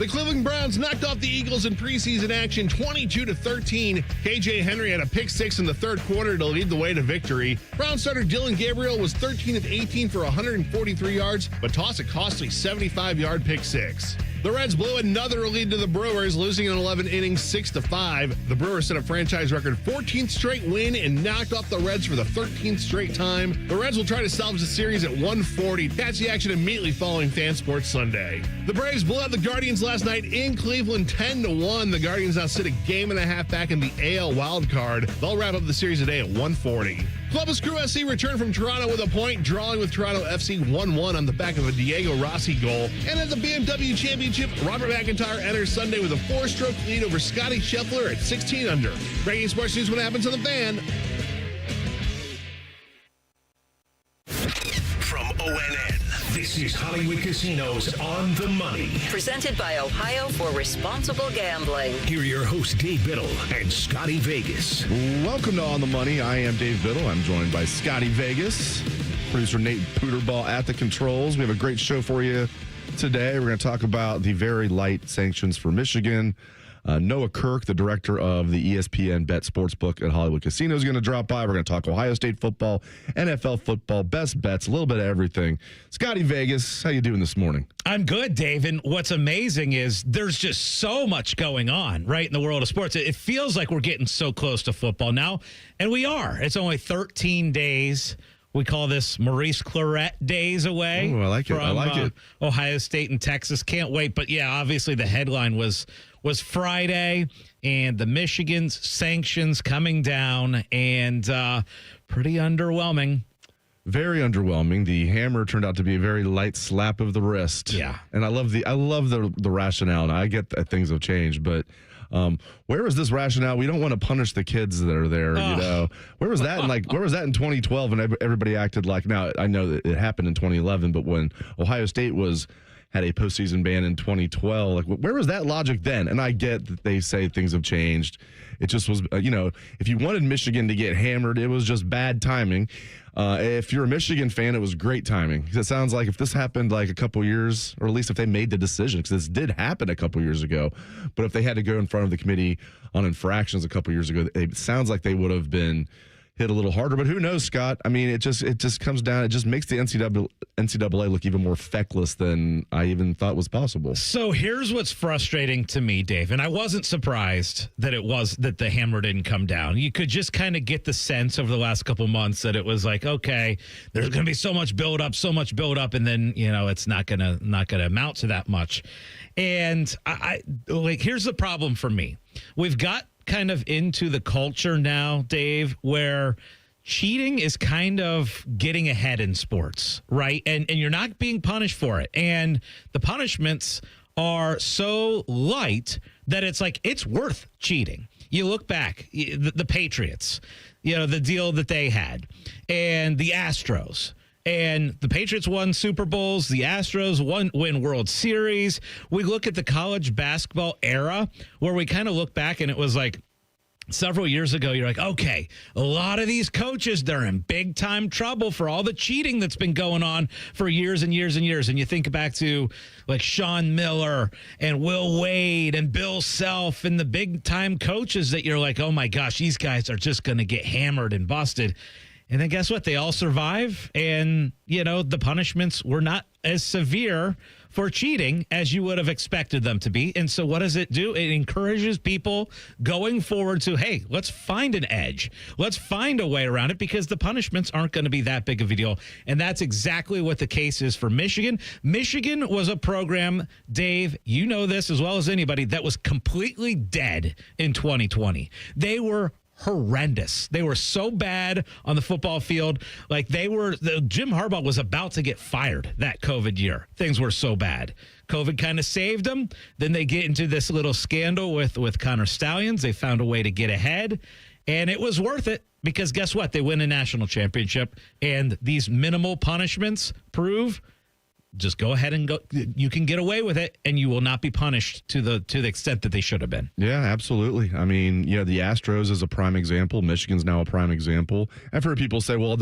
The Cleveland Browns knocked off the Eagles in preseason action 22-13. KJ Henry had a pick six in the third quarter to lead the way to victory. Brown starter Dylan Gabriel was 13 of 18 for 143 yards, but tossed a costly 75-yard pick six. The Reds blew another lead to the Brewers, losing in 11 innings 6-5. The Brewers set a franchise record 14th straight win and knocked off the Reds for the 13th straight time. The Reds will try to salvage the series at 140. Catch the action immediately following Fan Sports Sunday. The Braves blew out the Guardians last night in Cleveland 10-1. The Guardians now sit a game and a half back in the AL wildcard. They'll wrap up the series today at 140. Columbus Crew SC returned from Toronto with a point, drawing with Toronto FC 1-1 on the back of a Diego Rossi goal. And at the BMW Championship, Robert McIntyre enters Sunday with a 4-stroke lead over Scotty Scheffler at 16 under. Breaking sports news when it happens on the Fan. From ONN, this is Hollywood Casino's On the Money. Presented by Ohio for Responsible Gambling. Here are your hosts, Dave Biddle and Scottie Vegas. Welcome to On the Money. I am Dave Biddle. I'm joined by Scottie Vegas, producer Nate Pooterball at the controls. We have a great show for you today. We're going to talk about the very light sanctions for Michigan. Noah Kirk, the director of the ESPN Bet Sportsbook at Hollywood Casino, is going to drop by. We're going to talk Ohio State football, NFL football, best bets, a little bit of everything. Scottie Vegas, how you doing this morning? I'm good, Dave. And what's amazing is there's just so much going on, right, in the world of sports. It feels like we're getting so close to football now, and we are. It's only 13 days. We call this Maurice Clarett days away. Oh, I like it. From, I like it. Ohio State and Texas. Can't wait. But, yeah, obviously the headline was Friday, and the Michigan's sanctions coming down, and pretty underwhelming. Very underwhelming. The hammer turned out to be a very light slap of the wrist. Yeah. And I love the rationale. And I get that things have changed, but where was this rationale? We don't want to punish the kids that are there, you know. Where was that in 2012 when everybody acted like, now I know that it happened in 2011, but when Ohio State had a postseason ban in 2012, like where was that logic then? And I get that they say things have changed. It just was, if you wanted Michigan to get hammered, it was just bad timing. If you're a Michigan fan, it was great timing. It sounds like if this happened like a couple years, or at least if they made the decision, because this did happen a couple years ago, but if they had to go in front of the committee on infractions a couple years ago, it sounds like they would have been hit a little harder. But who knows, Scott? I mean, it just comes down. It just makes the NCAA look even more feckless than I even thought was possible. So here's what's frustrating to me, Dave, and I wasn't surprised that that the hammer didn't come down. You could just kind of get the sense over the last couple months that it was like, okay, there's going to be so much build up, and then it's not gonna amount to that much. And I here's the problem for me. We've got kind of into the culture now, Dave, where cheating is kind of getting ahead in sports, right? And you're not being punished for it. And the punishments are so light that it's like it's worth cheating. You look back, the Patriots, the deal that they had, and the Astros. And the Patriots won Super Bowls. The Astros win World Series. We look at the college basketball era where we kind of look back and it was like several years ago, you're like, okay, a lot of these coaches, they're in big time trouble for all the cheating that's been going on for years and years and years. And you think back to like Sean Miller and Will Wade and Bill Self and the big time coaches that you're like, oh my gosh, these guys are just going to get hammered and busted. And then guess what? They all survive. And, the punishments were not as severe for cheating as you would have expected them to be. And so what does it do? It encourages people going forward to, hey, let's find an edge. Let's find a way around it because the punishments aren't going to be that big of a deal. And that's exactly what the case is for Michigan. Michigan was a program, Dave, you know this as well as anybody, that was completely dead in 2020. They were horrendous. They were so bad on the football field. Like Jim Harbaugh was about to get fired that COVID year. Things were so bad. COVID kind of saved them. Then they get into this little scandal with Connor Stallions. They found a way to get ahead, and it was worth it because guess what? They win a national championship, and these minimal punishments prove just go ahead and go. You can get away with it, and you will not be punished to the extent that they should have been. Yeah, absolutely. I mean, the Astros is a prime example. Michigan's now a prime example. I've heard people say, well,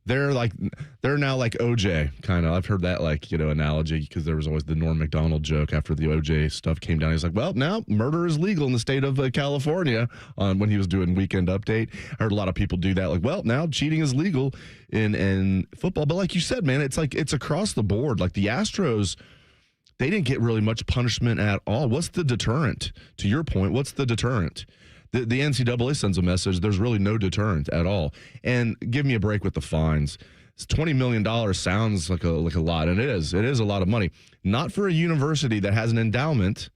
They're now like OJ, kind of. I've heard that analogy because there was always the Norm Macdonald joke after the OJ stuff came down. He's like, well, now murder is legal in the state of California when he was doing Weekend Update. I heard a lot of people do that. Like, well, now cheating is legal in football. But like you said, man, it's across the board. Like the Astros, they didn't get really much punishment at all. What's the deterrent? To your point, what's the deterrent? The NCAA sends a message. There's really no deterrent at all. And give me a break with the fines. It's $20 million sounds like a lot, and it is. It is a lot of money. Not for a university that has an endowment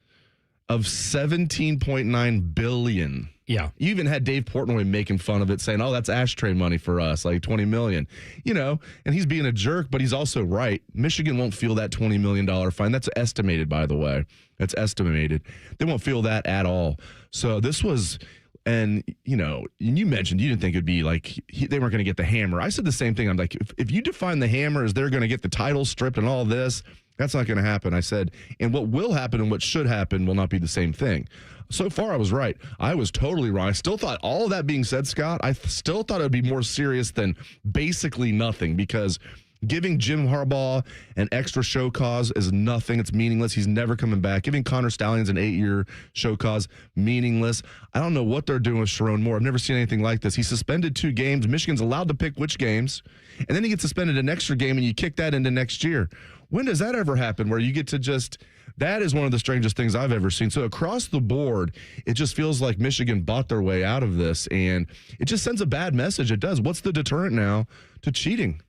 of $17.9 billion. Yeah. You even had Dave Portnoy making fun of it, saying, oh, that's ashtray money for us, like $20 million. And he's being a jerk, but he's also right. Michigan won't feel that $20 million fine. That's estimated, by the way. That's estimated. They won't feel that at all. So this was, and you mentioned you didn't think it'd be like they weren't going to get the hammer. I said the same thing. I'm like, if you define the hammer as they're going to get the title stripped and all this, that's not going to happen. I said, and what will happen and what should happen will not be the same thing. So far, I was right. I was totally wrong. I still thought, all of that being said, Scott, I still thought it would be more serious than basically nothing, because giving Jim Harbaugh an extra show cause is nothing. It's meaningless. He's never coming back. Giving Connor Stallions an 8-year show cause, meaningless. I don't know what they're doing with Sharon Moore. I've never seen anything like this. He suspended 2 games. Michigan's allowed to pick which games, and then he gets suspended an extra game, and you kick that into next year. When does that ever happen where you get to just – that is one of the strangest things I've ever seen. So across the board, it just feels like Michigan bought their way out of this, and it just sends a bad message. It does. What's the deterrent now to cheating?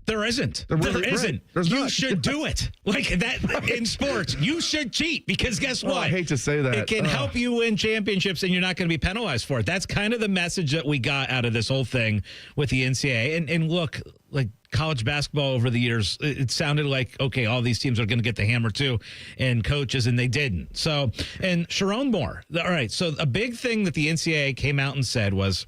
There isn't. There isn't. There's you not. should do it. Like that in sports. You should cheat, because guess what? I hate to say that. It can help you win championships, and you're not going to be penalized for it. That's kind of the message that we got out of this whole thing with the NCAA. And look, like college basketball over the years, it sounded like, okay, all these teams are going to get the hammer too, and coaches, and they didn't. So, and Sharon Moore. All right. So a big thing that the NCAA came out and said was,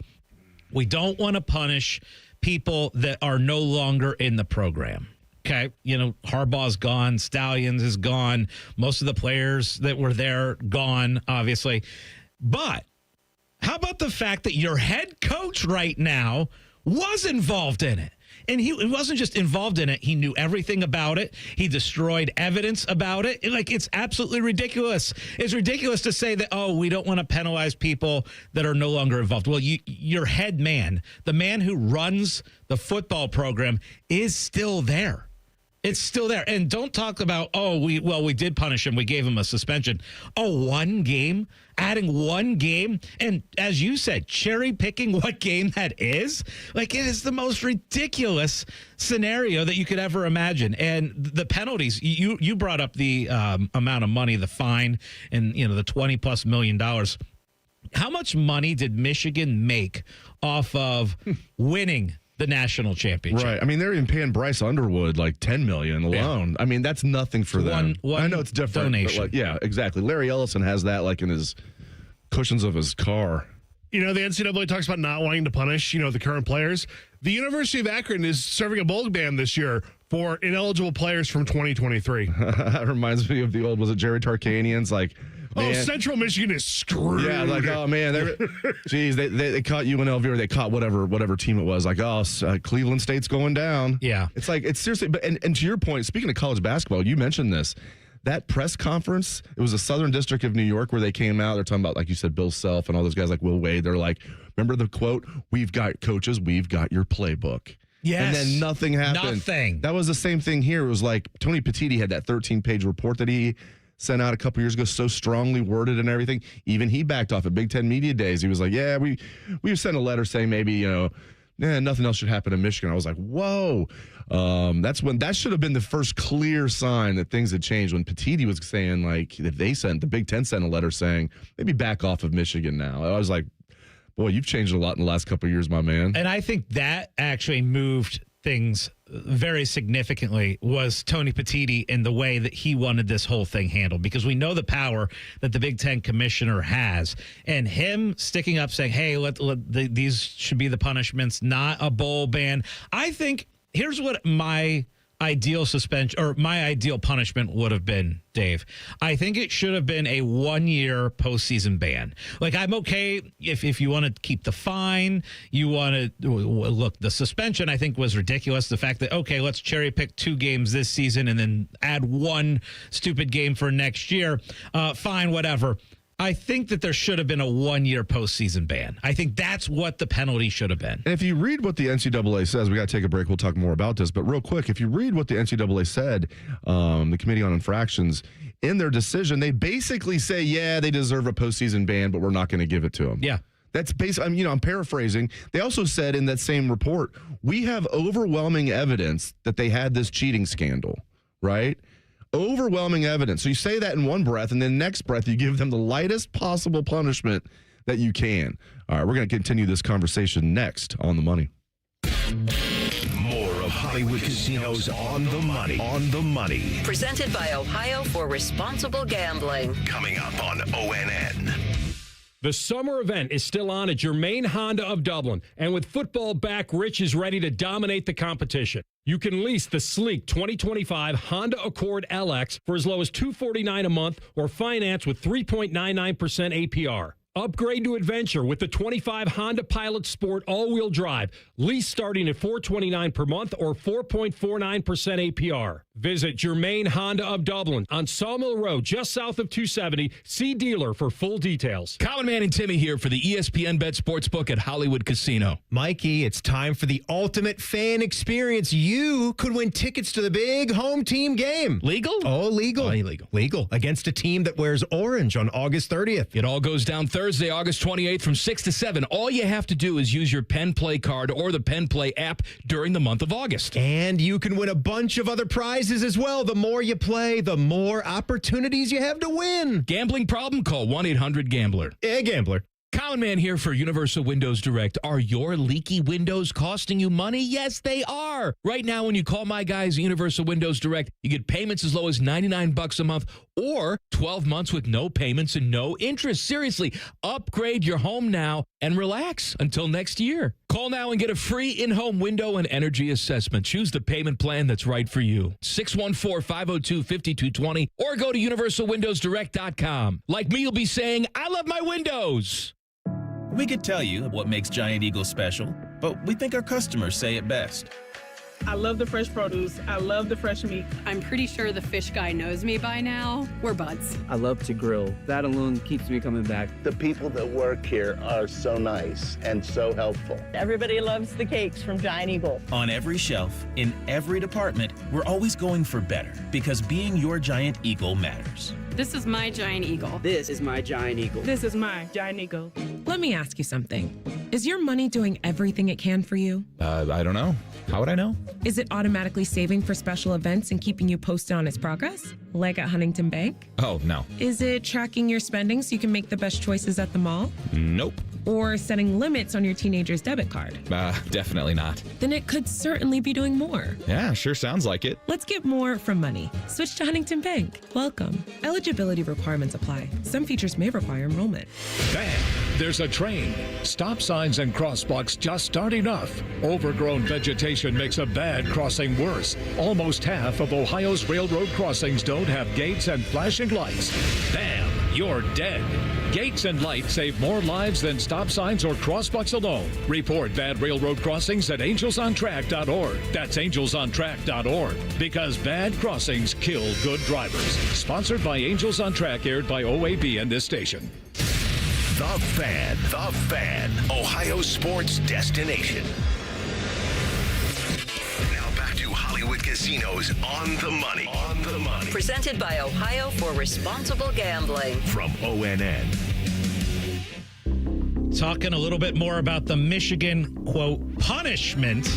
we don't want to punish people that are no longer in the program. Okay. Harbaugh's gone. Stallions is gone. Most of the players that were there gone, obviously. But how about the fact that your head coach right now was involved in it? And he wasn't just involved in it. He knew everything about it. He destroyed evidence about it. It's absolutely ridiculous. It's ridiculous to say that, oh, we don't want to penalize people that are no longer involved. Well, your head man, the man who runs the football program, is still there. It's still there. And don't talk about, we did punish him. We gave him a suspension. Oh, 1 game? Adding 1 game? And as you said, cherry picking what game that is? Like, it is the most ridiculous scenario that you could ever imagine. And the penalties, you brought up the amount of money, the fine, and, the $20+ million. How much money did Michigan make off of winning the national championship? Right. I mean, they're even paying Bryce Underwood like $10 million alone. Yeah. I mean, that's nothing for them. One I know it's different. Donation. But yeah, exactly. Larry Ellison has that like in his cushions of his car. The NCAA talks about not wanting to punish, the current players. The University of Akron is serving a bowl ban this year for ineligible players from 2023. That reminds me of the old, was it Jerry Tarkanian's like, man. Oh, Central Michigan is screwed. Yeah, like, oh, man. Geez, they caught UNLV, or they caught whatever team it was. Like, oh, Cleveland State's going down. Yeah. It's like, it's seriously, but and to your point, speaking of college basketball, you mentioned this. That press conference, it was the Southern District of New York where they came out. They're talking about, like you said, Bill Self and all those guys like Will Wade. They're like, remember the quote, we've got coaches, we've got your playbook. Yes. And then nothing happened. Nothing. That was the same thing here. It was like Tony Petitti had that 13-page report that he sent out a couple years ago, so strongly worded and everything. Even he backed off at Big Ten Media Days. He was like, yeah, we sent a letter saying maybe, nothing else should happen in Michigan. I was like, whoa. That should have been the first clear sign that things had changed, when Petitti was saying, like, that the Big Ten sent a letter saying, maybe back off of Michigan now. I was like, boy, you've changed a lot in the last couple of years, my man. And I think that actually moved things very significantly, was Tony Petitti and the way that he wanted this whole thing handled, because we know the power that the Big Ten commissioner has, and him sticking up saying, hey, these should be the punishments, not a bowl ban. I think here's what my ideal suspension or my ideal punishment would have been, Dave, I think it should have been a 1-year postseason ban. Like, I'm okay if you want to keep the fine, you want to look, the suspension I think was ridiculous. The fact that, okay, let's cherry pick 2 games this season and then add 1 stupid game for next year. Fine, whatever. I think that there should have been a 1-year postseason ban. I think that's what the penalty should have been. And if you read what the NCAA says, we got to take a break. We'll talk more about this. But real quick, if you read what the NCAA said, the Committee on Infractions, in their decision, they basically say, yeah, they deserve a postseason ban, but we're not going to give it to them. Yeah. That's basically, I'm paraphrasing. They also said in that same report, we have overwhelming evidence that they had this cheating scandal, right? Overwhelming evidence. So you say that in one breath, and then next breath, you give them the lightest possible punishment that you can. All right, we're going to continue this conversation next on The Money. More of Hollywood Casinos on the money. On the money. Presented by Ohio for Responsible Gambling. Coming up on ONN. The summer event is still on at Germain Honda of Dublin, and with football back, Rich is ready to dominate the competition. You can lease the sleek 2025 Honda Accord LX for as low as $249 a month or finance with 3.99% APR. Upgrade to adventure with the 25 Honda Pilot Sport all-wheel drive. Lease starting at $429 per month or 4.49% APR. Visit Germain Honda of Dublin on Sawmill Road, just south of 270. See dealer for full details. Common Man and Timmy here for the ESPN Bet Sportsbook at Hollywood Casino. Mikey, it's time for the ultimate fan experience. You could win tickets to the big home team game. Legal? Oh, legal. Oh, illegal. Legal. Against a team that wears orange on August 30th. It all goes down Thursday, August 28th from 6 to 7. All you have to do is use your Penn Play card or the Penn Play app during the month of August. And you can win a bunch of other prizes as well. The more you play, the more opportunities you have to win. Gambling problem? Call 1-800-GAMBLER. Gambler. Common Man here for Universal Windows Direct. Are your leaky windows costing you money? Yes, they are. Right now, when you call my guys at Universal Windows Direct, you get payments as low as $99 a month or 12 months with no payments and no interest. Seriously, upgrade your home now and relax until next year. Call now and get a free in-home window and energy assessment. Choose the payment plan that's right for you. 614-502-5220 or go to universalwindowsdirect.com. Like me, you'll be saying, I love my windows. We could tell you what makes Giant Eagle special, but we think our customers say it best. I love the fresh produce. I love the fresh meat. I'm pretty sure the fish guy knows me by now. We're buds. I love to grill. That alone keeps me coming back. The people that work here are so nice and so helpful. Everybody loves the cakes from Giant Eagle. On every shelf, in every department, we're always going for better because being your Giant Eagle matters. This is my Giant Eagle. This is my Giant Eagle. This is my Giant Eagle. Let me ask you something. Is your money doing everything it can for you? I don't know. How would I know? Is it automatically saving for special events and keeping you posted on its progress? Like at Huntington Bank? Oh, no. Is it tracking your spending so you can make the best choices at the mall? Nope. Or setting limits on your teenager's debit card? Definitely not. Then it could certainly be doing more. Yeah, sure sounds like it. Let's get more from money. Switch to Huntington Bank. Welcome. Eligibility requirements apply. Some features may require enrollment. Bang! There's a train. Stop signs and crosswalks just aren't enough. Overgrown vegetation makes a bad crossing worse. Almost half of Ohio's railroad crossings don't have gates and flashing lights. Bam! You're dead. Gates and lights save more lives than stop signs or crosswalks alone. Report bad railroad crossings at angelsontrack.org. That's angelsontrack.org. Because bad crossings kill good drivers. Sponsored by Angels on Track, aired by OAB and this station. The Fan. The Fan. Ohio sports destination. Now back to Hollywood Casinos on the money. On the money. Presented by Ohio for Responsible Gambling. From ONN. Talking a little bit more about the Michigan, quote, punishment.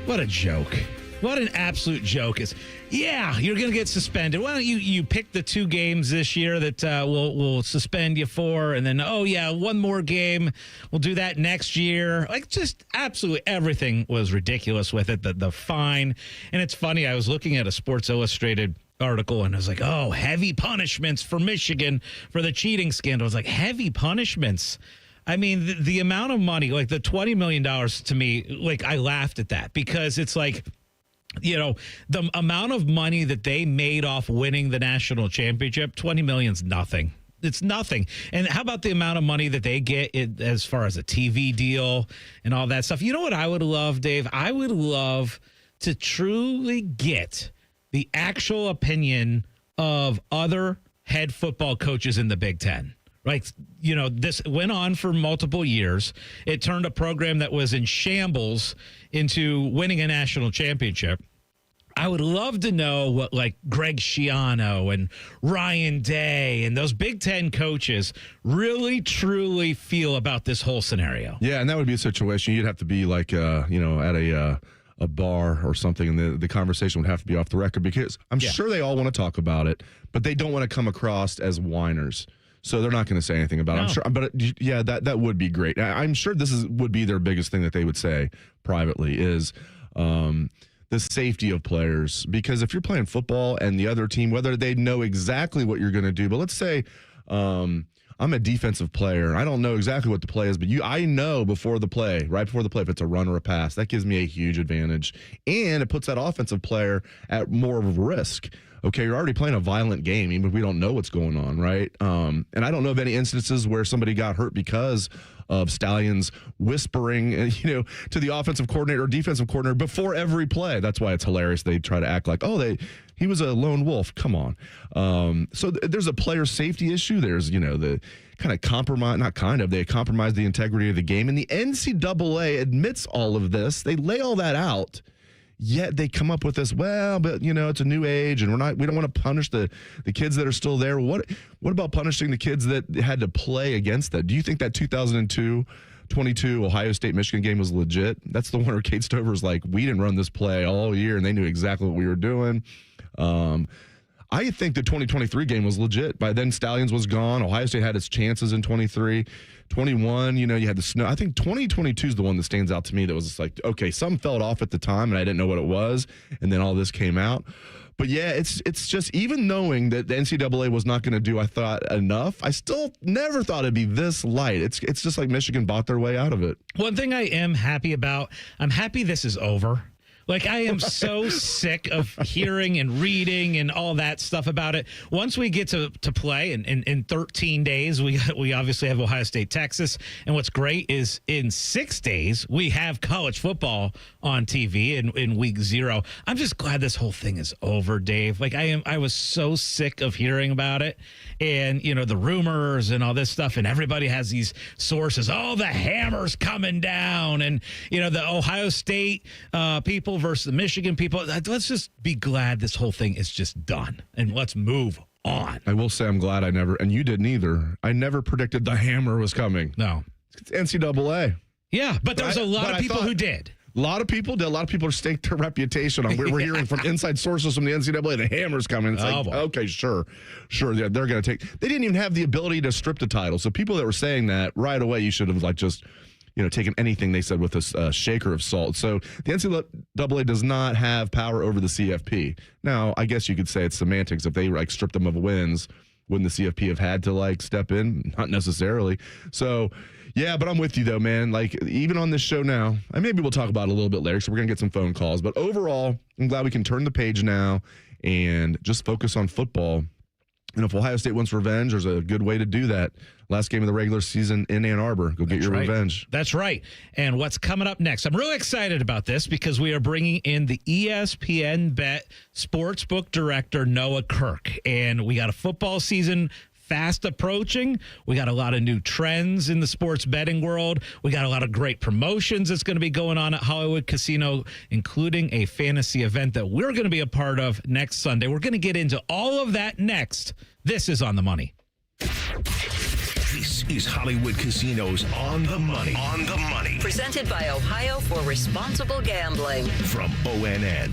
What a joke. What an absolute joke. Yeah, you're going to get suspended. Why don't you pick the 2 games this year that we'll suspend you for, and then, oh, yeah, 1 more game. We'll do that next year. Like, just absolutely everything was ridiculous with it, the fine. And it's funny, I was looking at a Sports Illustrated article, and I was like, oh, heavy punishments for Michigan for the cheating scandal. I was like, heavy punishments? I mean, the amount of money, like the $20 million to me, like, I laughed at that because it's like, the amount of money that they made off winning the national championship, $20 million's nothing. It's nothing. And how about the amount of money that they get as far as a TV deal and all that stuff? You know what I would love, Dave? I would love to truly get the actual opinion of other head football coaches in the Big Ten. This went on for multiple years. It turned a program that was in shambles into winning a national championship. I would love to know what Greg Schiano and Ryan Day and those Big Ten coaches really, truly feel about this whole scenario. Yeah, and that would be a situation you'd have to be at a bar or something, and the conversation would have to be off the record because I'm sure they all want to talk about it, but they don't want to come across as whiners. So they're not going to say anything about it. I'm sure, but that would be great. I'm sure this would be their biggest thing that they would say privately is the safety of players. Because if you're playing football and the other team, whether they know exactly what you're going to do, but let's say I'm a defensive player. I don't know exactly what the play is, but I know right before the play, if it's a run or a pass, that gives me a huge advantage. And it puts that offensive player at more of a risk. Okay, you're already playing a violent game, even if we don't know what's going on, right? And I don't know of any instances where somebody got hurt because of Stallions whispering, to the offensive coordinator or defensive coordinator before every play. That's why it's hilarious. They try to act like, he was a lone wolf. Come on. So there's a player safety issue. There's, the kind of compromise, they compromise the integrity of the game. And the NCAA admits all of this. They lay all that out. Yet they come up with this, it's a new age and we don't want to punish the kids that are still there. What about punishing the kids that had to play against that? Do you think that 2022 Ohio State-Michigan game was legit? That's the one where Kate Stover's like, we didn't run this play all year and they knew exactly what we were doing. I think the 2023 game was legit. By then, Stallions was gone. Ohio State had its chances in 23. 21, you had the snow. I think 2022 is the one that stands out to me that was like, okay, some fell off at the time and I didn't know what it was. And then all this came out. But yeah, it's just, even knowing that the NCAA was not going to do, I thought, enough, I still never thought it'd be this light. It's just like Michigan bought their way out of it. One thing I am happy about, I'm happy this is over. I am so sick of hearing and reading and all that stuff about it. Once we get to play in 13 days, we obviously have Ohio State, Texas. And what's great is in 6 days, we have college football on TV in week 0. I'm just glad this whole thing is over, Dave. I was so sick of hearing about it and, the rumors and all this stuff. And everybody has these sources. Oh, the hammer's coming down. And, the Ohio State people versus the Michigan people. Let's just be glad this whole thing is just done and let's move on. I will say I'm glad and you didn't either. I never predicted the hammer was coming. No. It's NCAA. Yeah, but there's a lot of people who did. A lot of people did. A lot of people staked their reputation on. We're hearing from inside sources from the NCAA, the hammer's coming. It's okay, sure. They're going to take. They didn't even have the ability to strip the title. So people that were saying that right away, you should have just taken anything they said with a shaker of salt. So the NCAA does not have power over the CFP. Now, I guess you could say it's semantics. If they stripped them of wins, wouldn't the CFP have had to step in? Not necessarily. So, yeah, but I'm with you though, man. Even on this show now, and maybe we'll talk about it a little bit later. So we're gonna get some phone calls. But overall, I'm glad we can turn the page now and just focus on football. And if Ohio State wants revenge, there's a good way to do that. Last game of the regular season in Ann Arbor. Go get your revenge. That's right. And what's coming up next? I'm really excited about this because we are bringing in the ESPN Bet Sportsbook Director, Noah Kirk. And we got a football season fast approaching. We got a lot of new trends in the sports betting world. We got a lot of great promotions that's going to be going on at Hollywood Casino, including a fantasy event that we're going to be a part of next Sunday. We're going to get into all of that next. This is On the Money. This is Hollywood Casino's On the Money. On the Money. Presented by Ohio for Responsible Gambling. From ONN.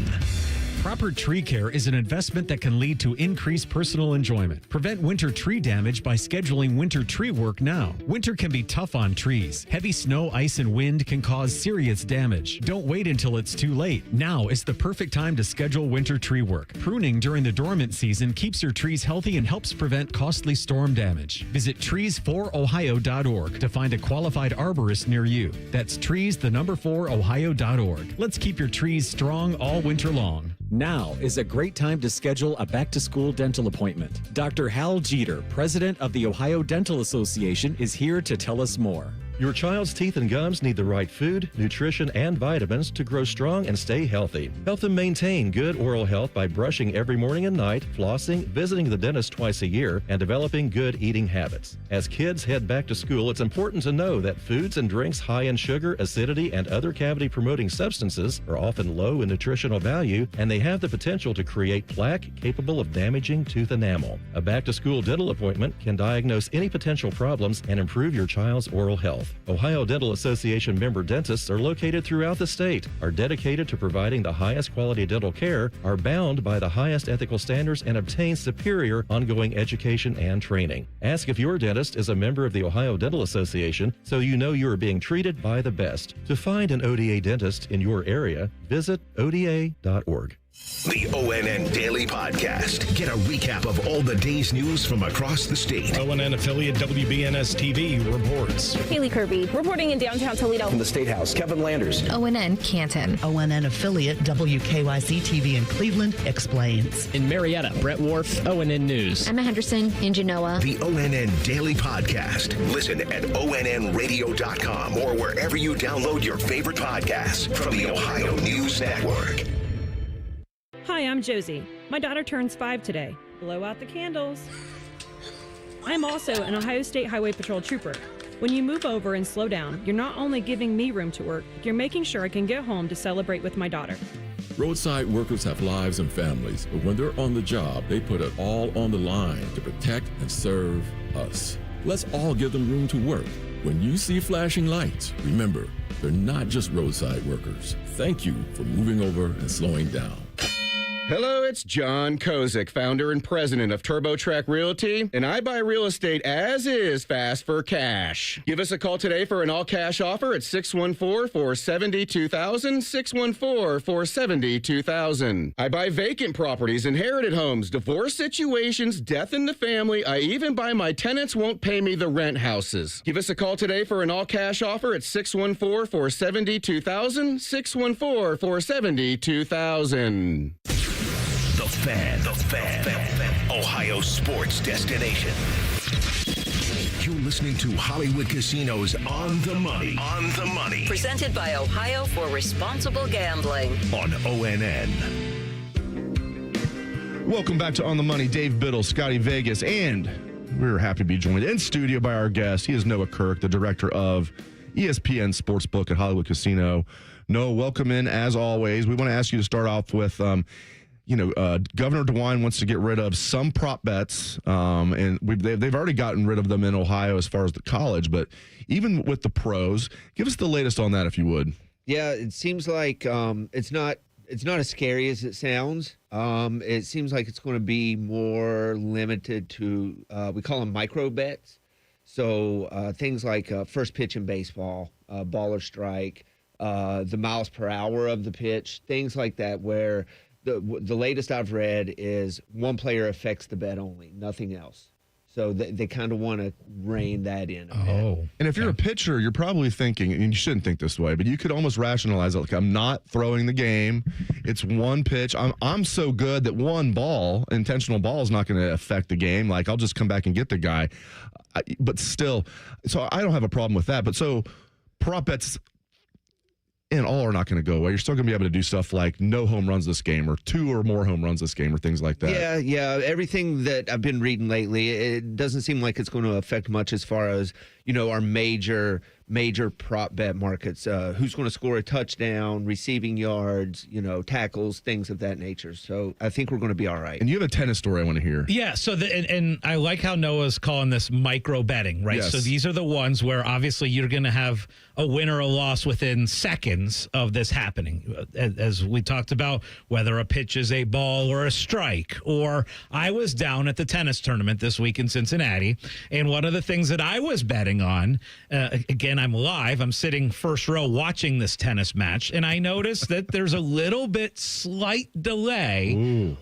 Proper tree care is an investment that can lead to increased personal enjoyment. Prevent winter tree damage by scheduling winter tree work now. Winter can be tough on trees. Heavy snow, ice, and wind can cause serious damage. Don't wait until it's too late. Now is the perfect time to schedule winter tree work. Pruning during the dormant season keeps your trees healthy and helps prevent costly storm damage. Visit trees4ohio.org to find a qualified arborist near you. That's trees4ohio.org. Let's keep your trees strong all winter long. Now is a great time to schedule a back-to-school dental appointment. Dr. Hal Jeter, president of the Ohio Dental Association, is here to tell us more. Your child's teeth and gums need the right food, nutrition, and vitamins to grow strong and stay healthy. Help them maintain good oral health by brushing every morning and night, flossing, visiting the dentist twice a year, and developing good eating habits. As kids head back to school, it's important to know that foods and drinks high in sugar, acidity, and other cavity-promoting substances are often low in nutritional value, and they have the potential to create plaque capable of damaging tooth enamel. A back-to-school dental appointment can diagnose any potential problems and improve your child's oral health. Ohio Dental Association member dentists are located throughout the state, are dedicated to providing the highest quality dental care, are bound by the highest ethical standards, and obtain superior ongoing education and training. Ask if your dentist is a member of the Ohio Dental Association so you know you are being treated by the best. To find an ODA dentist in your area, visit oda.org. The ONN Daily Podcast. Get a recap of all the day's news from across the state. ONN affiliate WBNS TV reports. Haley Kirby reporting in downtown Toledo. From the State House, Kevin Landers. ONN Canton. ONN affiliate WKYC TV in Cleveland explains. In Marietta, Brett Wharf, ONN News. Emma Henderson in Genoa. The ONN Daily Podcast. Listen at onnradio.com or wherever you download your favorite podcasts from the Ohio News Network. Hi, I'm Josie. My daughter turns 5 today. Blow out the candles. I'm also an Ohio State Highway Patrol trooper. When you move over and slow down, you're not only giving me room to work, you're making sure I can get home to celebrate with my daughter. Roadside workers have lives and families, but when they're on the job, they put it all on the line to protect and serve us. Let's all give them room to work. When you see flashing lights, remember, they're not just roadside workers. Thank you for moving over and slowing down. Hello, it's John Kozik, founder and president of TurboTrack Realty, and I buy real estate as is fast for cash. Give us a call today for an all-cash offer at 614-470-2000, 614-470-2000. I buy vacant properties, inherited homes, divorce situations, death in the family. I even buy my tenants won't pay me the rent houses. Give us a call today for an all-cash offer at 614-470-2000, 614-470-2000. The Fan. Ohio sports destination. You're listening to Hollywood Casino's On the Money. On the Money. Presented by Ohio for Responsible Gambling. On ONN. Welcome back to On the Money. Dave Biddle, Scottie Vegas, and we're happy to be joined in studio by our guest. He is Noah Kirk, the director of ESPN Sportsbook at Hollywood Casino. Noah, welcome in as always. We want to ask you to start off with Governor DeWine wants to get rid of some prop bets, and they've already gotten rid of them in Ohio as far as the college, but even with the pros, give us the latest on that if you would. Yeah, it seems like it's not as scary as it sounds. It seems like it's going to be more limited to we call them micro bets. So things like first pitch in baseball, ball or strike, the miles per hour of the pitch, things like that, where the latest I've read is one player affects the bet only, nothing else. So they kind of want to rein that in a bit. And if you're a pitcher, you're probably thinking, and you shouldn't think this way, but you could almost rationalize it like, I'm not throwing the game. It's one pitch. I'm so good that one ball, intentional ball, is not going to affect the game. Like, I'll just come back and get the guy. But still, so I don't have a problem with that. But so prop bets and all are not going to go away. You're still going to be able to do stuff like no home runs this game or 2 or more home runs this game or things like that. Yeah. Everything that I've been reading lately, it doesn't seem like it's going to affect much as far as, our major major prop bet markets. Who's going to score a touchdown, receiving yards, tackles, things of that nature. So I think we're going to be all right. And you have a tennis story I want to hear. Yeah. So and I like how Noah's calling this micro betting, right? Yes. So these are the ones where obviously you're going to have a win or a loss within seconds of this happening. As we talked about, whether a pitch is a ball or a strike, or I was down at the tennis tournament this week in Cincinnati. And one of the things that I was betting on, again, I'm live, I'm sitting first row watching this tennis match. And I noticed that there's a little bit slight delay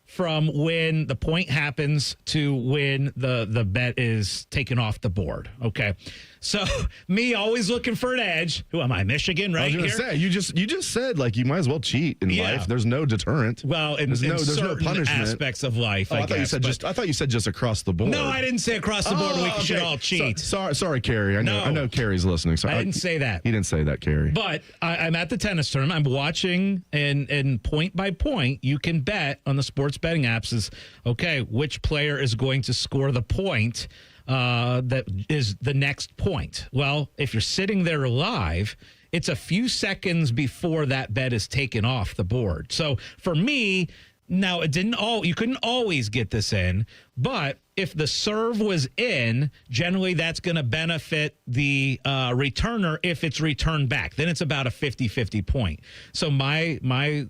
from when the point happens to when the bet is taken off the board. Okay. So me always looking for an edge. Who am I? Michigan, right? I was going to say, you just said like you might as well cheat in life. There's no deterrent. Well, there's no punishment. Aspects of life. I thought you said just across the board. No, I didn't say across the board. We should all cheat. Sorry, Carrie. I know Carrie's listening. Sorry, I didn't say that. He didn't say that, Carrie. But I'm at the tennis tournament. I'm watching, and point by point, you can bet on the sports betting apps is okay. Which player is going to score the point? That is the next point. Well, if you're sitting there live, it's a few seconds before that bet is taken off the board. So for me, now you couldn't always get this in, but if the serve was in, generally that's going to benefit the returner if it's returned back. Then it's about a 50-50 point. So my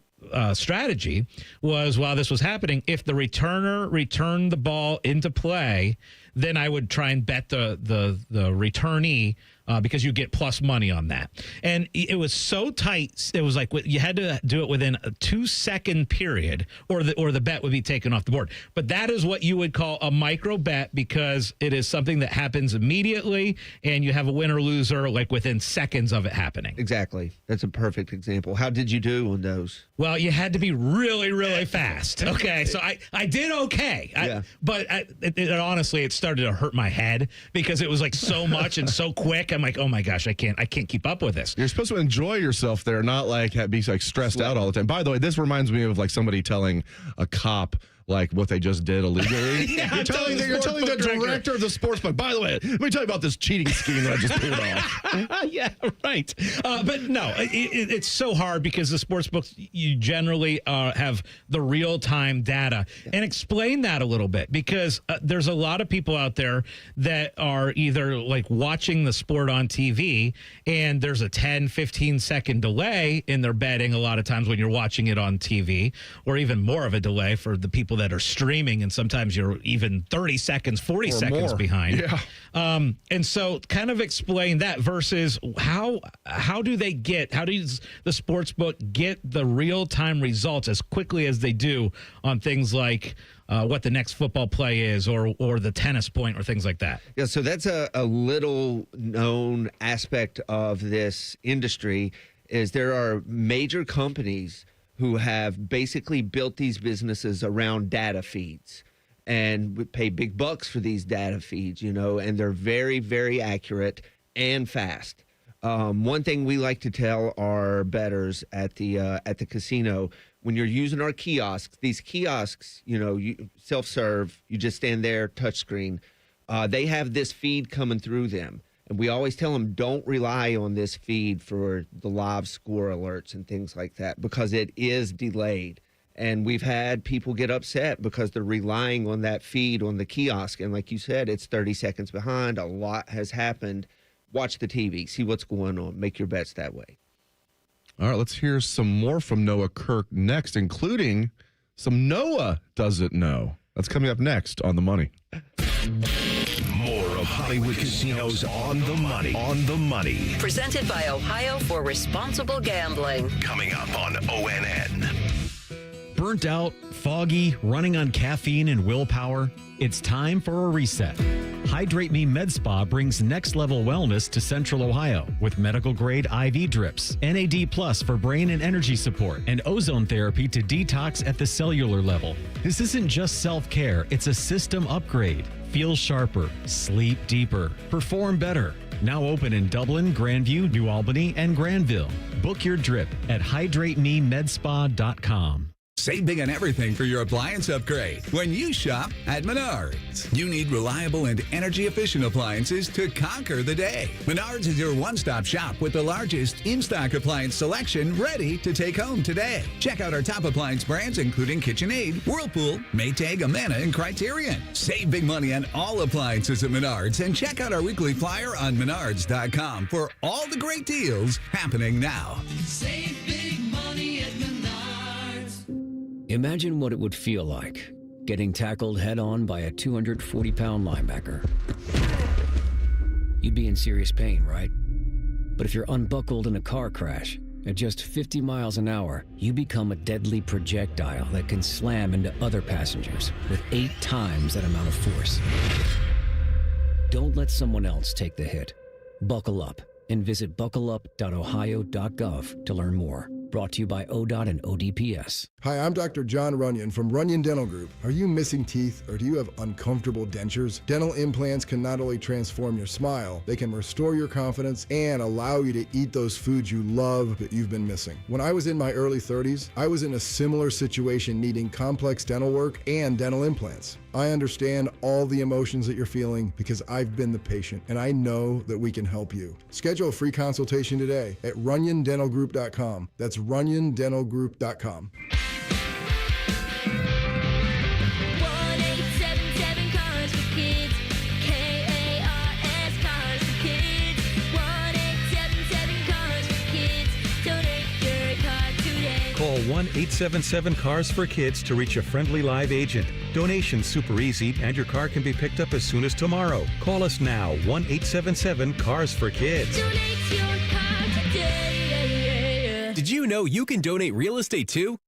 strategy was, while this was happening, if the returner returned the ball into play, then I would try and bet the returnee because you get plus money on that. And it was so tight. It was like you had to do it within a 2-second period or the bet would be taken off the board. But that is what you would call a micro bet because it is something that happens immediately and you have a winner loser like within seconds of it happening. Exactly. That's a perfect example. How did you do on those? Well, you had to be really, really fast. Okay. So I did okay. But honestly, it started to hurt my head because it was like so much and so quick. I'm like, oh my gosh, I can't keep up with this. You're supposed to enjoy yourself there, not like be like stressed out all the time. By the way, this reminds me of like somebody telling a cop like what they just did illegally. You're telling the director of the sports book. By the way, let me tell you about this cheating scheme that I just pulled off. Yeah, right. But no, it's so hard because the sports books, you generally have the real-time data. And explain that a little bit because there's a lot of people out there that are either like watching the sport on TV and there's a 10, 15-second delay in their betting a lot of times when you're watching it on TV, or even more of a delay for the people that are streaming, and sometimes you're even 30 seconds, 40 seconds more behind. Yeah. And so kind of explain that versus how does the sports book get the real-time results as quickly as they do on things like what the next football play is or the tennis point or things like that? Yeah, so that's a little known aspect of this industry is there are major companies who have basically built these businesses around data feeds and we pay big bucks for these data feeds, and they're very, very accurate and fast. One thing we like to tell our bettors at the casino, when you're using our kiosks, these kiosks, you self-serve, you just stand there, touchscreen. They have this feed coming through them. And we always tell them, don't rely on this feed for the live score alerts and things like that because it is delayed. And we've had people get upset because they're relying on that feed on the kiosk. And like you said, it's 30 seconds behind. A lot has happened. Watch the TV, see what's going on. Make your bets that way. All right, let's hear some more from Noah Kirk next, including some Noah Doesn't Know. That's coming up next on The Money. More of Hollywood Casino's On the Money. On the Money. Presented by Ohio for Responsible Gambling. Coming up on ONN. Burnt out, foggy, running on caffeine and willpower? It's time for a reset. Hydrate Me Med Spa brings next-level wellness to Central Ohio with medical-grade IV drips, NAD Plus for brain and energy support, and ozone therapy to detox at the cellular level. This isn't just self-care, it's a system upgrade. Feel sharper, sleep deeper, perform better. Now open in Dublin, Grandview, New Albany, and Granville. Book your drip at hydratememedspa.com. Save big on everything for your appliance upgrade when you shop at Menards. You need reliable and energy-efficient appliances to conquer the day. Menards is your one-stop shop with the largest in-stock appliance selection ready to take home today. Check out our top appliance brands including KitchenAid, Whirlpool, Maytag, Amana, and Criterion. Save big money on all appliances at Menards and check out our weekly flyer on Menards.com for all the great deals happening now. Save big money at Menards. Imagine what it would feel like getting tackled head-on by a 240-pound linebacker. You'd be in serious pain, right? But if you're unbuckled in a car crash at just 50 miles an hour, you become a deadly projectile that can slam into other passengers with 8 times that amount of force. Don't let someone else take the hit. Buckle up and visit buckleup.ohio.gov to learn more. Brought to you by ODOT and ODPS. Hi, I'm Dr. John Runyon from Runyon Dental Group. Are you missing teeth or do you have uncomfortable dentures? Dental implants can not only transform your smile, they can restore your confidence and allow you to eat those foods you love that you've been missing. When I was in my early 30s, I was in a similar situation needing complex dental work and dental implants. I understand all the emotions that you're feeling because I've been the patient and I know that we can help you. Schedule a free consultation today at runyondentalgroup.com. That's runyondentalgroup.com. 1-877 Cars for Kids. KARS Cars for Kids. 1-877 Cars for Kids. Donate your car today. Call 1-877-CARS-FOR-KIDS to reach a friendly live agent. Donation's super easy, and your car can be picked up as soon as tomorrow. Call us now, 1-877-CARS-FOR-KIDS. Donate your car today. Did you know you can donate real estate too?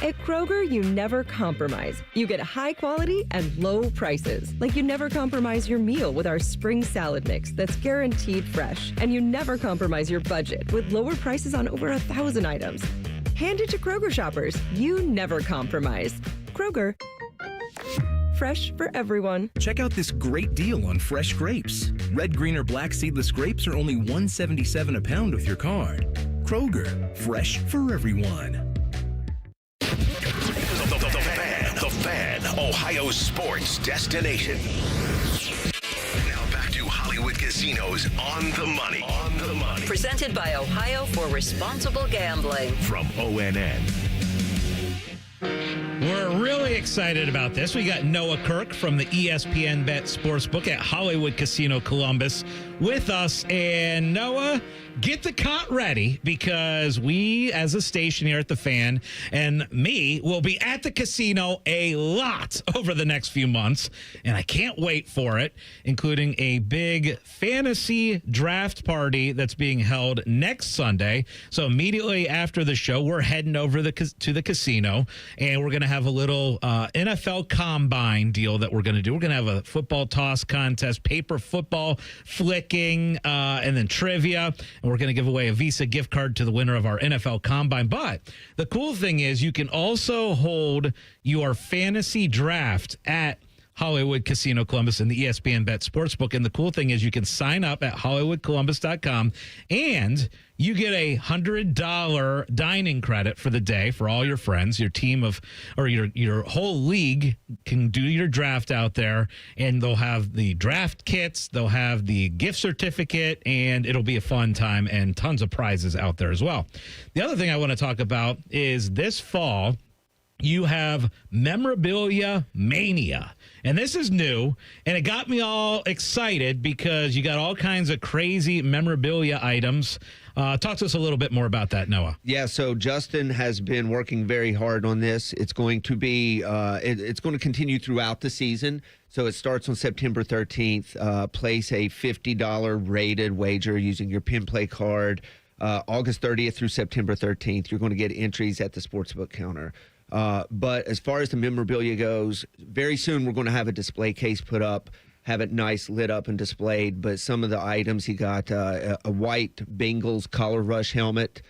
At Kroger, you never compromise. You get high quality and low prices. Like you never compromise your meal with our spring salad mix that's guaranteed fresh. And you never compromise your budget with lower prices on over 1,000 items. Hand it to Kroger shoppers. You never compromise. Kroger. Fresh for everyone. Check out this great deal on fresh grapes. Red, green, or black seedless grapes are only $1.77 a pound with your card. Kroger, fresh for everyone. The Fan, Ohio's sports destination. Now back to Hollywood Casino's On the Money. On the Money. Presented by Ohio for Responsible Gambling. From ONN. We're really excited about this. We got Noah Kirk from the ESPN Bet Sportsbook at Hollywood Casino Columbus with us. And Noah, get the cot ready because we, as a station here at The Fan, and me, will be at the casino a lot over the next few months. And I can't wait for it, including a big fantasy draft party that's being held next Sunday. So immediately after the show, we're heading over to the casino, and we're going to have a little NFL combine deal that we're going to do. We're going to have a football toss contest, paper football flicking, and then trivia. And we're going to give away a Visa gift card to the winner of our NFL combine. But the cool thing is you can also hold your fantasy draft at Hollywood Casino Columbus and the ESPN Bet Sportsbook. And the cool thing is you can sign up at HollywoodColumbus.com and you get a $100 dining credit for the day for all your friends, your team of, or your whole league can do your draft out there, and they'll have the draft kits, they'll have the gift certificate, and it'll be a fun time and tons of prizes out there as well. The other thing I want to talk about is this fall, you have Memorabilia Mania. And this is new, and it got me all excited because you got all kinds of crazy memorabilia items. Talk to us a little bit more about that, Noah. Yeah, so Justin has been working very hard on this. It's going to be, it's going to continue throughout the season. So it starts on September 13th. Place a $50 rated wager using your pin play card. August 30th through September 13th, you're going to get entries at the sportsbook counter. But as far as the memorabilia goes, very soon we're going to have a display case put up, have it nice lit up and displayed. But some of the items, he got a white Bengals collar rush helmet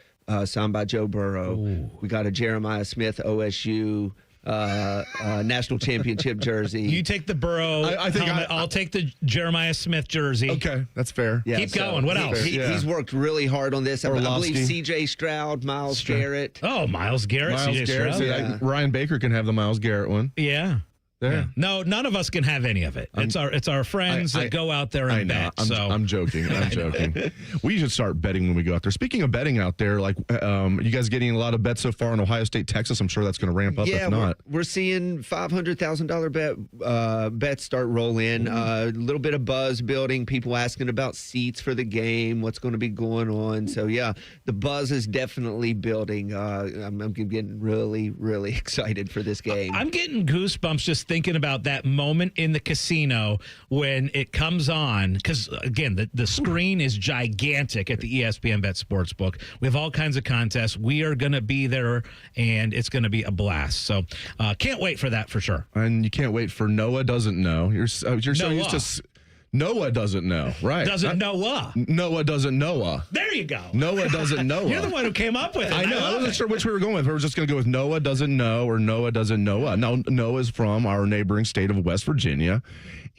signed by Joe Burrow. Ooh. We got a Jeremiah Smith OSU national championship jersey. You take the Burrow I think helmet. I'll take the Jeremiah Smith jersey. Okay, that's fair. Yeah, Keep going. What else? He's worked really hard on this. I believe Orlovsky. C.J. Stroud, Miles Garrett. Oh, Miles Garrett. CJ Stroud. Yeah. Ryan Baker can have the Miles Garrett one. Yeah. There. Yeah. No, none of us can have any of it. It's our friends that go out there and bet. I'm joking. I'm joking. We should start betting when we go out there. Speaking of betting out there, like you guys getting a lot of bets so far in Ohio State, Texas. I'm sure that's going to ramp up. Yeah, if not, we're seeing $500,000 bets start rolling. A little bit of buzz building. People asking about seats for the game. What's going to be going on? So yeah, the buzz is definitely building. I'm getting really, really excited for this game. I'm getting goosebumps just thinking about that moment in the casino when it comes on, because again, the screen is gigantic at the ESPN Bet Sportsbook. We have all kinds of contests. We are going to be there, and it's going to be a blast. So can't wait for that for sure. And you can't wait for Noah doesn't know. You're so used to. Noah doesn't know, right? Doesn't Noah. Noah doesn't Noah. There you go. Noah doesn't Noah. You're the one who came up with it. I know. I wasn't sure which we were going with. We were just going to go with Noah doesn't know or Noah doesn't Noah. Now, Noah is from our neighboring state of West Virginia.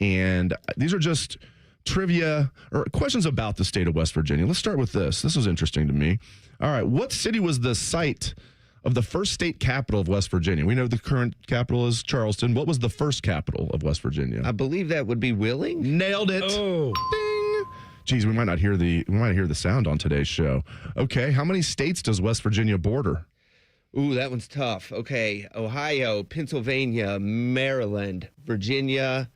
And these are just trivia or questions about the state of West Virginia. Let's start with this. This was interesting to me. All right. What city was the site of the first state capital of West Virginia? We know the current capital is Charleston. What was the first capital of West Virginia? I believe that would be Wheeling. Nailed it. Oh. Ding. Geez, we might not hear the sound on today's show. Okay, how many states does West Virginia border? Ooh, that one's tough. Okay, Ohio, Pennsylvania, Maryland, Virginia,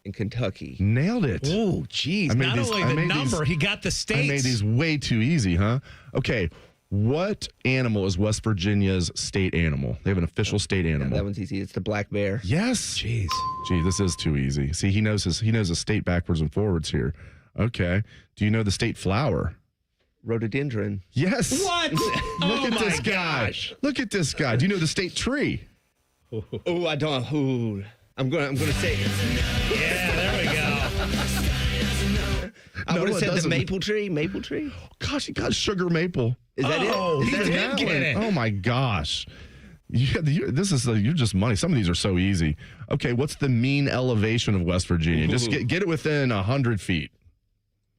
and Kentucky. Nailed it. Oh, geez. Not only the number, he got the states. I made these way too easy, huh? Okay. What animal is West Virginia's state animal? They have an official state animal. Yeah, that one's easy. It's the black bear. Yes. Jeez. Gee, this is too easy. See, he knows his state backwards and forwards here. Okay. Do you know the state flower? Rhododendron. Yes. What? Look at this guy. Gosh. Look at this guy. Do you know the state tree? Oh, I don't. Ooh. I'm gonna say it. Yeah, there we go. I would have said doesn't. the maple tree. Maple tree. Gosh, he got sugar maple. Is that it? He did get it. Oh my gosh. You're just money. Some of these are so easy. Okay, what's the mean elevation of West Virginia? Just get it within 100 feet.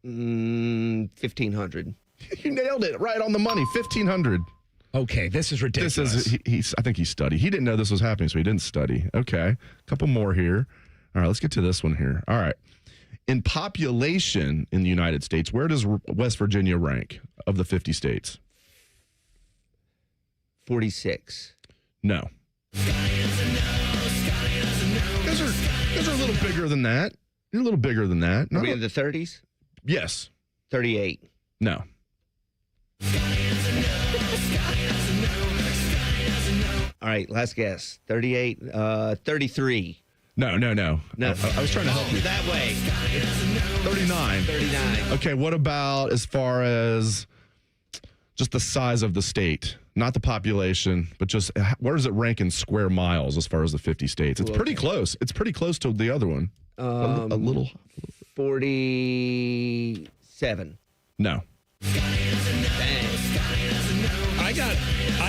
1,500. You nailed it right on the money. 1,500. Okay, this is ridiculous. I think he studied. He didn't know this was happening, so he didn't study. Okay, a couple more here. All right, let's get to this one here. All right. In population in the United States, where does West Virginia rank of the 50 states? 46. No. Those are a little bigger than that. You're a little bigger than that. Are we in the 30s? Yes. 38. No. All right, last guess. 38, 33. No. I was trying to help you. That way. 39. 39. Okay, what about as far as just the size of the state? Not the population, but just where does it rank in square miles as far as the 50 states? It's pretty close. It's pretty close to the other one. A little. 47. No. I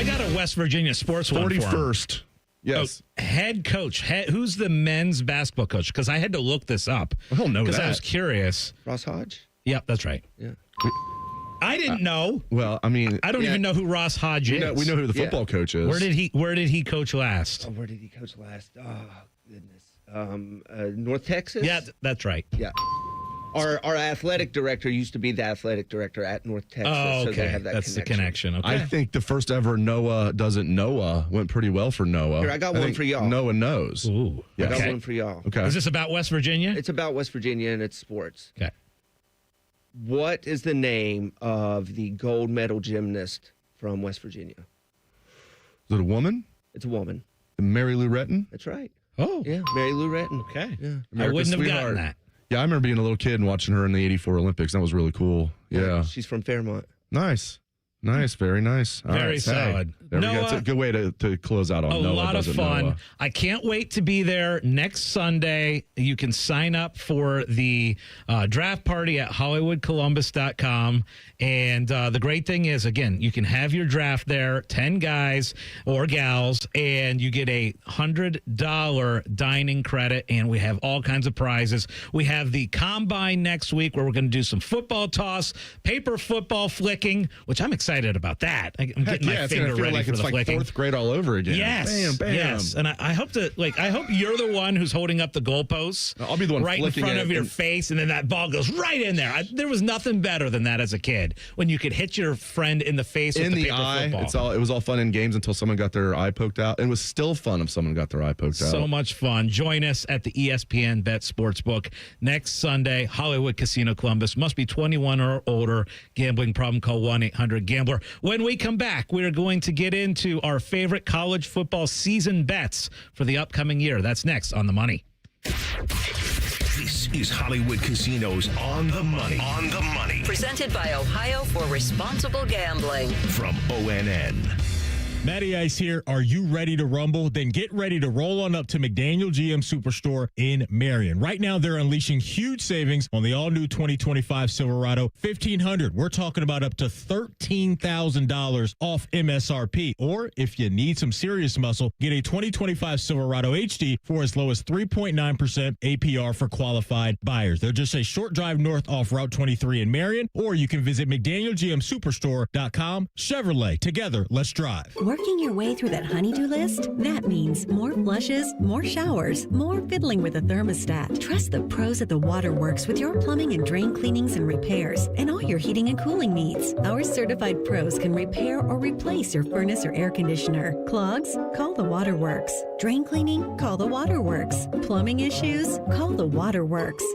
got a West Virginia sports one for him. 41st. Yes. Oh, head coach. Who's the men's basketball coach? Because I had to look this up. I don't know that. Because I was curious. Ross Hodge? Yep, that's right. Yeah. I didn't know. Well, I mean, I don't even know who Ross Hodge is. We know who the football coach is. Where did he coach last? Oh, where did he coach last? Oh, goodness. North Texas? Yeah, that's right. Yeah. Our athletic director used to be the athletic director at North Texas. Oh, okay. So they have That's the connection. Okay. I think the first ever Noah doesn't Noah went pretty well for Noah. Here, I got one for y'all. Noah knows. Ooh. Yes. I got one for y'all. Okay. Is this about West Virginia? It's about West Virginia and it's sports. Okay. What is the name of the gold medal gymnast from West Virginia? Is it a woman? It's a woman. Mary Lou Retton? That's right. Oh. Yeah, Mary Lou Retton. Okay. Yeah. I wouldn't have sweetheart. gotten that. Yeah, I remember being a little kid and watching her in the '84 Olympics. That was really cool. Yeah. She's from Fairmont. Nice. Nice, very nice. All Very right, solid. There we go. It's a good way to close out on a Noah lot of Doesn't fun. Noah. I can't wait to be there next Sunday. You can sign up for the draft party at HollywoodColumbus.com. And the great thing is, again, you can have your draft there, 10 guys or gals, and you get a $100 dining credit, and we have all kinds of prizes. We have the Combine next week where we're going to do some football toss, paper football flicking, which I'm excited about that. I'm getting my finger ready for the flicking. It's like fourth grade all over again. Yes, bam, bam. yes. And I hope I hope you're the one who's holding up the goalposts. I'll be the one right in flicking front it of your face, and then that ball goes right in there. There was nothing better than that as a kid when you could hit your friend in the face with the paper eye. football. It was all fun in games until someone got their eye poked out. It was still fun if someone got their eye poked out. So much fun. Join us at the ESPN Bet Sportsbook next Sunday, Hollywood Casino Columbus. Must be 21 or older. Gambling problem, call 1-800-GAMBLER. When we come back, we are going to get into our favorite college football season bets for the upcoming year. That's next on The Money. This is Hollywood Casino's On the Money. On the Money. Presented by Ohio for Responsible Gambling. From ONN. Matty Ice here. Are you ready to rumble? Then get ready to roll on up to McDaniel GM Superstore in Marion. Right now, they're unleashing huge savings on the all-new 2025 Silverado 1500. We're talking about up to $13,000 off MSRP. Or if you need some serious muscle, get a 2025 Silverado HD for as low as 3.9% APR for qualified buyers. They're just a short drive north off Route 23 in Marion, or you can visit McDanielGMSuperstore.com. Chevrolet. Together, let's drive. Working your way through that honey-do list? That means more flushes, more showers, more fiddling with the thermostat. Trust the pros at the Waterworks with your plumbing and drain cleanings and repairs and all your heating and cooling needs. Our certified pros can repair or replace your furnace or air conditioner. Clogs? Call the Waterworks. Drain cleaning? Call the Waterworks. Plumbing issues? Call the Waterworks.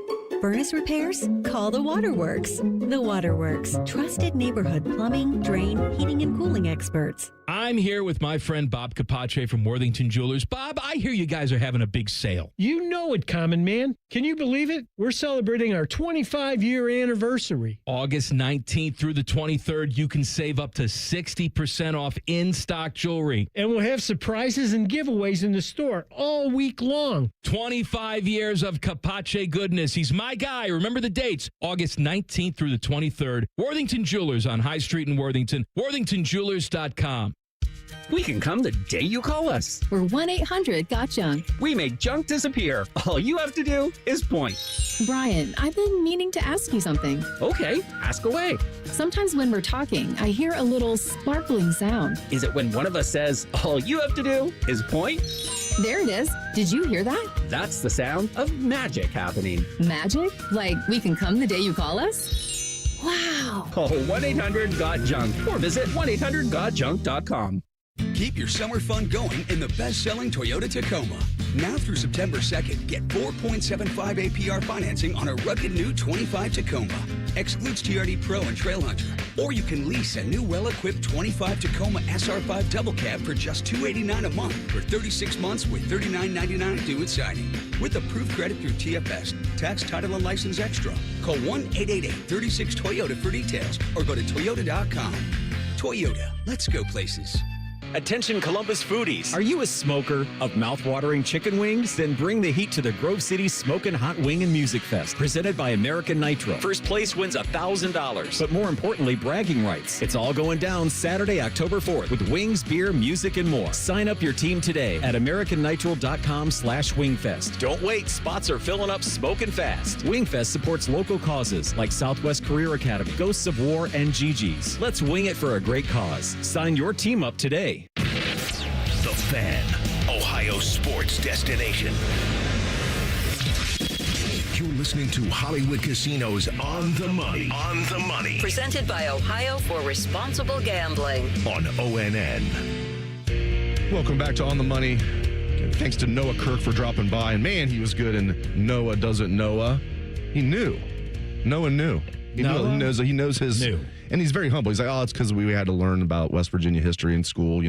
Furnace repairs? Call the Waterworks. The Waterworks, trusted neighborhood plumbing, drain, heating, and cooling experts. I'm here with my friend Bob Capace from Worthington Jewelers. Bob, I hear you guys are having a big sale. You know it, Common Man. Can you believe it? We're celebrating our 25-year anniversary. August 19th through the 23rd, you can save up to 60% off in-stock jewelry. And we'll have surprises and giveaways in the store all week long. 25 years of Capace goodness. He's my guy. Remember the dates. August 19th through the 23rd. Worthington Jewelers on High Street in Worthington. WorthingtonJewelers.com. We can come the day you call us. We're 1-800-GOT-JUNK. We make junk disappear. All you have to do is point. Brian, I've been meaning to ask you something. Okay, ask away. Sometimes when we're talking, I hear a little sparkling sound. Is it when one of us says, all you have to do is point? There it is. Did you hear that? That's the sound of magic happening. Magic? Like we can come the day you call us? Wow. Call 1-800-GOT-JUNK or visit 1-800-GOT-JUNK.com. Keep your summer fun going in the best-selling Toyota Tacoma. Now through September 2nd, get 4.75 APR financing on a rugged new 25 Tacoma. Excludes TRD Pro and Trail Hunter. Or you can lease a new well-equipped 25 Tacoma SR5 double cab for just $289 a month for 36 months with $39.99 due at signing. With approved credit through TFS, tax, title, and license extra. Call 1-888-36-TOYOTA for details or go to Toyota.com. Toyota, let's go places. Attention Columbus foodies. Are you a smoker of mouth-watering chicken wings? Then bring the heat to the Grove City Smokin' Hot Wing and Music Fest, presented by American Nitro. First place wins $1,000. But more importantly, bragging rights. It's all going down Saturday, October 4th with wings, beer, music, and more. Sign up your team today at AmericanNitro.com/wingfest. Don't wait. Spots are filling up smoking fast. Wingfest supports local causes like Southwest Career Academy, Ghosts of War, and Gigi's. Let's wing it for a great cause. Sign your team up today. The Fan, Ohio sports destination. You're listening to Hollywood Casino's On the Money. On the Money. Presented by Ohio for Responsible Gambling. On ONN. Welcome back to On the Money. Thanks to Noah Kirk for dropping by. And man, he was good in Noah Doesn't Noah. He knew. Noah knew. He knows his. Knew. And he's very humble. He's like, oh, it's because we had to learn about West Virginia history in school,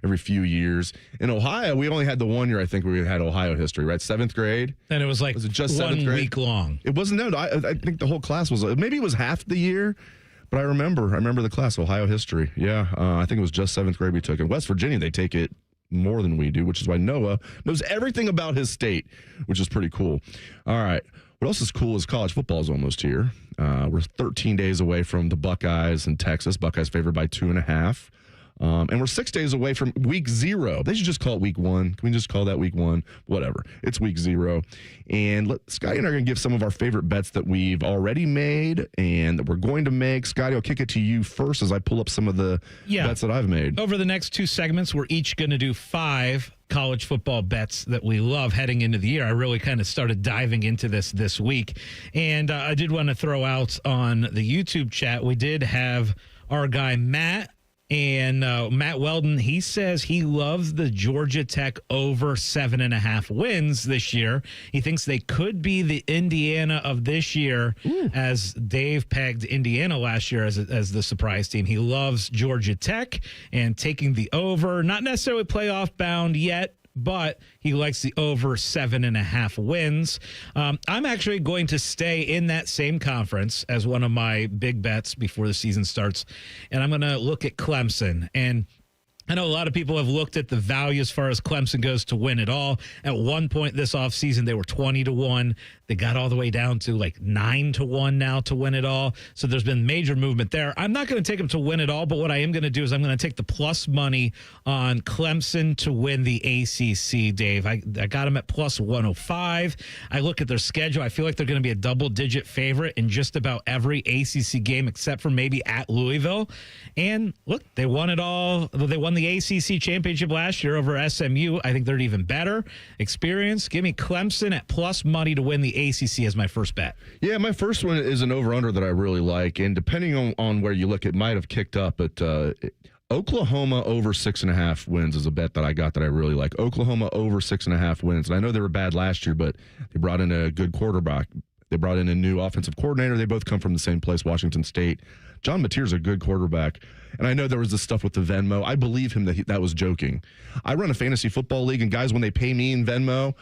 every few years. In Ohio, we only had the 1 year, I think, we had Ohio history, right? 7th grade. And it was like just 1 7th grade? week long. It wasn't, no, I think the whole class was, maybe it was half the year, But I remember the class, Ohio history. Yeah, I think it was just 7th grade we took it. West Virginia, they take it more than we do, which is why Noah knows everything about his state, which is pretty cool. All right. What else is cool is college football is almost here. We're 13 days away from the Buckeyes in Texas. Buckeyes favored by 2.5. And we're 6 days away from week 0. They should just call it week 1. Can we just call that week 1? Whatever. It's week 0. And Scotty and I are going to give some of our favorite bets that we've already made and that we're going to make. Scotty, I'll kick it to you first as I pull up some of the bets that I've made. Over the next 2 segments, we're each going to do 5 college football bets that we love heading into the year. I really kind of started diving into this week. And I did want to throw out on the YouTube chat, we did have our guy Matt. And Matt Weldon, he says he loves the Georgia Tech over 7.5 wins this year. He thinks they could be the Indiana of this year, as Dave pegged Indiana last year as the surprise team. He loves Georgia Tech and taking the over, not necessarily playoff bound yet, but he likes the over 7.5 wins. I'm actually going to stay in that same conference as one of my big bets before the season starts, and I'm going to look at Clemson. And I know a lot of people have looked at the value as far as Clemson goes to win it all. At one point this offseason, they were 20-1. They got all the way down to like 9-1 now to win it all. So there's been major movement there. I'm not going to take them to win it all, but what I am going to do is I'm going to take the plus money on Clemson to win the ACC, Dave. I got them at plus 105. I look at their schedule. I feel like they're going to be a double-digit favorite in just about every ACC game except for maybe at Louisville. And look, they won it all. They won the ACC championship last year over SMU. I think they're even better experience. Give me Clemson at plus money to win the ACC as my first bet. Yeah, my first one is an over-under that I really like. And depending on where you look, it might have kicked up. But Oklahoma over 6.5 wins is a bet that I got that I really like. Oklahoma over 6.5 wins. And I know they were bad last year, but they brought in a good quarterback. They brought in a new offensive coordinator. They both come from the same place, Washington State. John Mateer's a good quarterback. And I know there was this stuff with the Venmo. I believe him that was joking. I run a fantasy football league, and guys, when they pay me in Venmo,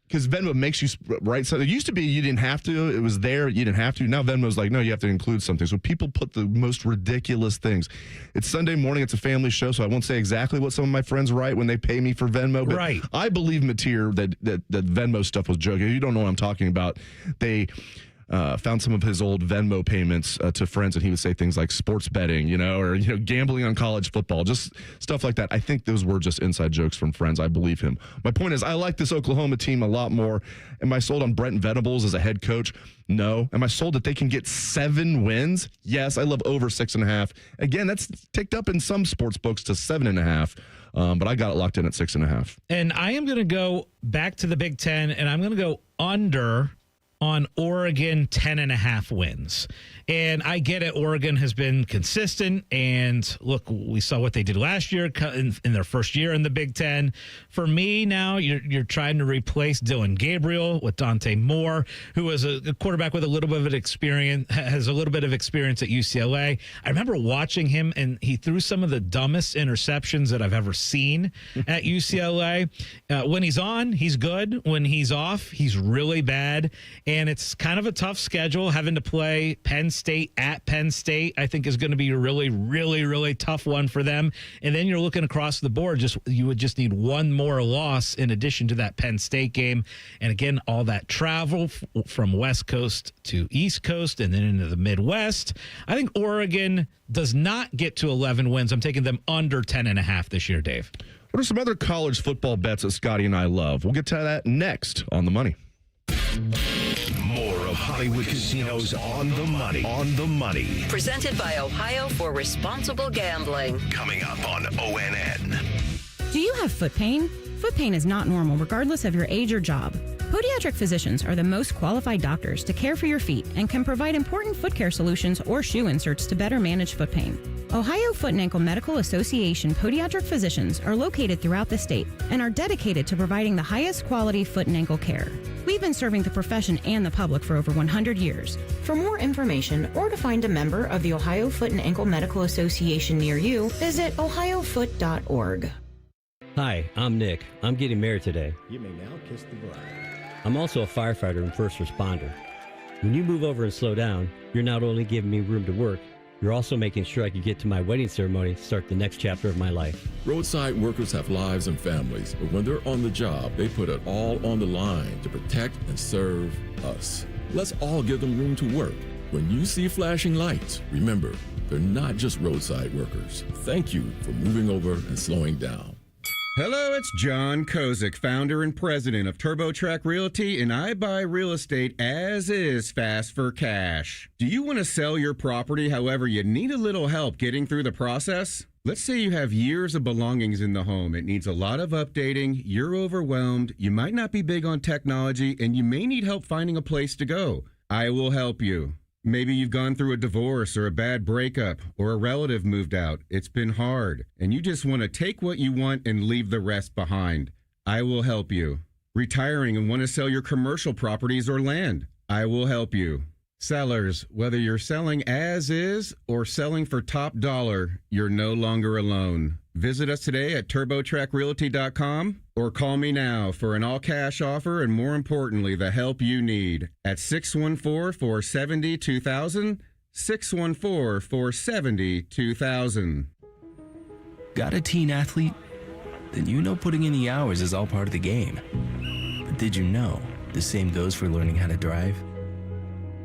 because Venmo makes you write something. It used to be you didn't have to. It was there. You didn't have to. Now Venmo's like, no, you have to include something. So people put the most ridiculous things. It's Sunday morning. It's a family show, so I won't say exactly what some of my friends write when they pay me for Venmo. But right. I believe Mateer that Venmo stuff was joking. If you don't know what I'm talking about, they found some of his old Venmo payments to friends, and he would say things like sports betting, or gambling on college football, just stuff like that. I think those were just inside jokes from friends. I believe him. My point is, I like this Oklahoma team a lot more. Am I sold on Brent Venables as a head coach? No. Am I sold that they can get 7 wins? Yes. I love over 6.5. Again, that's ticked up in some sports books to 7.5. But I got it locked in at 6.5. And I am going to go back to the Big Ten, and I'm going to go under on Oregon 10.5 wins. And I get it. Oregon has been consistent. And look, we saw what they did last year in their first year in the Big Ten. For me now, you're trying to replace Dylan Gabriel with Dante Moore, who is a quarterback with a little bit of experience, has a little bit of experience at UCLA. I remember watching him, and he threw some of the dumbest interceptions that I've ever seen at UCLA. When he's on, he's good. When he's off, he's really bad. And it's kind of a tough schedule, having to play Penn State at Penn State, I think is going to be a really, really, really tough one for them. And then you're looking across the board, you would just need one more loss in addition to that Penn State game. And again, all that travel from West Coast to East Coast and then into the Midwest. I think Oregon does not get to 11 wins. I'm taking them under 10.5 this year, Dave. What are some other college football bets that Scotty and I love? We'll get to that next on The Money. More of Hollywood Casino's On the Money. On the Money. Presented by Ohio for Responsible Gambling. Coming up on ONN. Do you have foot pain? Foot pain is not normal regardless of your age or job. Podiatric physicians are the most qualified doctors to care for your feet and can provide important foot care solutions or shoe inserts to better manage foot pain. Ohio Foot and Ankle Medical Association podiatric physicians are located throughout the state and are dedicated to providing the highest quality foot and ankle care. We've been serving the profession and the public for over 100 years. For more information or to find a member of the Ohio Foot and Ankle Medical Association near you, visit ohiofoot.org. Hi, I'm Nick. I'm getting married today. You may now kiss the bride. I'm also a firefighter and first responder. When you move over and slow down, you're not only giving me room to work, You're also making sure I can get to my wedding ceremony to start the next chapter of my life. Roadside workers have lives and families, but when they're on the job, they put it all on the line to protect and serve us. Let's all give them room to work. When you see flashing lights, remember, they're not just roadside workers. Thank you for moving over and slowing down. Hello, it's John Kozik, founder and president of TurboTrack Realty, and I buy real estate as is, fast for cash. Do you want to sell your property, however, you need a little help getting through the process? Let's say you have years of belongings in the home. It needs a lot of updating, you're overwhelmed, you might not be big on technology, and you may need help finding a place to go. I will help you. Maybe you've gone through a divorce or a bad breakup or a relative moved out. It's been hard, and you just want to take what you want and leave the rest behind. I will help you. Retiring and want to sell your commercial properties or land. I will help you. Sellers, whether you're selling as is or selling for top dollar, you're no longer alone. Visit us today at TurboTrackRealty.com or call me now for an all-cash offer and, more importantly, the help you need at 614-470-2000, 614-470-2000. Got a teen athlete? Then you know putting in the hours is all part of the game. But did you know the same goes for learning how to drive?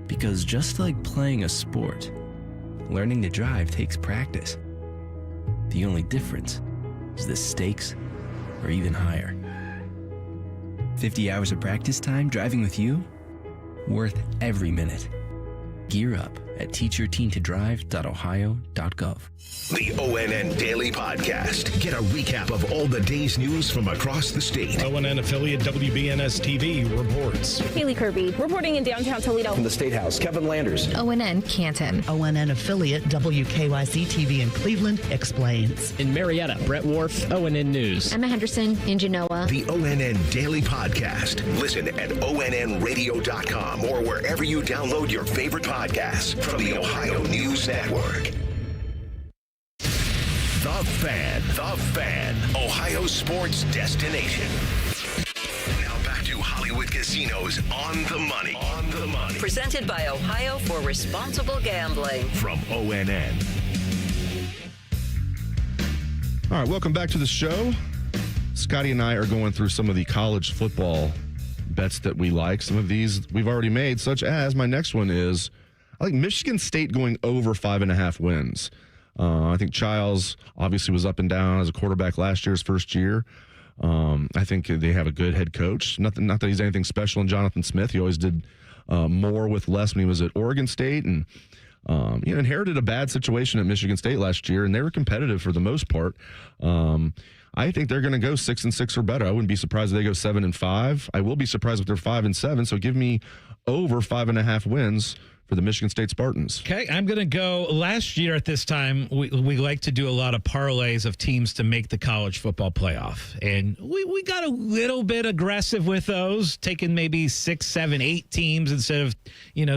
Because just like playing a sport, learning to drive takes practice. The only difference is the stakes are even higher. 50 hours of practice time driving with you? Worth every minute. Gear up at teachyourteentodrive.ohio.gov. The ONN Daily Podcast. Get a recap of all the day's news from across the state. ONN affiliate WBNS TV reports. Haley Kirby reporting in downtown Toledo. From the State House, Kevin Landers. ONN Canton. ONN affiliate WKYC TV in Cleveland explains. In Marietta, Brett Wharf, ONN News. Emma Henderson in Genoa. The ONN Daily Podcast. Listen at ONNradio.com or wherever you download your favorite podcasts from the Ohio News Network. The Fan, Ohio sports destination. Now back to Hollywood Casino's On the Money. Presented by Ohio for Responsible Gambling. From ONN. All right, welcome back to the show. Scotty and I are going through some of the college football bets that we like. Some of these we've already made, such as my next one is I like Michigan State going over 5.5 wins. I think Childs obviously was up and down as a quarterback last year's first year. I think they have a good head coach. Not that he's anything special in Jonathan Smith. He always did more with less when he was at Oregon State, and inherited a bad situation at Michigan State last year, and they were competitive for the most part. I think they're going to go 6-6 or better. I wouldn't be surprised if they go 7-5. I will be surprised if they're 5-7. So give me over 5.5 wins for the Michigan State Spartans. Okay, I'm going to go. Last year at this time, we like to do a lot of parlays of teams to make the college football playoff. And we got a little bit aggressive with those, taking maybe 6, 7, 8 teams instead of,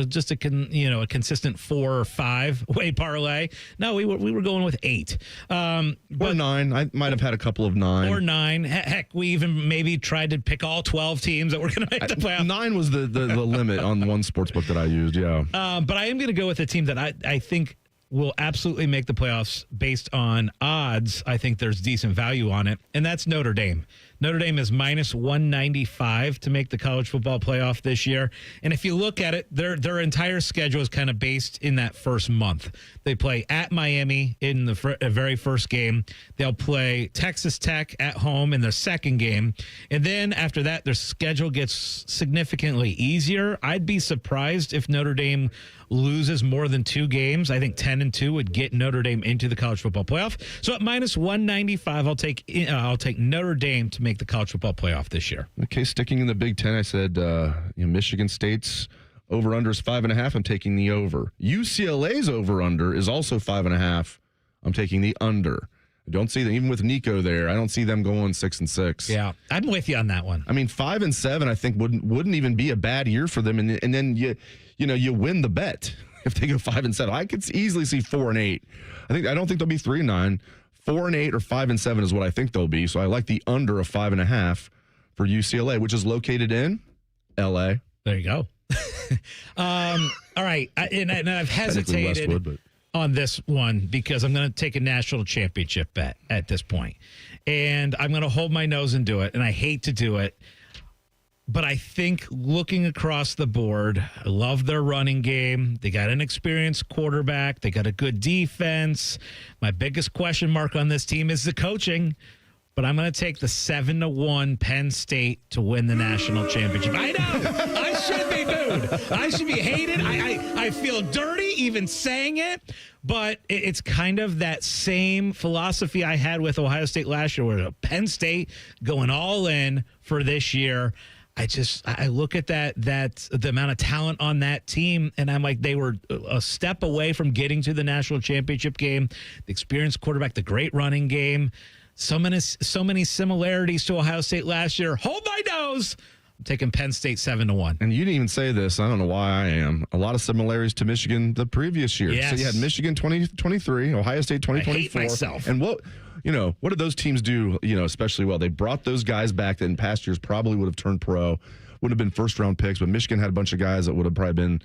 just a consistent 4 or 5 way parlay. No, we were going with 8. Or 9. I might have had a couple of 9. Or 9. Heck, we even maybe tried to pick all 12 teams that were going to make the playoff. 9 was the limit on one sports book that I used, yeah. But I am going to go with a team that I think will absolutely make the playoffs based on odds. I think there's decent value on it, and that's Notre Dame. Notre Dame is minus 195 to make the college football playoff this year. And if you look at it, their entire schedule is kind of based in that first month. They play at Miami in the very first game. They'll play Texas Tech at home in their second game. And then after that, their schedule gets significantly easier. I'd be surprised if Notre Dame loses more than 2 games. I think 10-2 would get Notre Dame into the college football playoff. So at minus 195, I'll take Notre Dame to make the college football playoff this year. Okay, sticking in the Big Ten, I said Michigan State's over-under is 5.5. I'm taking the over. UCLA's over-under is also 5.5. I'm taking the under. I don't see them, even with Nico there, I don't see them going 6-6. Yeah, I'm with you on that one. I mean, 5-7, I think wouldn't even be a bad year for them, and then you win the bet if they go 5-7. I could easily see 4-8. I don't think they'll be 3-9. 4-8 or 5-7 is what I think they'll be. So I like the under of 5.5 for UCLA, which is located in LA. There you go. All right, and I've hesitated. Westwood, but on this one because I'm going to take a national championship bet at this point. And I'm going to hold my nose and do it. And I hate to do it. But I think looking across the board, I love their running game. They got an experienced quarterback. They got a good defense. My biggest question mark on this team is the coaching. But I'm going to take the 7-1 Penn State to win the national championship. I know. I should be booed. I should be hated. I feel dirty even saying it. But it's kind of that same philosophy I had with Ohio State last year, where Penn State going all in for this year. I look at that the amount of talent on that team, and I'm like, they were a step away from getting to the national championship game. The experienced quarterback, the great running game, so many similarities to Ohio State last year. Hold my nose. I'm taking Penn State 7-1. And you didn't even say this. I don't know why I am. A lot of similarities to Michigan the previous year. Yes. So you had Michigan 2023, Ohio State 2024. I hate myself. And what did those teams do, especially well? They brought those guys back that in past years probably would have turned pro, would have been first-round picks, but Michigan had a bunch of guys that would have probably been,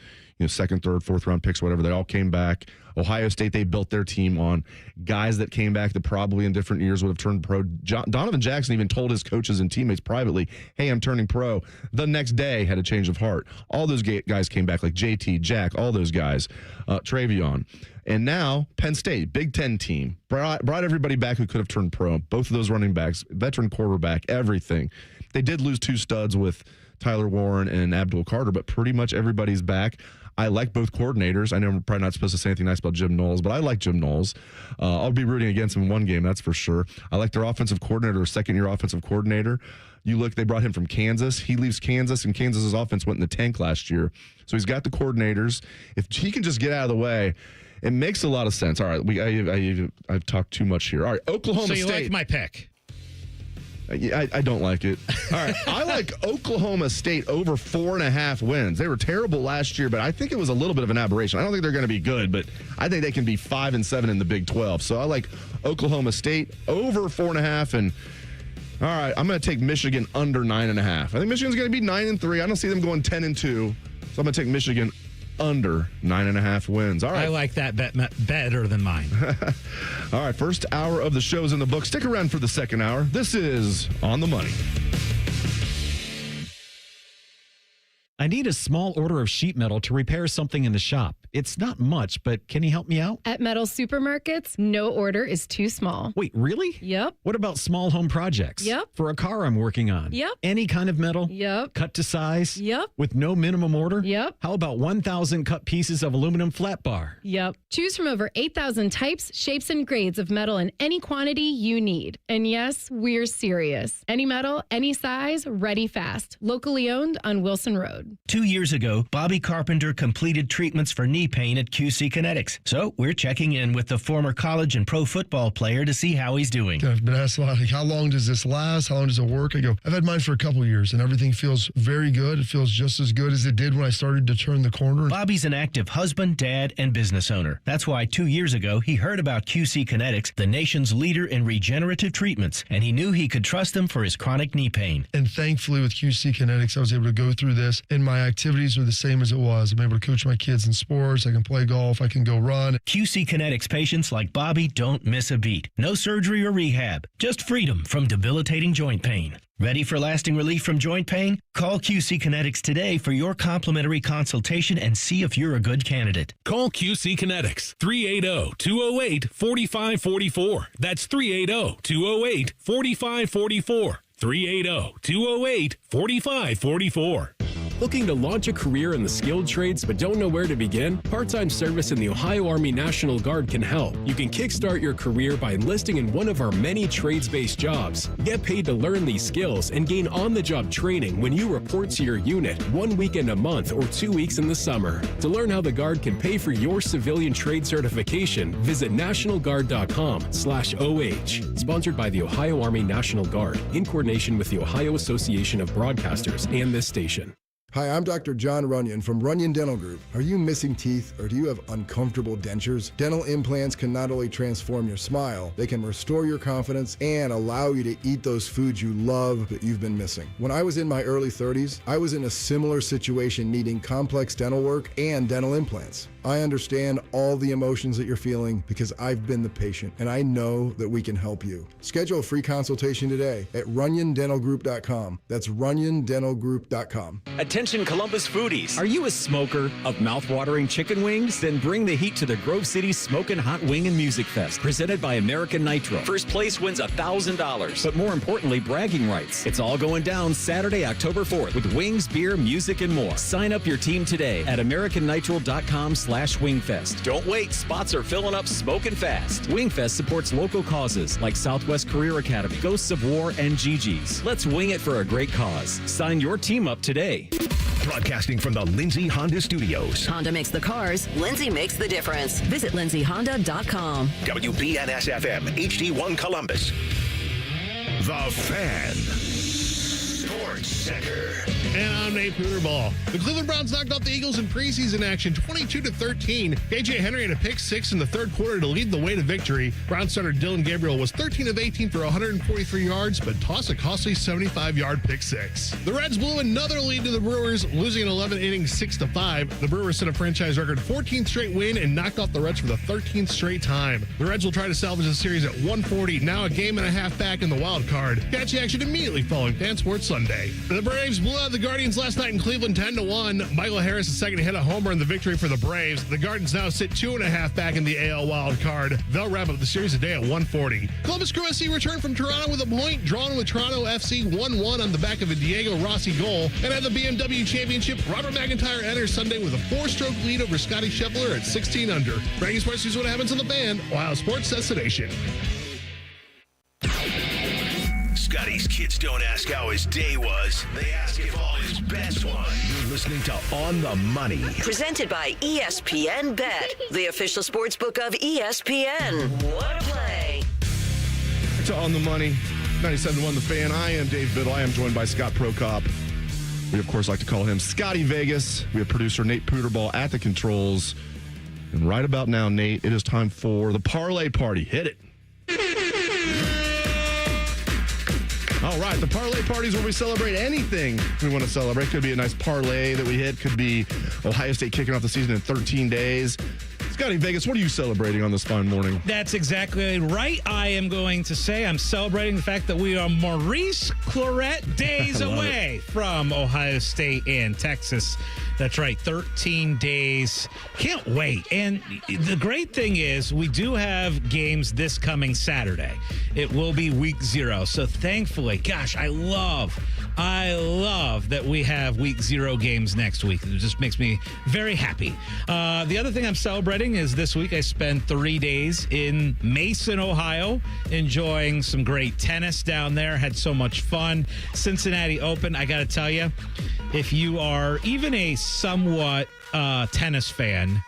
second, third, fourth-round picks, whatever. They all came back. Ohio State, they built their team on guys that came back that probably in different years would have turned pro. Donovan Jackson even told his coaches and teammates privately, hey, I'm turning pro. The next day had a change of heart. All those guys came back, like JT, Jack, all those guys, Travion. And now Penn State, Big Ten team, brought everybody back who could have turned pro. Both of those running backs, veteran quarterback, everything. They did lose two studs with Tyler Warren and Abdul Carter, but pretty much everybody's back. I like both coordinators. I know I'm probably not supposed to say anything nice about Jim Knowles, but I like Jim Knowles. I'll be rooting against him in one game, that's for sure. I like their offensive coordinator, second-year offensive coordinator. You look, they brought him from Kansas. He leaves Kansas, and Kansas's offense went in the tank last year. So he's got the coordinators. If he can just get out of the way, it makes a lot of sense. All right, I've talked too much here. All right, Oklahoma State. So you like my pick? I don't like it. All right, I like Oklahoma State over 4.5 wins. They were terrible last year, but I think it was a little bit of an aberration. I don't think they're going to be good, but I think they can be 5-7 in the Big 12. So I like Oklahoma State over 4.5. And all right, I'm going to take Michigan under 9.5. I think Michigan's going to be 9-3. I don't see them going 10-2. So I'm going to take Michigan under 9.5 wins. All right. I like that bet better than mine. All right, first hour of the show's in the book. Stick around for the second hour. This is On the Money. I need a small order of sheet metal to repair something in the shop. It's not much, but can you help me out? At Metal Supermarkets, no order is too small. Wait, really? Yep. What about small home projects? Yep. For a car I'm working on? Yep. Any kind of metal? Yep. Cut to size? Yep. With no minimum order? Yep. How about 1,000 cut pieces of aluminum flat bar? Yep. Choose from over 8,000 types, shapes, and grades of metal in any quantity you need. And yes, we're serious. Any metal, any size, ready fast. Locally owned on Wilson Road. 2 years ago, Bobby Carpenter completed treatments for knee pain at QC Kinetics. So we're checking in with the former college and pro football player to see how he's doing. I've been asked a lot, like, how long does this last? How long does it work? I go, I've had mine for a couple of years, and everything feels very good. It feels just as good as it did when I started to turn the corner. Bobby's an active husband, dad, and business owner. That's why 2 years ago, he heard about QC Kinetics, the nation's leader in regenerative treatments, and he knew he could trust them for his chronic knee pain. And thankfully, with QC Kinetics, I was able to go through this, and my activities are the same as it was. I'm able to coach my kids in sports. I can play golf. I can go run. QC Kinetics patients like Bobby don't miss a beat. No surgery or rehab, just freedom from debilitating joint pain. Ready for lasting relief from joint pain? Call QC Kinetics today for your complimentary consultation and see if you're a good candidate. Call QC Kinetics, 380-208-4544. That's 380-208-4544. 380-208-4544. Looking to launch a career in the skilled trades but don't know where to begin? Part-time service in the Ohio Army National Guard can help. You can kickstart your career by enlisting in one of our many trades-based jobs. Get paid to learn these skills and gain on-the-job training when you report to your unit 1 weekend a month or 2 weeks in the summer. To learn how the Guard can pay for your civilian trade certification, visit nationalguard.com/OH. Sponsored by the Ohio Army National Guard in coordination with the Ohio Association of Broadcasters and this station. Hi, I'm Dr. John Runyon from Runyon Dental Group. Are you missing teeth or do you have uncomfortable dentures? Dental implants can not only transform your smile, they can restore your confidence and allow you to eat those foods you love that you've been missing. When I was in my early 30s, I was in a similar situation needing complex dental work and dental implants. I understand all the emotions that you're feeling because I've been the patient and I know that we can help you. Schedule a free consultation today at runyondentalgroup.com. That's runyondentalgroup.com. Attention Columbus foodies. Are you a smoker of mouthwatering chicken wings? Then bring the heat to the Grove City Smokin' Hot Wing and Music Fest, presented by American Nitro. First place wins $1,000, but more importantly, bragging rights. It's all going down Saturday, October 4th with wings, beer, music, and more. Sign up your team today at americannitro.com/wingfest. Don't wait. Spots are filling up smoking fast. Wingfest supports local causes like Southwest Career Academy, Ghosts of War, and Gigi's. Let's wing it for a great cause. Sign your team up today. Broadcasting from the Lindsay Honda Studios. Honda makes the cars. Lindsay makes the difference. Visit lindsayhonda.com. WBNS-FM, HD1 Columbus. The Fan. Sports Center. And I'm Nate Pooterball. The Cleveland Browns knocked off the Eagles in preseason action 22-13. KJ Henry had a pick six in the third quarter to lead the way to victory. Browns starter Dylan Gabriel was 13 of 18 for 143 yards, but tossed a costly 75-yard pick six. The Reds blew another lead to the Brewers, losing in 11 innings 6-5. The Brewers set a franchise record 14th straight win and knocked off the Reds for the 13th straight time. The Reds will try to salvage the series at 140, now a game and a half back in the wild card. Catch the action immediately following Fan Sports Sunday. The Braves blew out the Guardians last night in Cleveland 10-1. Michael Harris is second to hit a homer in the victory for the Braves. The Guardians now sit 2.5 back in the AL wild card. They'll wrap up the series today at 140. Columbus Crew SC returned from Toronto with a point, drawn with Toronto FC 1-1 on the back of a Diego Rossi goal. And at the BMW Championship, Robert McIntyre enters Sunday with a 4-stroke lead over Scotty Scheffler at 16 under. Breaking Sports News, what happens on the Fan, Ohio Sports Destination. Scotty's kids don't ask how his day was. They ask if all his best was. You're listening to On the Money. Presented by ESPN Bet, the official sports book of ESPN. What a play. To On the Money, 97.1 The Fan. I am Dave Biddle. I am joined by Scott Prokop. We, of course, like to call him Scottie Vegas. We have producer Nate Pooterball at the controls. And right about now, Nate, it is time for the parlay party. Hit it. All right, the parlay party is where we celebrate anything we want to celebrate. Could be a nice parlay that we hit. Could be Ohio State kicking off the season in 13 days. Scottie Vegas, what are you celebrating on this fine morning? That's exactly right. I am going to say I'm celebrating the fact that we are Maurice Clarett days away from Ohio State and Texas. That's right, 13 days. Can't wait. And the great thing is we do have games this coming Saturday. It will be week 0. So thankfully, gosh, I love that we have week 0 games next week. It just makes me very happy. The other thing I'm celebrating is this week I spent 3 days in Mason, Ohio, enjoying some great tennis down there. Had so much fun. Cincinnati Open, I got to tell you, if you are even a somewhat tennis fan,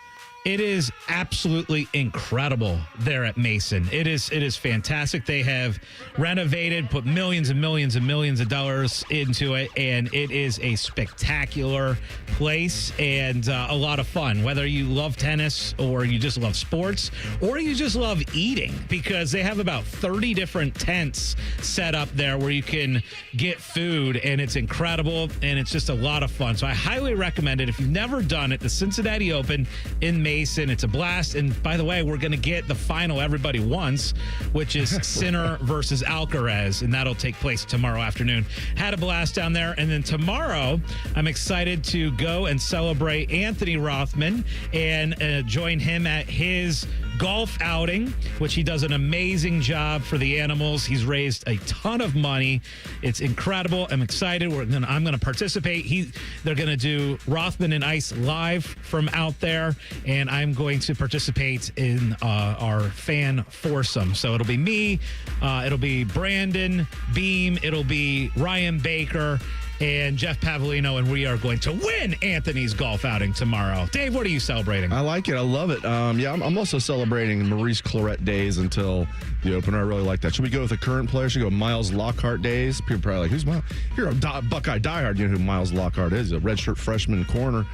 it is absolutely incredible there at Mason. It is fantastic. They have renovated, put millions and millions and millions of dollars into it, and it is a spectacular place and a lot of fun. Whether you love tennis or you just love sports or you just love eating, because they have about 30 different tents set up there where you can get food, and it's incredible, and it's just a lot of fun. So I highly recommend it. If you've never done it, the Cincinnati Open in Mason. It's a blast. And by the way, we're going to get the final everybody wants, which is Sinner versus Alcaraz, and that'll take place tomorrow afternoon. Had a blast down there. And then tomorrow, I'm excited to go and celebrate Anthony Rothman and join him at his golf outing, which he does an amazing job for the animals. He's raised a ton of money. It's incredible. I'm excited. I'm going to participate. They're going to do Rothman and Ice live from out there, and I'm going to participate in our fan foursome. So it'll be me, it'll be Brandon Beam, it'll be Ryan Baker, And Jeff Pavlino and we are going to win Anthony's golf outing tomorrow. Dave, what are you celebrating? I like it. I love it. I'm also celebrating Maurice Clarett days until the opener. I really like that. Should we go with a current player? Should we go Miles Lockhart days? People are probably like, who's Miles? You're a Buckeye diehard. You know who Miles Lockhart is, a redshirt freshman corner.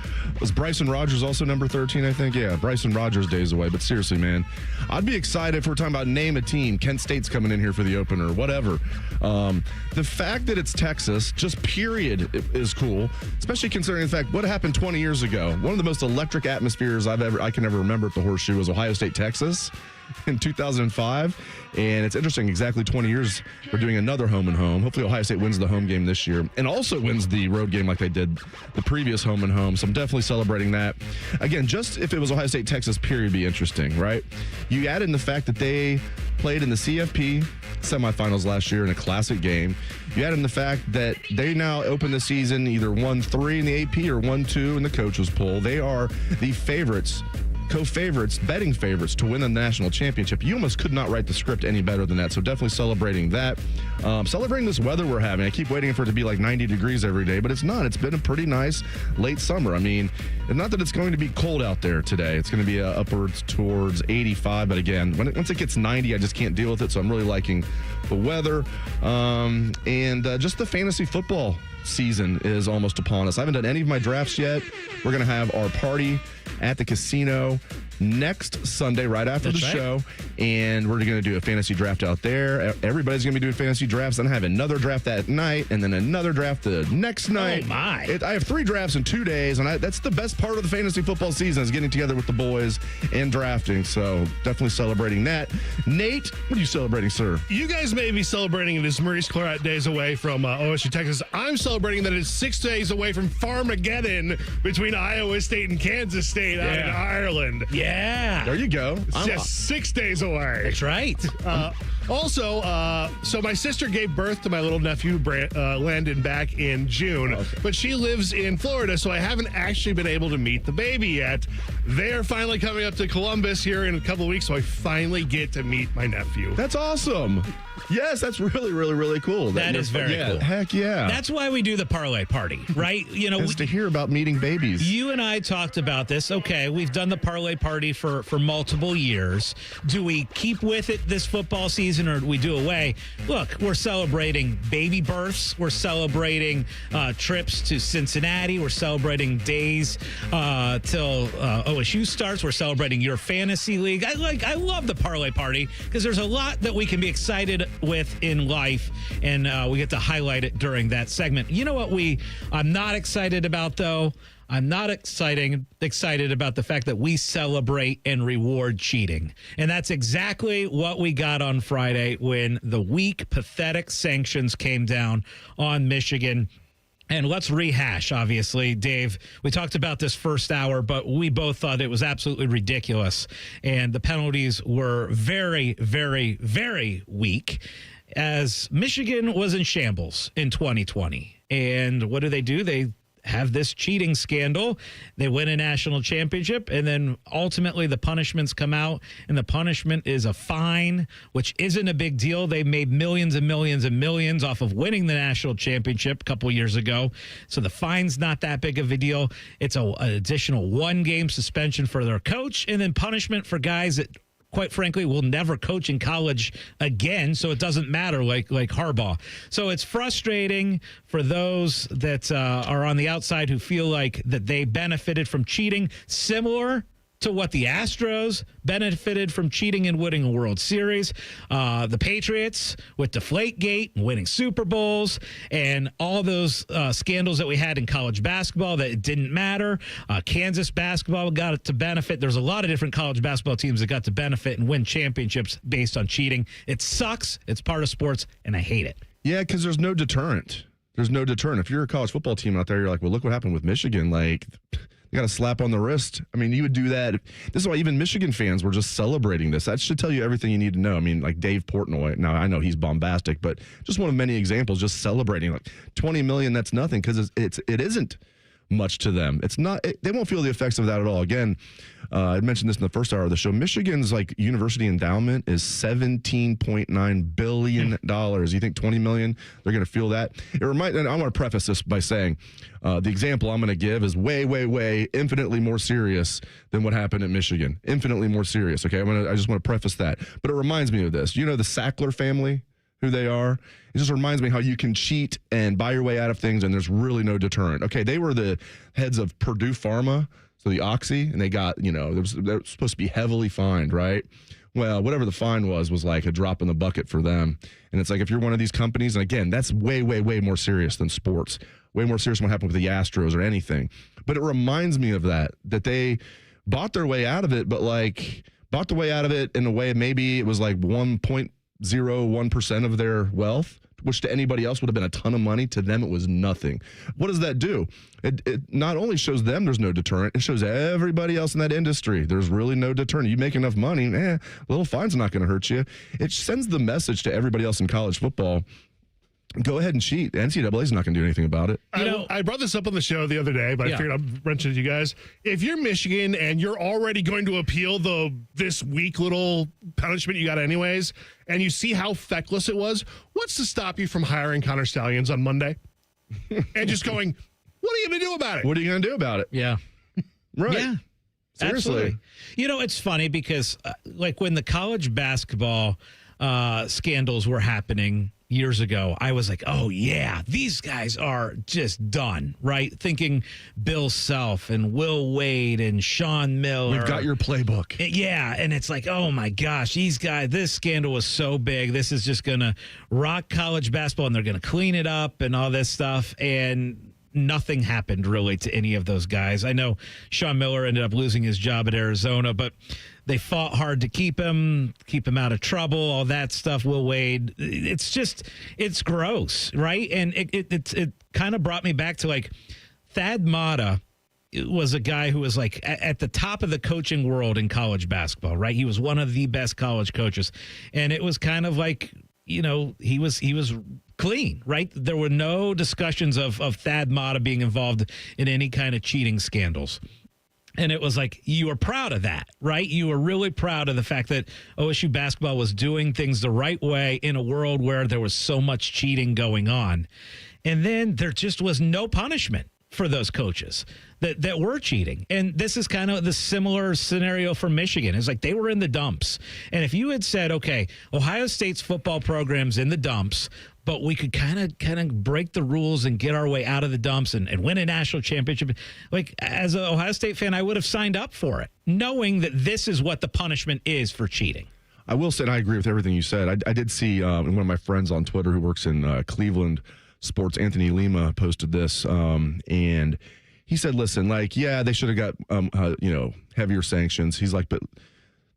Was Bryson Rogers also number 13, I think? Yeah, Bryson Rogers days away. But seriously, man, I'd be excited if we're talking about name a team. Kent State's coming in here for the opener, whatever. The fact that it's Texas, just period, is cool, especially considering the fact what happened 20 years ago. One of the most electric atmospheres I can ever remember at the Horseshoe was Ohio State, Texas in 2005. And it's interesting, exactly 20 years, we're doing another home and home. Hopefully Ohio State wins the home game this year and also wins the road game like they did the previous home and home. So I'm definitely celebrating that. Again, just if it was Ohio State, Texas, period, be interesting, right? You add in the fact that they played in the CFP semifinals last year in a classic game. You add in the fact that they now open the season either 1-3 in the AP or 1-2 in the coaches poll. They are the favorites, co-favorites, betting favorites to win the national championship. You almost could not write the script any better than that. So definitely celebrating that. Celebrating this weather we're having. I keep waiting for it to be like 90 degrees every day, but it's not. It's been a pretty nice late summer. I mean, not that it's going to be cold out there today. It's going to be upwards towards 85. But again, once it gets 90, I just can't deal with it. So I'm really liking the weather. And just the fantasy football season is almost upon us. I haven't done any of my drafts yet. We're going to have our party at the casino next Sunday right after the show, and we're going to do a fantasy draft out there. Everybody's going to be doing fantasy drafts, then I have another draft that night, and then another draft the next night. Oh, my. I have 3 drafts in 2 days, and that's the best part of the fantasy football season is getting together with the boys and drafting, so definitely celebrating that. Nate, what are you celebrating, sir? You guys may be celebrating it as Maurice Clarett days away from OSU, Texas. I'm celebrating that it's 6 days away from Farmageddon between Iowa State and Kansas State out in Ireland. Yeah. There you go. It's just 6 days away. That's right. So my sister gave birth to my little nephew, Landon, back in June, but she lives in Florida, so I haven't actually been able to meet the baby yet. They're finally coming up to Columbus here in a couple of weeks, so I finally get to meet my nephew. That's awesome. Yes, that's really, really, really cool. That is very cool. Heck yeah. That's why we do the parlay party, right? You know, to hear about meeting babies. You and I talked about this. Okay, we've done the parlay party for multiple years. Do we keep with it this football season or do we do away? Look, we're celebrating baby births. We're celebrating trips to Cincinnati. We're celebrating days till OSU starts. We're celebrating your fantasy league. I love the parlay party because there's a lot that we can be excited with in life, and we get to highlight it during that segment. You know what I'm not excited about, though? I'm not excited about the fact that we celebrate and reward cheating. And that's exactly what we got on Friday when the weak, pathetic sanctions came down on Michigan. And let's rehash, obviously, Dave. We talked about this first hour, but we both thought it was absolutely ridiculous. And the penalties were very, very, very weak as Michigan was in shambles in 2020. And what do? They have this cheating scandal. They win a national championship, and then ultimately the punishments come out, and the punishment is a fine, which isn't a big deal. They made millions and millions and millions off of winning the national championship a couple years ago, so the fine's not that big of a deal. It's an additional 1-game suspension for their coach, and then punishment for guys that quite frankly, will never coach in college again, so it doesn't matter like Harbaugh. So it's frustrating for those that are on the outside who feel like that they benefited from cheating, similar to what the Astros benefited from cheating and winning a World Series. The Patriots with Deflategate and winning Super Bowls and all those scandals that we had in college basketball that it didn't matter. Kansas basketball got to benefit. There's a lot of different college basketball teams that got to benefit and win championships based on cheating. It sucks. It's part of sports, and I hate it. Yeah, because there's no deterrent. There's no deterrent. If you're a college football team out there, you're like, well, look what happened with Michigan. Like, you got a slap on the wrist. I mean, you would do that. This is why even Michigan fans were just celebrating this. That should tell you everything you need to know. I mean, like Dave Portnoy. Now, I know he's bombastic, but just one of many examples, just celebrating. Like $20 million, that's nothing because it isn't much to them. It's not. They won't feel the effects of that at all. Again, I mentioned this in the first hour of the show. Michigan's university endowment is $17.9 billion. You think $20 million? They're going to feel that. And I want to preface this by saying the example I'm going to give is way, way, way infinitely more serious than what happened at Michigan. Infinitely more serious. Okay, I just want to preface that. But it reminds me of this. You know the Sackler family, who they are? It just reminds me how you can cheat and buy your way out of things and there's really no deterrent. Okay, they were the heads of Purdue Pharma, so the Oxy, and they got, they're supposed to be heavily fined, right? Well, whatever the fine was like a drop in the bucket for them. And it's like, if you're one of these companies, and again, that's way, way, way more serious than sports, way more serious than what happened with the Astros or anything. But it reminds me of that they bought their way out of it, but bought the way out of it in a way maybe it was like 1.01% of their wealth, which to anybody else would have been a ton of money. To them, it was nothing. What does that do? It not only shows them there's no deterrent, it shows everybody else in that industry there's really no deterrent. You make enough money, a little fine's not going to hurt you. It sends the message to everybody else in college football. Go ahead and cheat. NCAA is not going to do anything about it. I brought this up on the show the other day, but I figured I'd mention it to you guys. If you're Michigan and you're already going to appeal this weak little punishment you got anyways, and you see how feckless it was, what's to stop you from hiring Connor Stallions on Monday? And just going, what are you going to do about it? What are you going to do about it? Yeah. Right. Yeah. Seriously. Absolutely. It's funny because when the college basketball scandals were happening years ago, I was like, oh, yeah, these guys are just done, right? Thinking Bill Self and Will Wade and Sean Miller. We've got your playbook. Yeah, and it's like, oh, my gosh, these guys, this scandal was so big. This is just going to rock college basketball, and they're going to clean it up and all this stuff. And nothing happened really to any of those guys. I know Sean Miller ended up losing his job at Arizona, but they fought hard to keep him out of trouble, all that stuff. Will Wade, it's gross, right? And it kind of brought me back to Thad Matta was a guy who was at the top of the coaching world in college basketball, right? He was one of the best college coaches. And it was kind of he was clean, right? There were no discussions of Thad Matta being involved in any kind of cheating scandals. And it was you were proud of that, right? You were really proud of the fact that OSU basketball was doing things the right way in a world where there was so much cheating going on. And then there just was no punishment for those coaches that were cheating. And this is kind of the similar scenario for Michigan. It's they were in the dumps. And if you had said, okay, Ohio State's football program's in the dumps, but we could kind of break the rules and get our way out of the dumps and win a national championship. As an Ohio State fan, I would have signed up for it, knowing that this is what the punishment is for cheating. I will say, and I agree with everything you said. I did see one of my friends on Twitter who works in Cleveland sports, Anthony Lima, posted this, and he said, listen, they should have got, heavier sanctions. He's but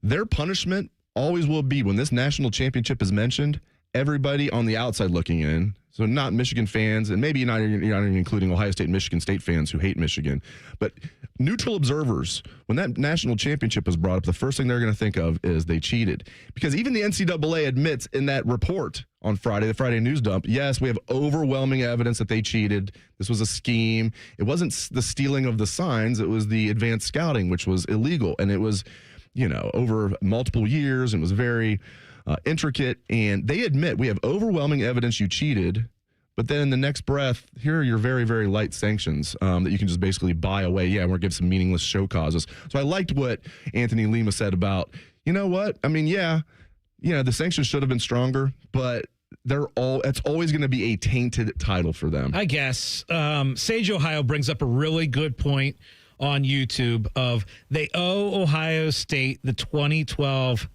their punishment always will be, when this national championship is mentioned, everybody on the outside looking in, so not Michigan fans, and maybe you're not even including Ohio State and Michigan State fans who hate Michigan, but neutral observers, when that national championship is brought up, the first thing they're going to think of is they cheated. Because even the NCAA admits in that report on Friday, the Friday news dump, yes, we have overwhelming evidence that they cheated. This was a scheme. It wasn't the stealing of the signs. It was the advanced scouting, which was illegal. And it was, over multiple years, and was very intricate, and they admit we have overwhelming evidence you cheated, but then in the next breath, here are your very, very light sanctions that you can just basically buy away. Yeah, we're going to give some meaningless show causes. So I liked what Anthony Lima said about, you know what? I mean, yeah, the sanctions should have been stronger, but it's always going to be a tainted title for them. I guess. Sage Ohio brings up a really good point on YouTube of they owe Ohio State the 2012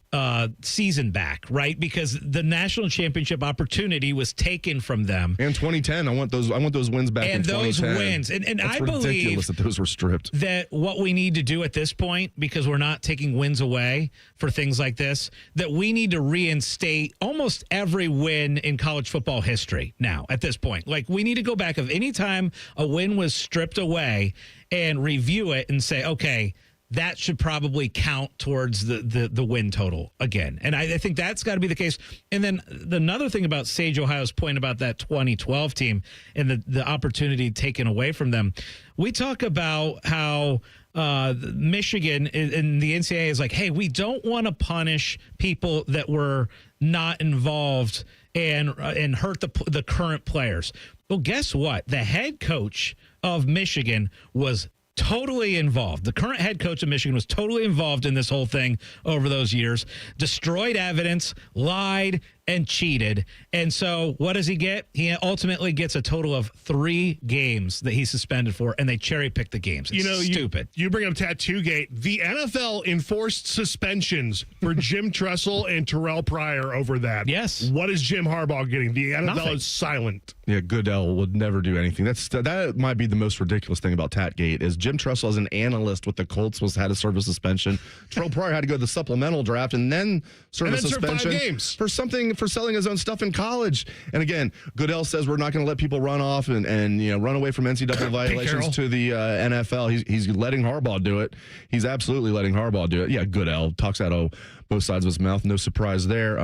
season back, right? Because the national championship opportunity was taken from them. And 2010, I want those wins back in 2010. And those wins. And I believe ridiculous that those were stripped. That what we need to do at this point, because we're not taking wins away for things like this, that we need to reinstate almost every win in college football history now at this point. We need to go back of any time a win was stripped away and review it and say, okay, that should probably count towards the win total again. And I think that's got to be the case. And then another thing about Sage Ohio's point about that 2012 team and the opportunity taken away from them, we talk about how Michigan in the NCAA is like, hey, we don't want to punish people that were not involved and hurt the current players. Well, guess what? The head coach of Michigan was totally involved. The current head coach of Michigan was totally involved in this whole thing over those years, destroyed evidence, lied, and cheated. And so what does he get? He ultimately gets a total of 3 games that he's suspended for, and they cherry pick the games. It's stupid. You bring up Tattoo-gate. The NFL enforced suspensions for Jim Tressel and Terrell Pryor over that. Yes. What is Jim Harbaugh getting? The NFL is silent. Yeah, Goodell would never do anything. That might be the most ridiculous thing about Tatgate is Jim Tressel as an analyst with the Colts had to serve a suspension. Terrell Pryor had to go to the supplemental draft and then serve a suspension 5 games for selling his own stuff in college. And again, Goodell says we're not going to let people run off and run away from NCAA violations to the NFL. He's letting Harbaugh do it. He's absolutely letting Harbaugh do it. Yeah, Goodell talks out of both sides of his mouth. No surprise there.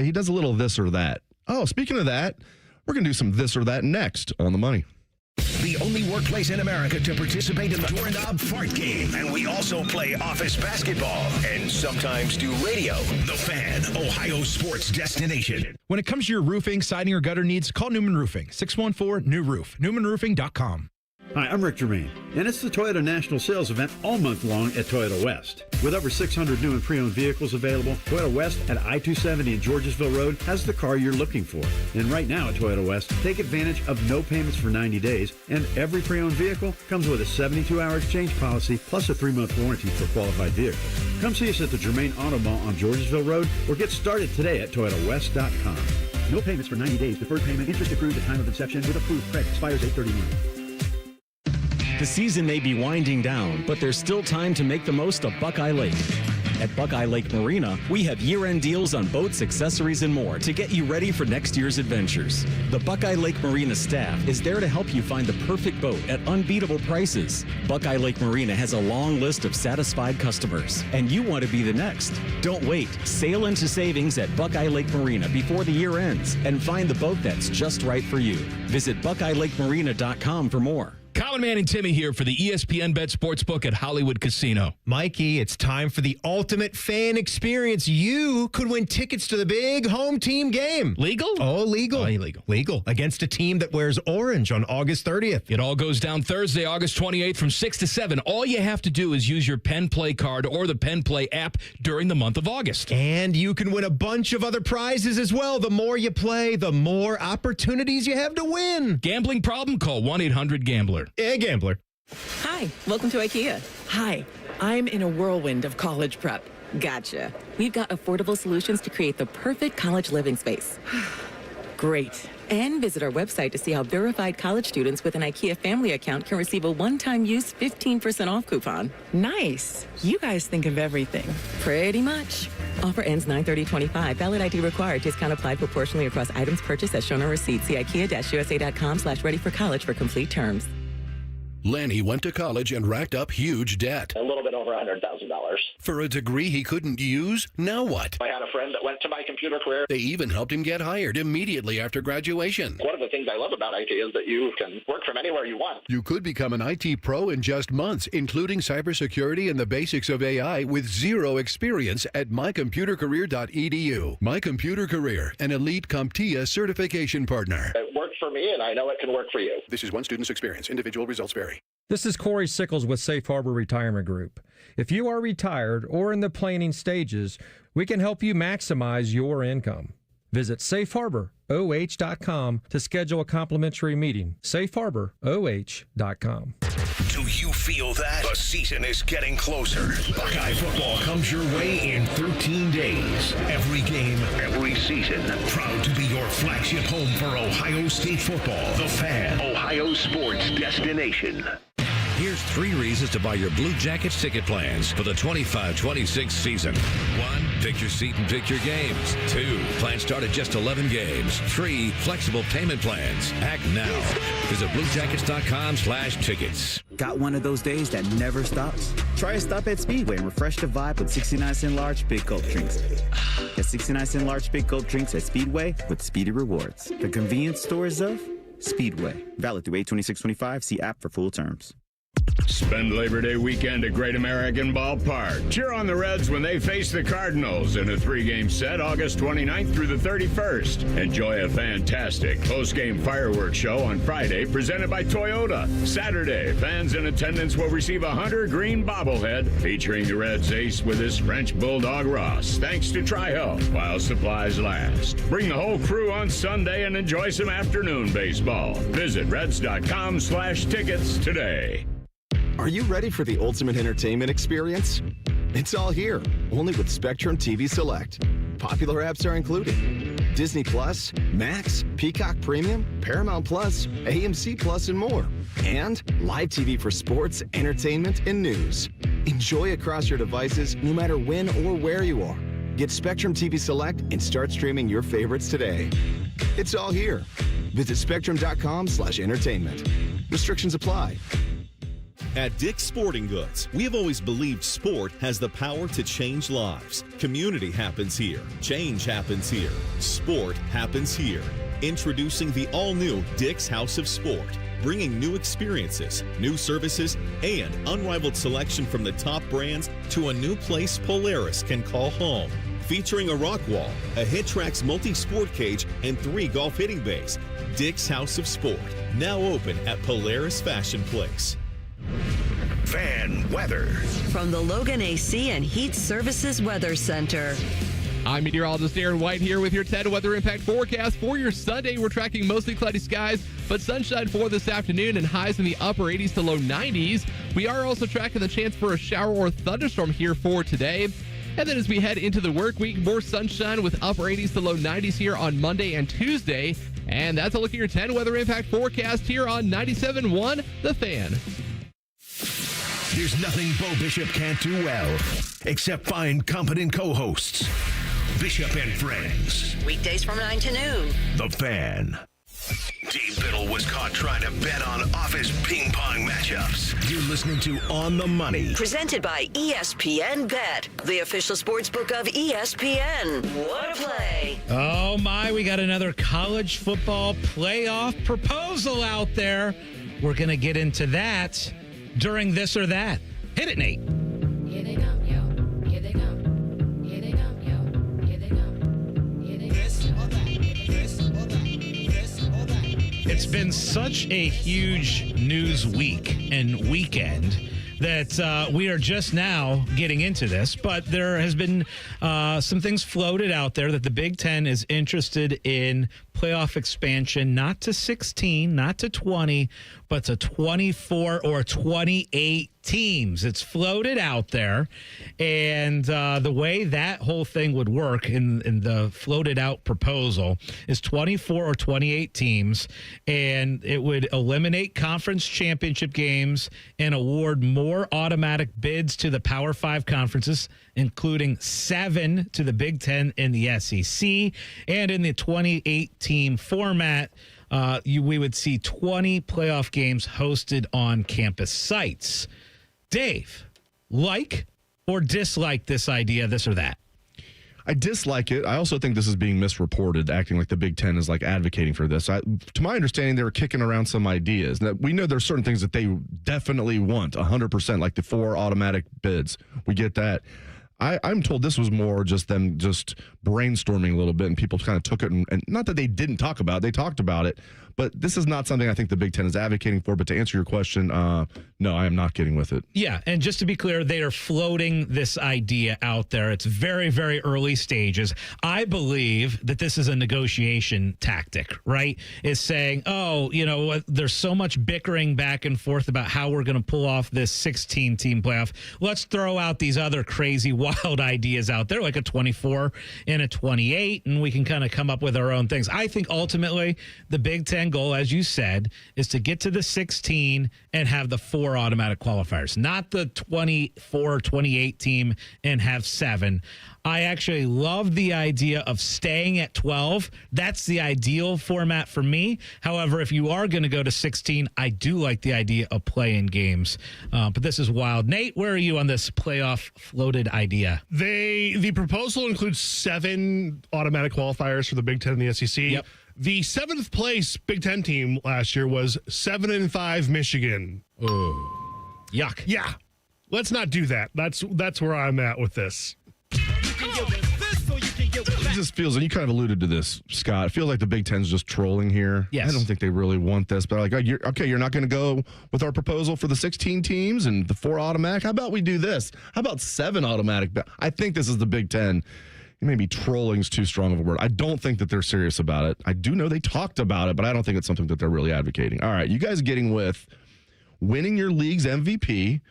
He does a little this or that. Oh, speaking of that, we're going to do some this or that next on The Money. The only workplace in America to participate in the Doorknob Fart Game. And we also play office basketball and sometimes do radio. The Fan, Ohio sports destination. When it comes to your roofing, siding, or gutter needs, call Newman Roofing, 614-NEW-ROOF, newmanroofing.com. Hi, I'm Rick Germain, and it's the Toyota National Sales Event all month long at Toyota West. With over 600 new and pre-owned vehicles available, Toyota West at I-270 and Georgesville Road has the car you're looking for. And right now at Toyota West, take advantage of no payments for 90 days, and every pre-owned vehicle comes with a 72-hour exchange policy plus a 3-month warranty for qualified vehicles. Come see us at the Germain Auto Mall on Georgesville Road or get started today at ToyotaWest.com. No payments for 90 days. Deferred payment. Interest accrued at time of inception with approved credit. Expires 8/31. The season may be winding down, but there's still time to make the most of Buckeye Lake. At Buckeye Lake Marina, we have year-end deals on boats, accessories, and more to get you ready for next year's adventures. The Buckeye Lake Marina staff is there to help you find the perfect boat at unbeatable prices. Buckeye Lake Marina has a long list of satisfied customers, and you want to be the next. Don't wait. Sail into savings at Buckeye Lake Marina before the year ends and find the boat that's just right for you. Visit BuckeyeLakeMarina.com for more. Common Man and Timmy here for the ESPN Bet Sportsbook at Hollywood Casino. Mikey, it's time for the ultimate fan experience. You could win tickets to the big home team game. Legal? Oh, legal. Oh, illegal. Legal. Against a team that wears orange on August 30th. It all goes down Thursday, August 28th from 6 to 7. All you have to do is use your Penn Play card or the Penn Play app during the month of August. And you can win a bunch of other prizes as well. The more you play, the more opportunities you have to win. Gambling problem? Call 1-800-GAMBLER. Gambler. Hi, welcome to IKEA. Hi, I'm in a whirlwind of college prep. Gotcha. We've got affordable solutions to create the perfect college living space. Great. And visit our website to see how verified college students with an IKEA family account can receive a one-time use 15% off coupon. Nice. You guys think of everything. Pretty much. Offer ends 9/30/25. Valid ID required. Discount applied proportionally across items purchased as shown on receipt. See IKEA-USA.com/ready-for-college for complete terms. Lanny went to college and racked up huge debt. A little bit over $100,000. For a degree he couldn't use? Now what? I had a friend that went to my computer career. They even helped him get hired immediately after graduation. One of the things I love about IT is that you can work from anywhere you want. You could become an IT pro in just months, including cybersecurity and the basics of AI with zero experience at mycomputercareer.edu. My Computer Career, an elite CompTIA certification partner. It worked for me, and I know it can work for you. This is one student's experience. Individual results vary. This is Corey Sickles with Safe Harbor Retirement Group. If you are retired or in the planning stages, we can help you maximize your income. Visit safeharboroh.com to schedule a complimentary meeting. safeharboroh.com. Do you feel that? The season is getting closer. Buckeye football comes your way in 13 days. Every game, every season. Proud to be your flagship home for Ohio State football. The Fan, Ohio sports destination. Here's 3 reasons to buy your Blue Jackets ticket plans for the 25-26 season. 1, pick your seat and pick your games. 2, plans start at just 11 games. 3, flexible payment plans. Act now. Visit BlueJackets.com/tickets. Got one of those days that never stops? Try a stop at Speedway and refresh the vibe with 69-cent large big gulp drinks. Get 69-cent large big gulp drinks at Speedway with Speedy Rewards. The convenience stores of Speedway. Valid through 8/26/25. See app for full terms. Spend Labor Day weekend at Great American Ballpark. Cheer on the Reds when they face the Cardinals in a 3-game set August 29th through the 31st. Enjoy a fantastic post-game fireworks show on Friday presented by Toyota. Saturday, fans in attendance will receive a Hunter Green bobblehead featuring the Reds ace with his French Bulldog Ross, thanks to Tri-Health while supplies last. Bring the whole crew on Sunday and enjoy some afternoon baseball. Visit Reds.com/tickets today. Are you ready for the ultimate entertainment experience? It's all here, only with Spectrum TV Select. Popular apps are included: Disney Plus, Max, Peacock Premium, Paramount Plus, AMC Plus, and more. And live TV for sports, entertainment, and news. Enjoy across your devices no matter when or where you are. Get Spectrum TV Select and start streaming your favorites today. It's all here. Visit spectrum.com/entertainment. Restrictions apply. At Dick's Sporting Goods, we have always believed sport has the power to change lives. Community happens here. Change happens here. Sport happens here. Introducing the all-new Dick's House of Sport, bringing new experiences, new services, and unrivaled selection from the top brands to a new place Polaris can call home. Featuring a rock wall, a HitTrax multi-sport cage, and 3 golf hitting bays. Dick's House of Sport, now open at Polaris Fashion Place. Fan weather. From the Logan AC and Heat Services Weather Center. I'm meteorologist Aaron White here with your 10 weather impact forecast for your Sunday. We're tracking mostly cloudy skies, but sunshine for this afternoon and highs in the upper 80s to low 90s. We are also tracking the chance for a shower or thunderstorm here for today. And then as we head into the work week, more sunshine with upper 80s to low 90s here on Monday and Tuesday. And that's a look at your 10 weather impact forecast here on 97.1 The Fan. There's nothing Bo Bishop can't do well, except find competent co-hosts. Bishop and Friends. Weekdays from 9 to noon. The Fan. Dave Biddle was caught trying to bet on office ping pong matchups. You're listening to On the Money. Presented by ESPN Bet, the official sportsbook of ESPN. What a play. Oh, my. We got another college football playoff proposal out there. We're going to get into that during This or That. Hit it, Nate. Here they come, yo. Here they come. Here they come, yo. Here they come. Here they come. This or that. This or that. This or that. It's been such a huge news week and weekend that we are just now getting into this, but there has been some things floated out there that the Big Ten is interested in playoff expansion, not to 16, not to 20, but to 24 or 28 teams. It's floated out there, and the way that whole thing would work in the floated out proposal is 24 or 28 teams, and it would eliminate conference championship games and award more automatic bids to the Power 5 conferences, including 7 to the Big Ten and the SEC, and in the 28-team format, we would see 20 playoff games hosted on campus sites. Dave, like or dislike this idea, this or that? I dislike it. I also think this is being misreported, acting like the Big Ten is like advocating for this. To my understanding, they were kicking around some ideas. Now, we know there's certain things that they definitely want, 100%, like the 4 automatic bids. We get that. I'm told this was more just them just brainstorming a little bit, and people kind of took it, and not that they didn't talk about it, they talked about it, but this is not something I think the Big Ten is advocating for. But to answer your question, no, I am not getting with it. Yeah, and just to be clear, they are floating this idea out there. It's very, very early stages. I believe that this is a negotiation tactic, right? Is saying, oh, you know, there's so much bickering back and forth about how we're going to pull off this 16-team playoff. Let's throw out these other crazy, wild ideas out there, like a 24 and a 28, and we can kind of come up with our own things. I think ultimately the Big Ten end goal, as you said, is to get to the 16 and have the 4 automatic qualifiers, not the 24, 28 team and have 7. I actually love the idea of staying at 12. That's the ideal format for me. However, if you are going to go to 16, I do like the idea of playing games. But this is wild. Nate, where are you on this playoff floated idea? The proposal includes 7 automatic qualifiers for the Big Ten and the SEC. Yep. The 7th place Big Ten team last year was 7-5 Michigan. Oh, yuck. Yeah, let's not do that. That's where I'm at with this. It just feels, and you kind of alluded to this, Scott. It feels like the Big Ten's just trolling here. Yes. I don't think they really want this, but like, you're not going to go with our proposal for the 16 teams and the 4 automatic. How about we do this? How about 7 automatic? I think this is the Big Ten. Maybe trolling's too strong of a word. I don't think that they're serious about it. I do know they talked about it, but I don't think it's something that they're really advocating. All right, you guys getting with winning your league's MVP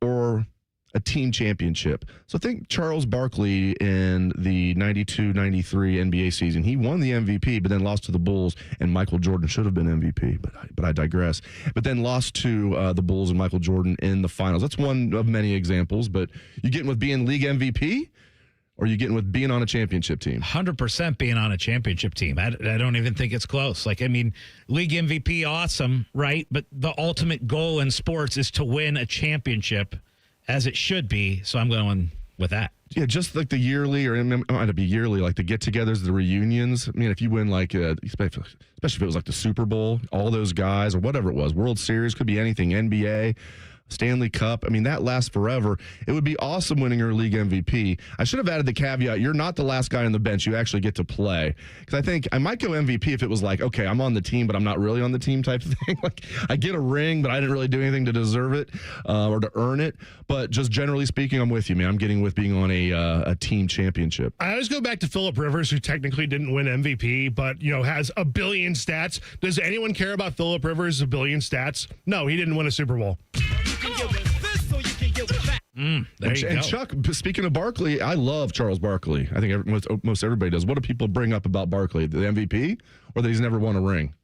or a team championship. So think Charles Barkley in the 92-93 NBA season. He won the MVP, but then lost to the Bulls, and Michael Jordan should have been MVP, but I digress. But then lost to the Bulls and Michael Jordan in the finals. That's one of many examples, but you getting with being league MVP? Or are you getting with being on a championship team? 100% being on a championship team. I don't even think it's close. Like, I mean, league MVP, awesome, right? But the ultimate goal in sports is to win a championship, as it should be. So I'm going with that. Yeah, just like the yearly, or it might be yearly, like the get-togethers, the reunions. I mean, if you win, like, especially if it was like the Super Bowl, all those guys, or whatever it was, World Series, could be anything, NBA, Stanley Cup. I mean, that lasts forever. It would be awesome winning your league MVP. I should have added the caveat, you're not the last guy on the bench. You actually get to play. Because I think I might go MVP if it was like, okay, I'm on the team, but I'm not really on the team type of thing. Like, I get a ring, but I didn't really do anything to deserve it or to earn it. But just generally speaking, I'm with you, man. I'm getting with being on a team championship. I always go back to Phillip Rivers, who technically didn't win MVP, but, has a billion stats. Does anyone care about Phillip Rivers' a billion stats? No, he didn't win a Super Bowl. There you go. And Chuck, speaking of Barkley, I love Charles Barkley. I think most everybody does. What do people bring up about Barkley? The MVP, or that he's never won a ring?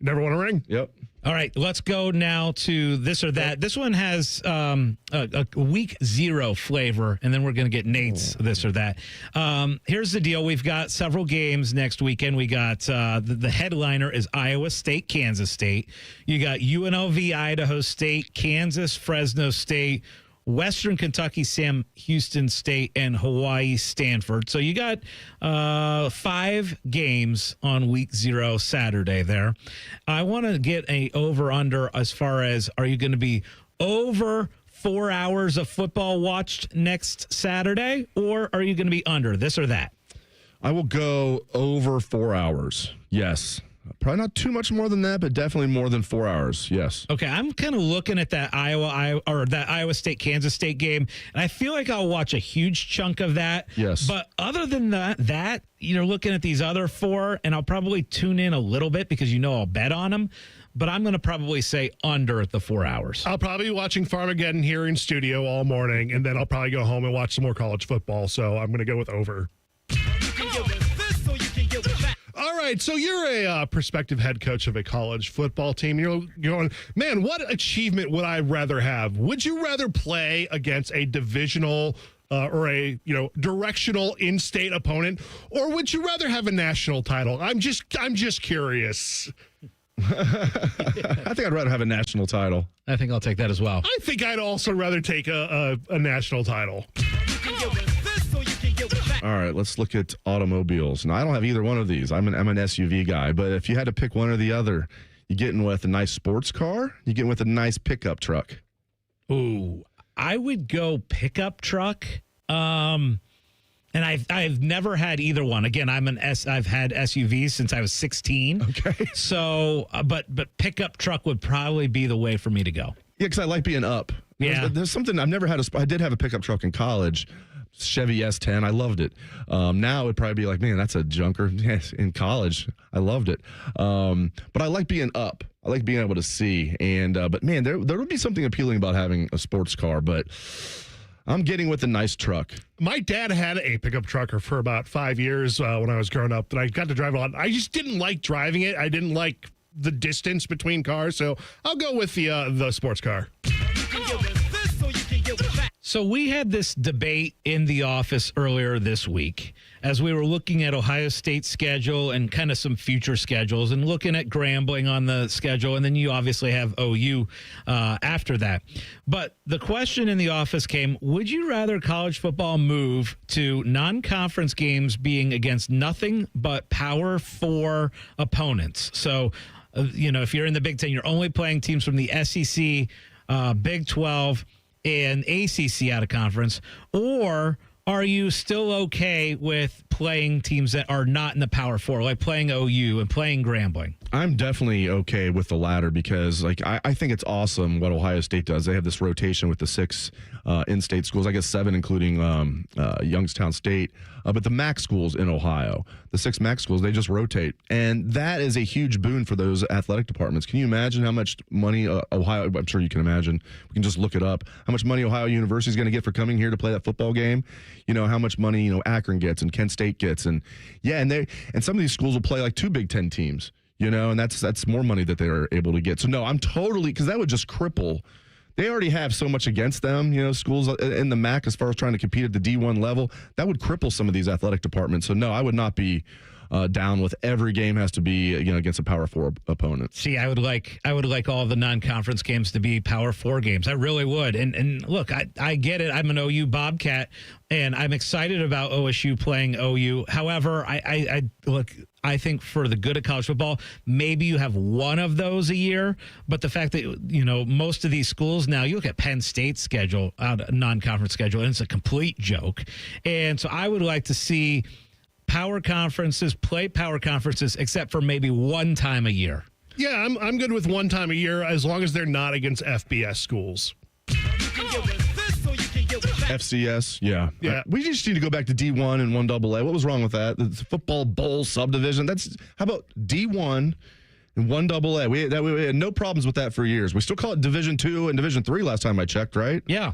Never won a ring? Yep. All right, let's go now to this or that. This one has a week 0 flavor, and then we're going to get Nate's this or that. Here's the deal. We've got several games next weekend. We got the headliner is Iowa State, Kansas State. You got UNLV, Idaho State, Kansas, Fresno State, Western Kentucky, Sam Houston State, and Hawaii, Stanford. So you got 5 games on week 0 Saturday there. I want to get a over-under as far as, are you going to be over 4 hours of football watched next Saturday, or are you going to be under this or that? I will go over 4 hours. Yes. Probably not too much more than that, but definitely more than 4 hours. Yes. Okay, I'm kind of looking at that Iowa State Kansas State game, and I feel like I'll watch a huge chunk of that. Yes. But other than that, you're looking at these other 4, and I'll probably tune in a little bit because I'll bet on them. But I'm going to probably say under the 4 hours. I'll probably be watching Farmageddon here in studio all morning, and then I'll probably go home and watch some more college football. So I'm going to go with over. All right, so you're a prospective head coach of a college football team. You're going, man, what achievement would I rather have? Would you rather play against a divisional or a directional in-state opponent, or would you rather have a national title? I'm just curious. I think I'd rather have a national title. I think I'll take that as well. I think I'd also rather take a national title. All right, let's look at automobiles. Now, I don't have either one of these. I'm an SUV guy, but if you had to pick one or the other, you getting with a nice sports car? You getting with a nice pickup truck? Ooh, I would go pickup truck. And I've never had either one. Again, I've had SUVs since I was 16. Okay. So, but pickup truck would probably be the way for me to go. Yeah, because I like being up. Yeah. There's something I've never had. I did have a pickup truck in college. Chevy S10. I loved it. Now it'd probably be like, man, that's a junker. Yes, in college, I loved it. But I like being up. I like being able to see. And but man, there would be something appealing about having a sports car. But I'm getting with a nice truck. My dad had a pickup truck for about 5 years when I was growing up, and I got to drive a lot. I just didn't like driving it. I didn't like the distance between cars, so I'll go with the sports car. So we had this debate in the office earlier this week as we were looking at Ohio State's schedule and kind of some future schedules and looking at Grambling on the schedule. And then you obviously have OU after that. But the question in the office came, would you rather college football move to non-conference games being against nothing but Power 4 opponents? So, if you're in the Big Ten, you're only playing teams from the SEC, Big 12, and ACC out of conference, or are you still okay with playing teams that are not in the Power 4, like playing OU and playing Grambling? I'm definitely okay with the latter because, I think it's awesome what Ohio State does. They have this rotation with the 6 in-state schools, I guess 7, including Youngstown State. But the MAC schools in Ohio, the 6 MAC schools, they just rotate. And that is a huge boon for those athletic departments. Can you imagine how much money Ohio, I'm sure you can imagine, we can just look it up, how much money Ohio University is going to get for coming here to play that football game? How much money, Akron gets and Kent State gets. And some of these schools will play like 2 Big Ten teams, and that's more money that they're able to get. So no, I'm totally, because that would just cripple. They already have so much against them, schools in the MAC as far as trying to compete at the D1 level. That would cripple some of these athletic departments. So no, I would not be down with every game has to be against a Power 4 opponent. See, I would like all of the non-conference games to be Power 4 games. I really would. And look, I get it. I'm an OU Bobcat, and I'm excited about OSU playing OU. However, I think for the good of college football, maybe you have one of those a year. But the fact that, most of these schools now, you look at Penn State's schedule, non-conference schedule, and it's a complete joke. And so I would like to see power conferences play power conferences, except for maybe one time a year. Yeah, I'm good with one time a year as long as they're not against FBS schools. FCS, yeah. We just need to go back to D1 and 1AA. What was wrong with that? The football bowl subdivision. How about D1 and 1AA? We had no problems with that for years. We still call it Division 2 and Division 3 last time I checked, right? Yeah.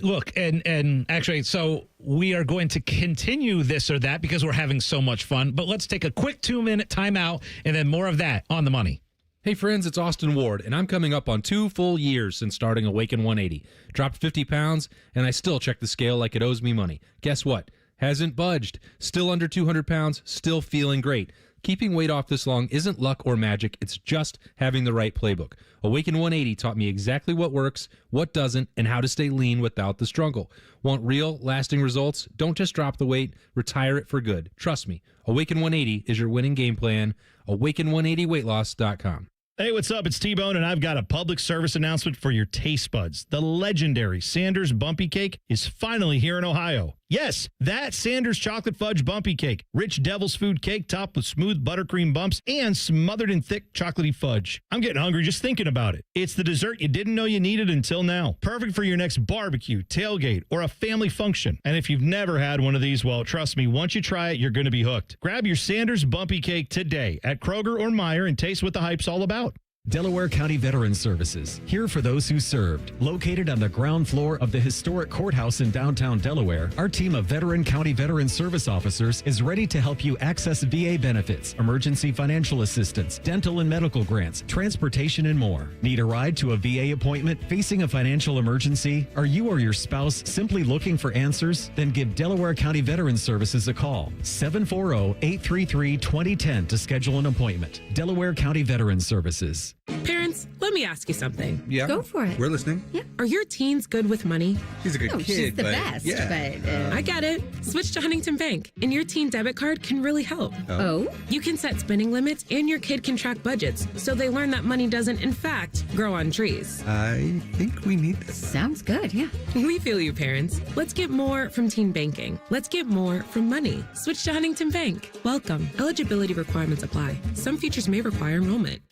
Look, and actually, so we are going to continue this or that because we're having so much fun. But let's take a quick 2-minute timeout and then more of that on the money. Hey friends, it's Austin Ward, and I'm coming up on 2 full years since starting Awaken 180. Dropped 50 pounds, and I still check the scale like it owes me money. Guess what? Hasn't budged. Still under 200 pounds, still feeling great. Keeping weight off this long isn't luck or magic, it's just having the right playbook. Awaken 180 taught me exactly what works, what doesn't, and how to stay lean without the struggle. Want real, lasting results? Don't just drop the weight, retire it for good. Trust me, Awaken 180 is your winning game plan. Awaken180weightloss.com. Hey, what's up? It's T-Bone, and I've got a public service announcement for your taste buds. The legendary Sanders Bumpy Cake is finally here in Ohio. Yes, that Sanders Chocolate Fudge Bumpy Cake. Rich devil's food cake topped with smooth buttercream bumps and smothered in thick chocolatey fudge. I'm getting hungry just thinking about it. It's the dessert you didn't know you needed until now. Perfect for your next barbecue, tailgate, or a family function. And if you've never had one of these, well, trust me, once you try it, you're going to be hooked. Grab your Sanders Bumpy Cake today at Kroger or Meijer and taste what the hype's all about. Delaware County Veterans Services, here for those who served. Located on the ground floor of the historic courthouse in downtown Delaware, our team of veteran county veteran service officers is ready to help you access VA benefits, emergency financial assistance, dental and medical grants, transportation, and more. Need a ride to a VA appointment? Facing a financial emergency? Are you or your spouse simply looking for answers? Then give Delaware County Veterans Services a call. 740-833-2010 to schedule an appointment. Delaware County Veterans Services. Parents, let me ask you something. Yeah. Go for it. We're listening. Yeah. Are your teens good with money? She's a good kid. She's the but best. Yeah. But I get it. Switch to Huntington Bank, and your teen debit card can really help. Oh? You can set spending limits, and your kid can track budgets, so they learn that money doesn't, in fact, grow on trees. I think we need this. Sounds good, yeah. We feel you, parents. Let's get more from teen banking. Let's get more from money. Switch to Huntington Bank. Welcome. Eligibility requirements apply. Some features may require enrollment.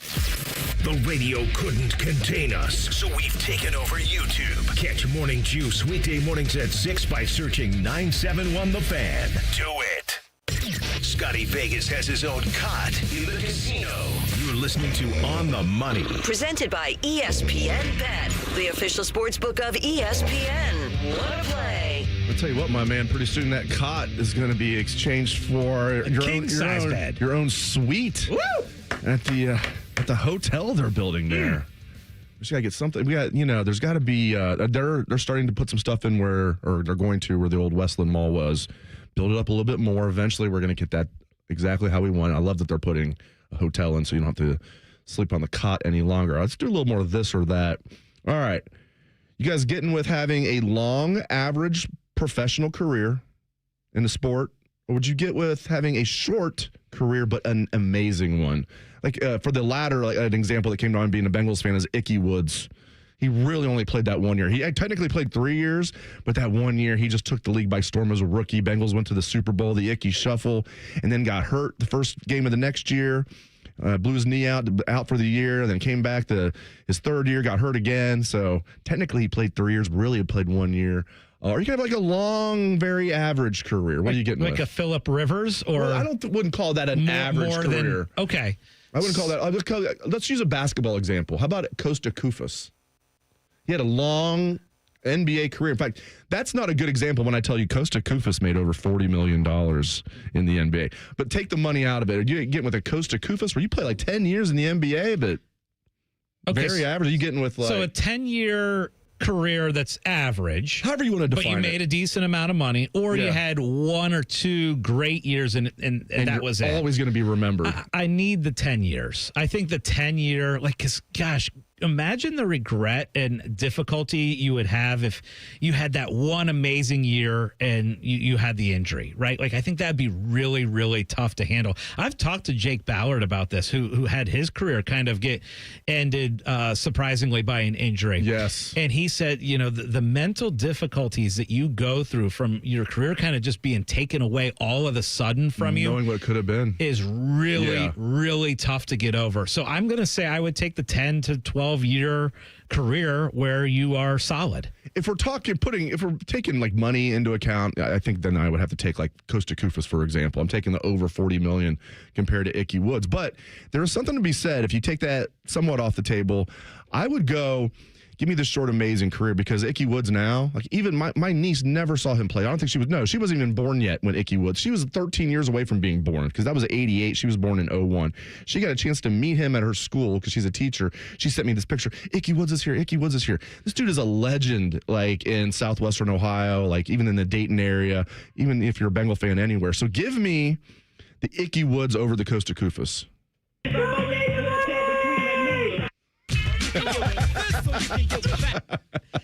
The radio couldn't contain us, so we've taken over YouTube. Catch Morning Juice weekday mornings at 6 by searching 971 The Fan. Do it. Scottie Vegas has his own cot in the casino. You're listening to On the Money. Presented by ESPN Bet. the official sportsbook of ESPN. Wanna play? I'll tell you what, my man, pretty soon that cot is going to be exchanged for your own suite. Woo! At the hotel they're building there. We just got to get something. There's got to be, they're starting to put some stuff in where the old Westland Mall was. Build it up a little bit more. Eventually, we're going to get that exactly how we want. I love that they're putting a hotel in so you don't have to sleep on the cot any longer. Let's do a little more of this or that. All right. You guys getting with having a long, average professional career in the sport? Or would you get with having a short career but an amazing one? Like for the latter, like an example that came to mind being a Bengals fan is Ickey Woods. He really only played that 1 year. He technically played 3 years, but that 1 year he just took the league by storm as a rookie. Bengals went to the Super Bowl, the Ickey Shuffle, and then got hurt the first game of the next year. Blew his knee out for the year, and then came back his third year, got hurt again. So technically he played 3 years, but really had played 1 year. Or you can have like a long, very average career. What are you getting like with? a Phillip Rivers? Or I wouldn't call that an average career. Okay. I wouldn't call that. Let's use a basketball example. How about Costa Koufos? He had a long NBA career. In fact, that's not a good example when I tell you Costa Koufos made over $40 million in the NBA. But take the money out of it. Are you getting with a Costa Koufos where you play like 10 years in the NBA, but very average? Are you getting with like... So a 10-year career that's average. However you want to define it. But you made a decent amount of money, or you had 1 or 2 great years, and that was it. Always going to be remembered. I need the 10 years. I think the 10-year, because, gosh, imagine the regret and difficulty you would have if you had that one amazing year and you had the injury, right? Like, I think that'd be really, really tough to handle. I've talked to Jake Ballard about this, who had his career kind of get ended surprisingly by an injury. Yes. And he said, the mental difficulties that you go through from your career kind of just being taken away all of a sudden from you. Knowing what could have been. Is really, really tough to get over. So I'm going to say I would take the 10 to 12-year career where you are solid. If we're taking like money into account, I think then I would have to take like Costa Koufos, for example. I'm taking the over $40 million compared to Ickey Woods. But there is something to be said. If you take that somewhat off the table, I would go... Give me this short, amazing career, because Ickey Woods now, like even my niece never saw him play. I don't think she wasn't even born yet when Ickey Woods. She was 13 years away from being born, because that was 88. She was born in 01. She got a chance to meet him at her school because she's a teacher. She sent me this picture. Ickey Woods is here. Ickey Woods is here. This dude is a legend, like in southwestern Ohio, like even in the Dayton area, even if you're a Bengal fan anywhere. So give me the Ickey Woods over the Costa Koufos.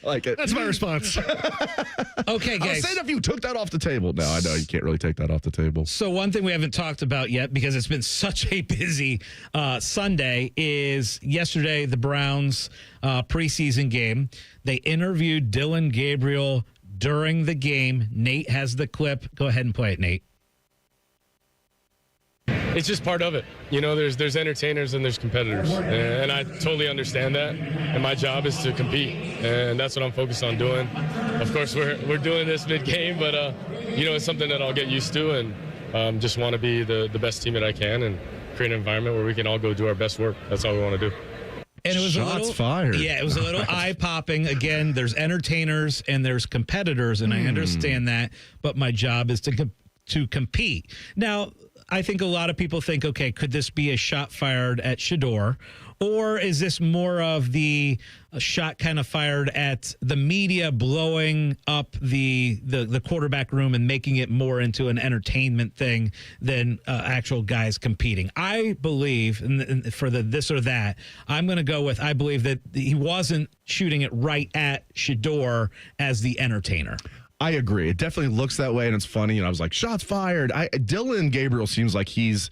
Like it. That's my response. Okay, guys. I was saying if you took that off the table. No, I know you can't really take that off the table. So one thing we haven't talked about yet, because it's been such a busy Sunday, is yesterday the Browns preseason game. They interviewed Dylan Gabriel during the game. Nate has the clip. Go ahead and play it, Nate. It's just part of it. There's entertainers and there's competitors. And I totally understand that. And my job is to compete. And that's what I'm focused on doing. Of course, we're doing this mid-game, but, it's something that I'll get used to, and just want to be the best team that I can and create an environment where we can all go do our best work. That's all we want to do. And it was Shots fired. Yeah, it was a little eye-popping. Again, there's entertainers and there's competitors, and I understand that, but my job is to compete. Now, I think a lot of people think, okay, could this be a shot fired at Shedeur? Or is this more of the shot kind of fired at the media blowing up the quarterback room and making it more into an entertainment thing than actual guys competing? I believe, and for the this or that, I'm going to go with, I believe that he wasn't shooting it right at Shedeur as the entertainer. I agree. It definitely looks that way, and it's funny. I was like, shots fired. Dylan Gabriel seems like he's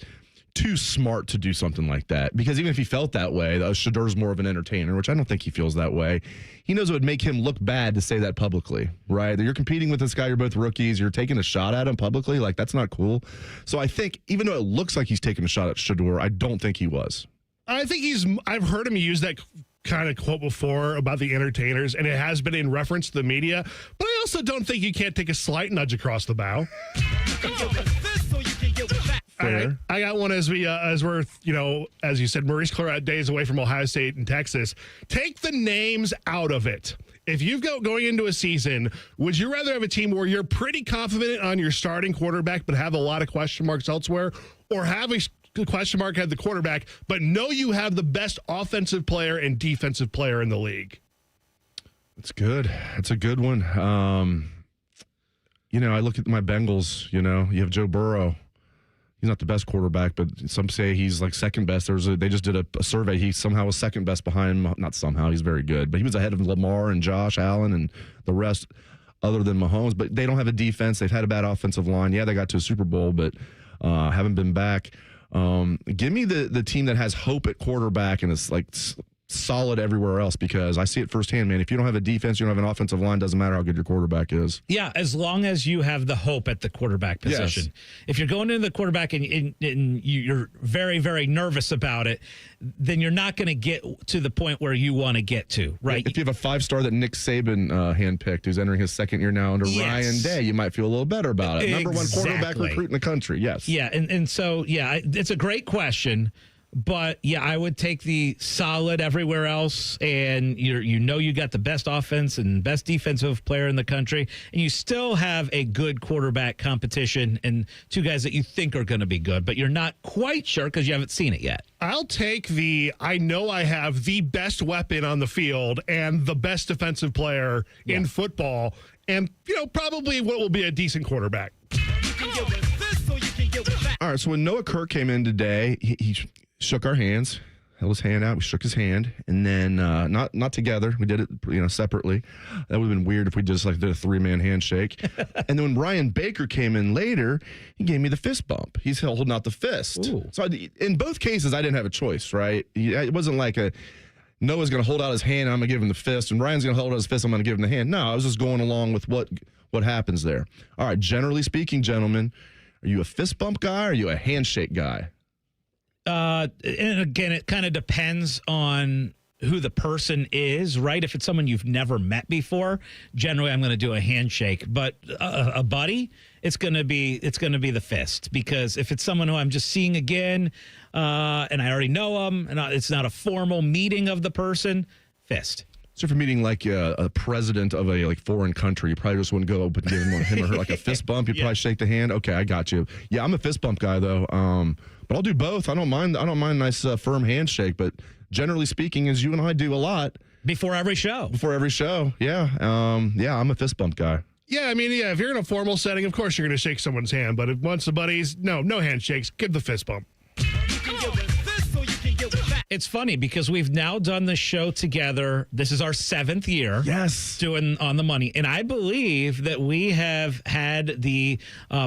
too smart to do something like that, because even if he felt that way, Shadeur's more of an entertainer, which I don't think he feels that way. He knows it would make him look bad to say that publicly, right? That you're competing with this guy, you're both rookies, you're taking a shot at him publicly. Like, that's not cool. So I think even though it looks like he's taking a shot at Shedeur, I don't think he was. I think I've heard him use that kind of quote before about the entertainers, and it has been in reference to the media, but I also don't think you can't take a slight nudge across the bow. Fair. I got one as we're, as you said, Maurice Clarett days away from Ohio State and Texas. Take the names out of it. If you've got going into a season, would you rather have a team where you're pretty confident on your starting quarterback but have a lot of question marks elsewhere, or have a question mark at the quarterback but know you have the best offensive player and defensive player in the league? It's good. It's a good one. I look at my Bengals, you have Joe Burrow. He's not the best quarterback, but some say he's like second best. They just did a survey. He somehow was second best behind him. Not somehow, he's very good. But he was ahead of Lamar and Josh Allen and the rest other than Mahomes. But they don't have a defense. They've had a bad offensive line. Yeah, they got to a Super Bowl, but haven't been back. Give me the team that has hope at quarterback and is like solid everywhere else, because I see it firsthand, man. If you don't have a defense, you don't have an offensive line, doesn't matter how good your quarterback is. Yeah, as long as you have the hope at the quarterback position. Yes. If you're going into the quarterback and you're very, very nervous about it, then you're not going to get to the point where you want to get to, right? If you have a 5-star that Nick Saban handpicked, who's entering his second year now under Ryan Day, you might feel a little better about it. Number one quarterback recruit in the country, yes. Yeah, and so, it's a great question. But, I would take the solid everywhere else, and you got the best offense and best defensive player in the country, and you still have a good quarterback competition and two guys that you think are going to be good, but you're not quite sure because you haven't seen it yet. I'll take I know I have the best weapon on the field and the best defensive player in football, and, probably what will be a decent quarterback. All right, so when Noah Kirk came in today, he shook our hands, held his hand out. We shook his hand, and then not together. We did it, separately. That would have been weird if we just did a 3-man handshake. And then when Ryan Baker came in later, he gave me the fist bump. He's holding out the fist. Ooh. So in both cases, I didn't have a choice, right? It wasn't like Noah's going to hold out his hand, and I'm going to give him the fist, and Ryan's going to hold out his fist, I'm going to give him the hand. No, I was just going along with what happens there. All right, generally speaking, gentlemen, are you a fist bump guy or are you a handshake guy? And again, it kind of depends on who the person is, right? If it's someone you've never met before, generally I'm going to do a handshake. But a buddy, it's going to be the fist, because if it's someone who I'm just seeing again, and I already know them, and it's not a formal meeting of the person, fist. So if you're meeting like a president of a foreign country, you probably just wouldn't go up and give him or her like a fist bump. You'd probably shake the hand. Okay, I got you. Yeah, I'm a fist bump guy though. But I'll do both. I don't mind a nice firm handshake. But generally speaking, as you and I do a lot before every show. Yeah. I'm a fist bump guy. Yeah, if you're in a formal setting, of course you're going to shake someone's hand. But if once the buddies, no handshakes, give the fist bump. It's funny because we've now done the show together. This is our 7th year. Yes. Doing On the Money. And I believe that we have had the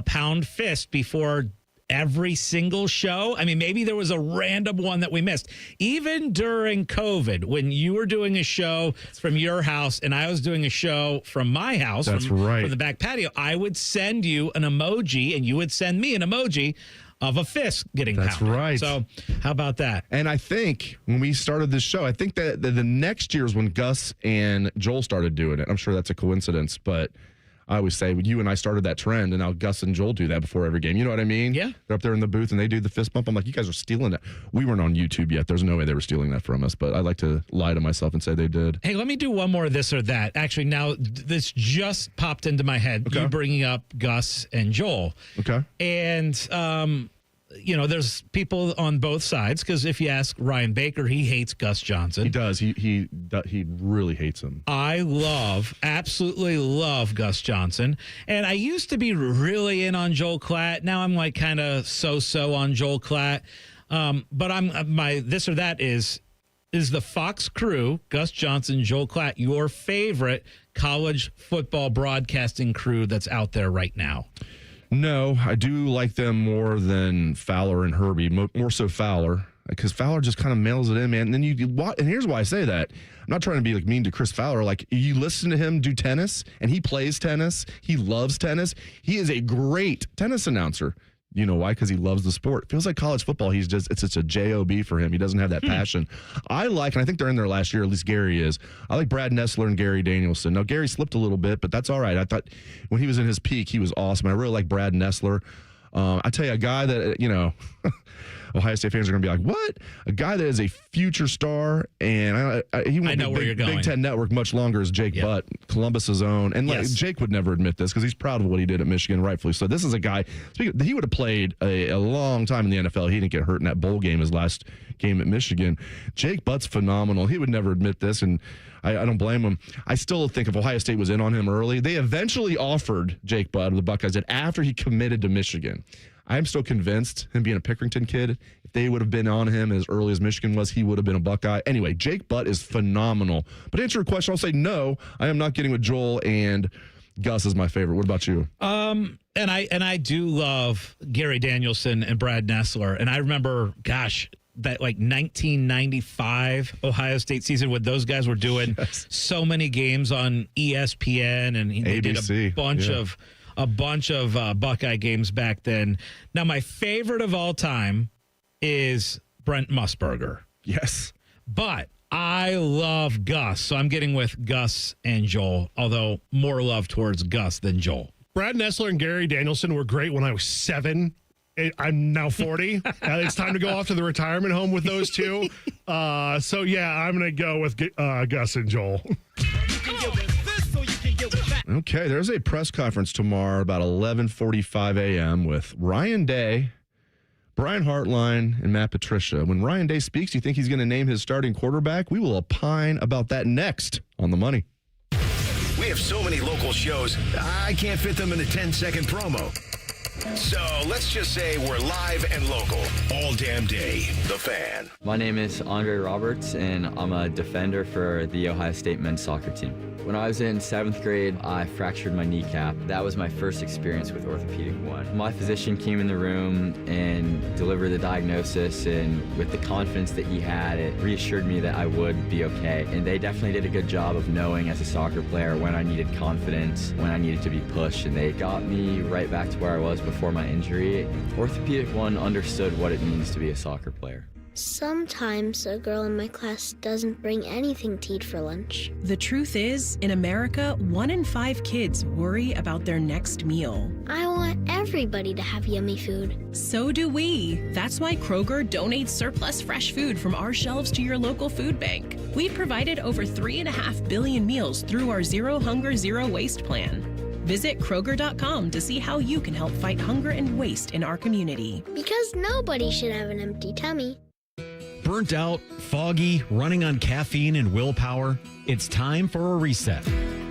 pound fist before every single show. Maybe there was a random one that we missed. Even during COVID, when you were doing a show from your house and I was doing a show from my house, from the back patio, I would send you an emoji and you would send me an emoji of a fist getting pounded. That's right. So how about that? And I think when we started this show, I think that the next year is when Gus and Joel started doing it. I'm sure that's a coincidence, but I always say you and I started that trend, and now Gus and Joel do that before every game. You know what I mean? Yeah. They're up there in the booth, and they do the fist bump. I'm like, you guys are stealing that. We weren't on YouTube yet. There's no way they were stealing that from us, but I like to lie to myself and say they did. Hey, let me do one more of this or that. Actually, now this just popped into my head. Okay. You bringing up Gus and Joel. Okay. And, there's people on both sides, because if you ask Ryan Baker, he hates Gus Johnson. He does. He really hates him. I absolutely love Gus Johnson. And I used to be really in on Joel Klatt. Now I'm like kind of so on Joel Klatt. But my this or that is the Fox crew, Gus Johnson, Joel Klatt, your favorite college football broadcasting crew that's out there right now? No, I do like them more than Fowler and Herbie, more so Fowler, because Fowler just kind of mails it in, man. And then and here's why I say that. I'm not trying to be mean to Chris Fowler. You listen to him do tennis, and he plays tennis. He loves tennis. He is a great tennis announcer. You know why? Because he loves the sport. It feels like college football. It's such a job for him. He doesn't have that passion. And I think they're in there last year, at least Gary is. I like Brad Nessler and Gary Danielson. Now, Gary slipped a little bit, but that's all right. I thought when he was in his peak, he was awesome. I really like Brad Nessler. I tell you, a guy that, Ohio State fans are going to be like, what? A guy that is a future star, and he won't be Big Ten Network much longer as Jake Butt, Columbus's own. And Jake would never admit this because he's proud of what he did at Michigan, rightfully so. This is a guy, he would have played a long time in the NFL. He didn't get hurt in that bowl game, his last game at Michigan. Jake Butt's phenomenal. He would never admit this, and I don't blame him. I still think if Ohio State was in on him early, they eventually offered Jake Butt, the Buckeyes did, after he committed to Michigan. I'm still convinced, him being a Pickerington kid, if they would have been on him as early as Michigan was, he would have been a Buckeye. Anyway, Jake Butt is phenomenal. But to answer your question, I'll say no, I am not getting with Joel, and Gus is my favorite. What about you? And I do love Gary Danielson and Brad Nessler. And I remember, that 1995 Ohio State season when those guys were doing so many games on ESPN, and they ABC. did a bunch of Buckeye games back then. Now, my favorite of all time is Brent Musburger. Yes. But I love Gus, so I'm getting with Gus and Joel, although more love towards Gus than Joel. Brad Nessler and Gary Danielson were great when I was 7. I'm now 40. It's time to go off to the retirement home with those two. So, yeah, I'm going to go with Gus and Joel. Okay, there's a press conference tomorrow about 11:45 a.m. with Ryan Day, Brian Hartline, and Matt Patricia. When Ryan Day speaks, do you think he's going to name his starting quarterback? We will opine about that next on The Money. We have so many local shows, I can't fit them in a 10-second promo. So let's just say we're live and local all damn day. The Fan. My name is Andre Roberts, and I'm a defender for the Ohio State men's soccer team. When I was in 7th grade, I fractured my kneecap. That was my first experience with Orthopedic One. My physician came in the room and delivered the diagnosis, and with the confidence that he had, it reassured me that I would be okay. And they definitely did a good job of knowing as a soccer player when I needed confidence, when I needed to be pushed, and they got me right back to where I was before my injury. Orthopedic One understood what it means to be a soccer player. Sometimes a girl in my class doesn't bring anything to eat for lunch. The truth is, in America, 1 in 5 kids worry about their next meal. I want everybody to have yummy food. So do we. That's why Kroger donates surplus fresh food from our shelves to your local food bank. We've provided over 3.5 billion meals through our Zero Hunger, Zero Waste plan. Visit Kroger.com to see how you can help fight hunger and waste in our community. Because nobody should have an empty tummy. Burnt out, foggy, running on caffeine and willpower? It's time for a reset.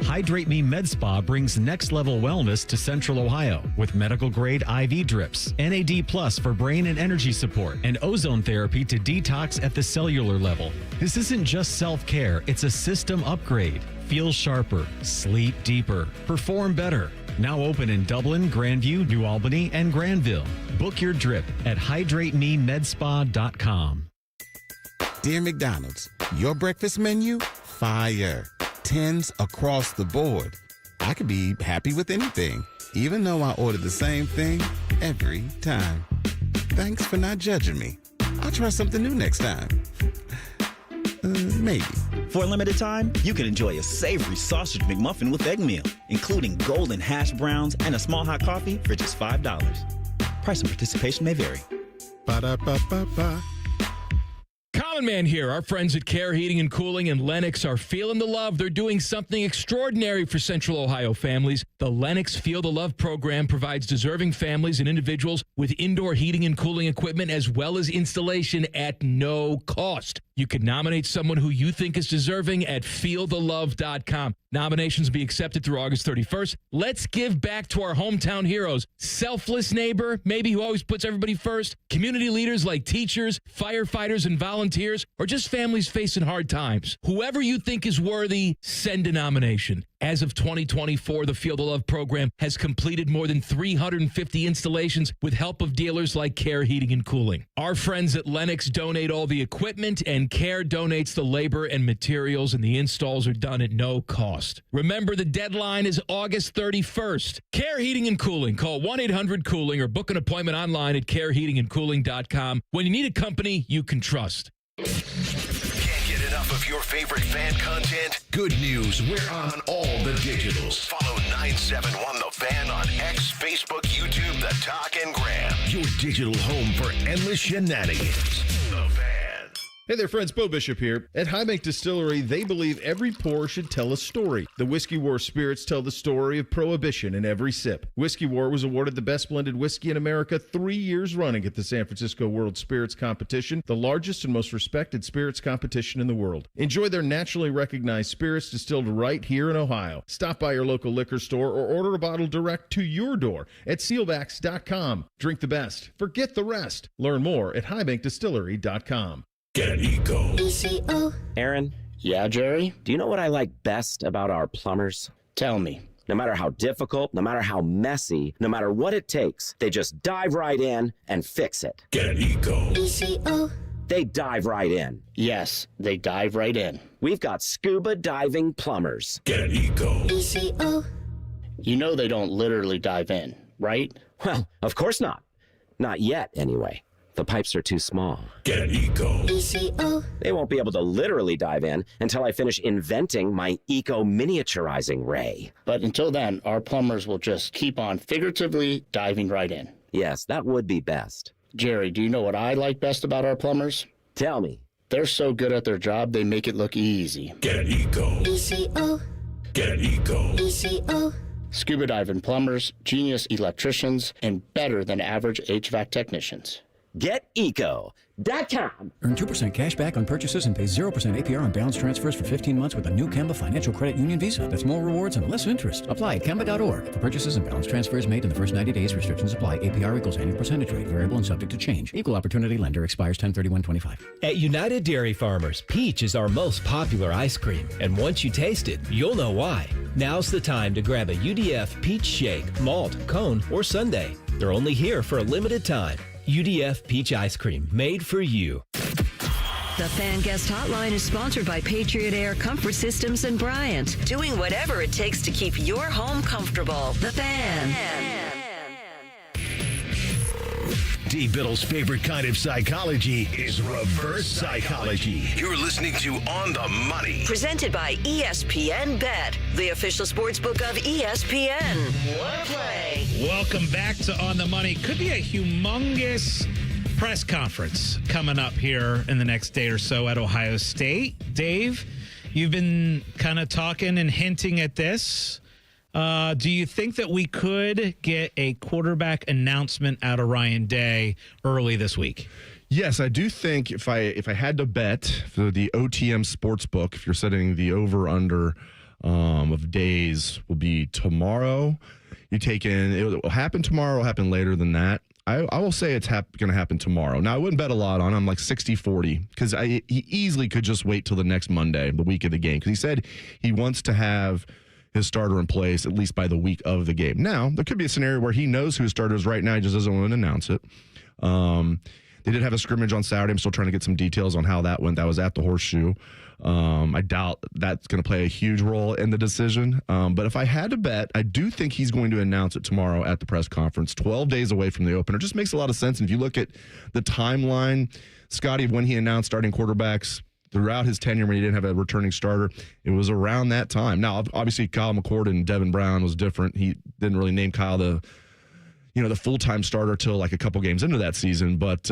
Hydrate Me Med Spa brings next-level wellness to Central Ohio with medical-grade IV drips, NAD Plus for brain and energy support, and ozone therapy to detox at the cellular level. This isn't just self-care, it's a system upgrade. Feel sharper, sleep deeper, perform better. Now open in Dublin, Grandview, New Albany, and Granville. Book your drip at hydratememedspa.com. Dear McDonald's, your breakfast menu? Fire. 10s across the board. I could be happy with anything, even though I order the same thing every time. Thanks for not judging me. I'll try something new next time. Maybe. For a limited time, you can enjoy a savory sausage McMuffin with egg meal, including golden hash browns and a small hot coffee for just $5. Price and participation may vary. Ba-da-ba-ba-ba. Common Man here. Our friends at Care Heating and Cooling in Lenox are feeling the love. They're doing something extraordinary for Central Ohio families. The Lenox Feel the Love program provides deserving families and individuals with indoor heating and cooling equipment as well as installation at no cost. You can nominate someone who you think is deserving at feelthelove.com. Nominations will be accepted through August 31st. Let's give back to our hometown heroes. Selfless neighbor, maybe who always puts everybody first. Community leaders like teachers, firefighters, and volunteers, or just families facing hard times. Whoever you think is worthy, send a nomination. As of 2024, the Feel the Love program has completed more than 350 installations with help of dealers like Care Heating and Cooling. Our friends at Lenox donate all the equipment, and Care donates the labor and materials, and the installs are done at no cost. Remember, the deadline is August 31st. Care Heating and Cooling. Call 1-800-COOLING or book an appointment online at careheatingandcooling.com when you need a company you can trust. Can't get enough of of your favorite fan content? Good news, we're on all the digitals. Follow 971 The Fan on X, Facebook, YouTube, The Talk, and Gram. Your digital home for endless shenanigans. The Fan. Hey there, friends. Bo Bishop here. At High Bank Distillery, they believe every pour should tell a story. The Whiskey War spirits tell the story of Prohibition in every sip. Whiskey War was awarded the best blended whiskey in America 3 years running at the San Francisco World Spirits Competition, the largest and most respected spirits competition in the world. Enjoy their naturally recognized spirits distilled right here in Ohio. Stop by your local liquor store or order a bottle direct to your door at sealbacks.com. Drink the best. Forget the rest. Learn more at highbankdistillery.com. Get Eco. ECO. Aaron? Yeah, Jerry? Do you know what I like best about our plumbers? Tell me. No matter how difficult, no matter how messy, no matter what it takes, they just dive right in and fix it. Get Eco. ECO. They dive right in. Yes, they dive right in. We've got scuba diving plumbers. Get Eco. ECO. You know they don't literally dive in, right? Well, of course not. Not yet, anyway. The pipes are too small. Get Eco. ECO. They won't be able to literally dive in until I finish inventing my eco miniaturizing ray. But until then, our plumbers will just keep on figuratively diving right in. Yes, that would be best. Jerry, do you know what I like best about our plumbers? Tell me. They're so good at their job, they make it look easy. Get Eco. ECO. Get Eco. ECO. Scuba diving plumbers, genius electricians, and better than average HVAC technicians. GetEco.com. Earn 2% cash back on purchases and pay 0% APR on balance transfers for 15 months with a new Kemba Financial Credit Union Visa. That's more rewards and less interest. Apply at Kemba.org. For purchases and balance transfers made in the first 90 days, restrictions apply. APR equals annual percentage rate. Variable and subject to change. Equal opportunity lender expires 10/31/25. At United Dairy Farmers, peach is our most popular ice cream. And once you taste it, you'll know why. Now's the time to grab a UDF peach shake, malt, cone, or sundae. They're only here for a limited time. UDF Peach Ice Cream, made for you. The Fan Guest Hotline is sponsored by Patriot Air Comfort Systems and Bryant, doing whatever it takes to keep your home comfortable. The Fan. D. Biddle's favorite kind of psychology is reverse psychology. You're listening to On the Money. Presented by ESPN Bet, the official sportsbook of ESPN. What a play. Welcome back to On the Money. Could be a humongous press conference coming up here in the next day or so at Ohio State. Dave, you've been kind of talking and hinting at this. Do you think that we could get a quarterback announcement out of Ryan Day early this week? Yes, I do think if I had to bet for the OTM Sportsbook, if you're setting the over-under of days, will be tomorrow. You take in, it will happen tomorrow, it will happen later than that. I will say it's going to happen tomorrow. Now, I wouldn't bet a lot on him, like 60-40, because he easily could just wait till the next Monday, the week of the game, because he said he wants to have his starter in place at least by the week of the game. Now, there could be a scenario where he knows who his starter is right now. He just doesn't want to announce it. They did have a scrimmage on Saturday. I'm still trying to get some details on how that went. That was at the Horseshoe. I doubt that's going to play a huge role in the decision. But if I had to bet, I do think he's going to announce it tomorrow at the press conference, 12 days away from the opener. It just makes a lot of sense. And if you look at the timeline, Scotty, of when he announced starting quarterbacks throughout his tenure when he didn't have a returning starter, it was around that time. Now, obviously, Kyle McCord and Devin Brown was different. He didn't really name Kyle the full-time starter till like a couple games into that season. But,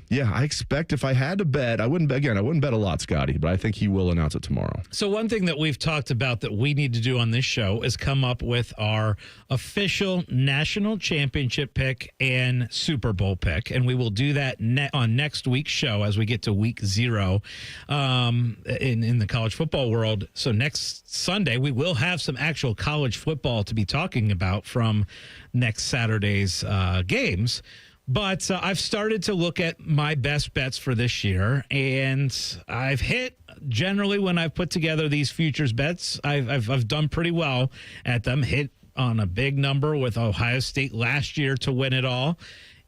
yeah, I expect if I had to bet, I wouldn't bet a lot, Scotty, but I think he will announce it tomorrow. So one thing that we've talked about that we need to do on this show is come up with our official national championship pick and Super Bowl pick. And we will do that on next week's show as we get to week 0 in the college football world. So next Sunday, we will have some actual college football to be talking about from next Saturday's games. But I've started to look at my best bets for this year, and I've hit generally when I've put together these futures bets. I've done pretty well at them, hit on a big number with Ohio State last year to win it all.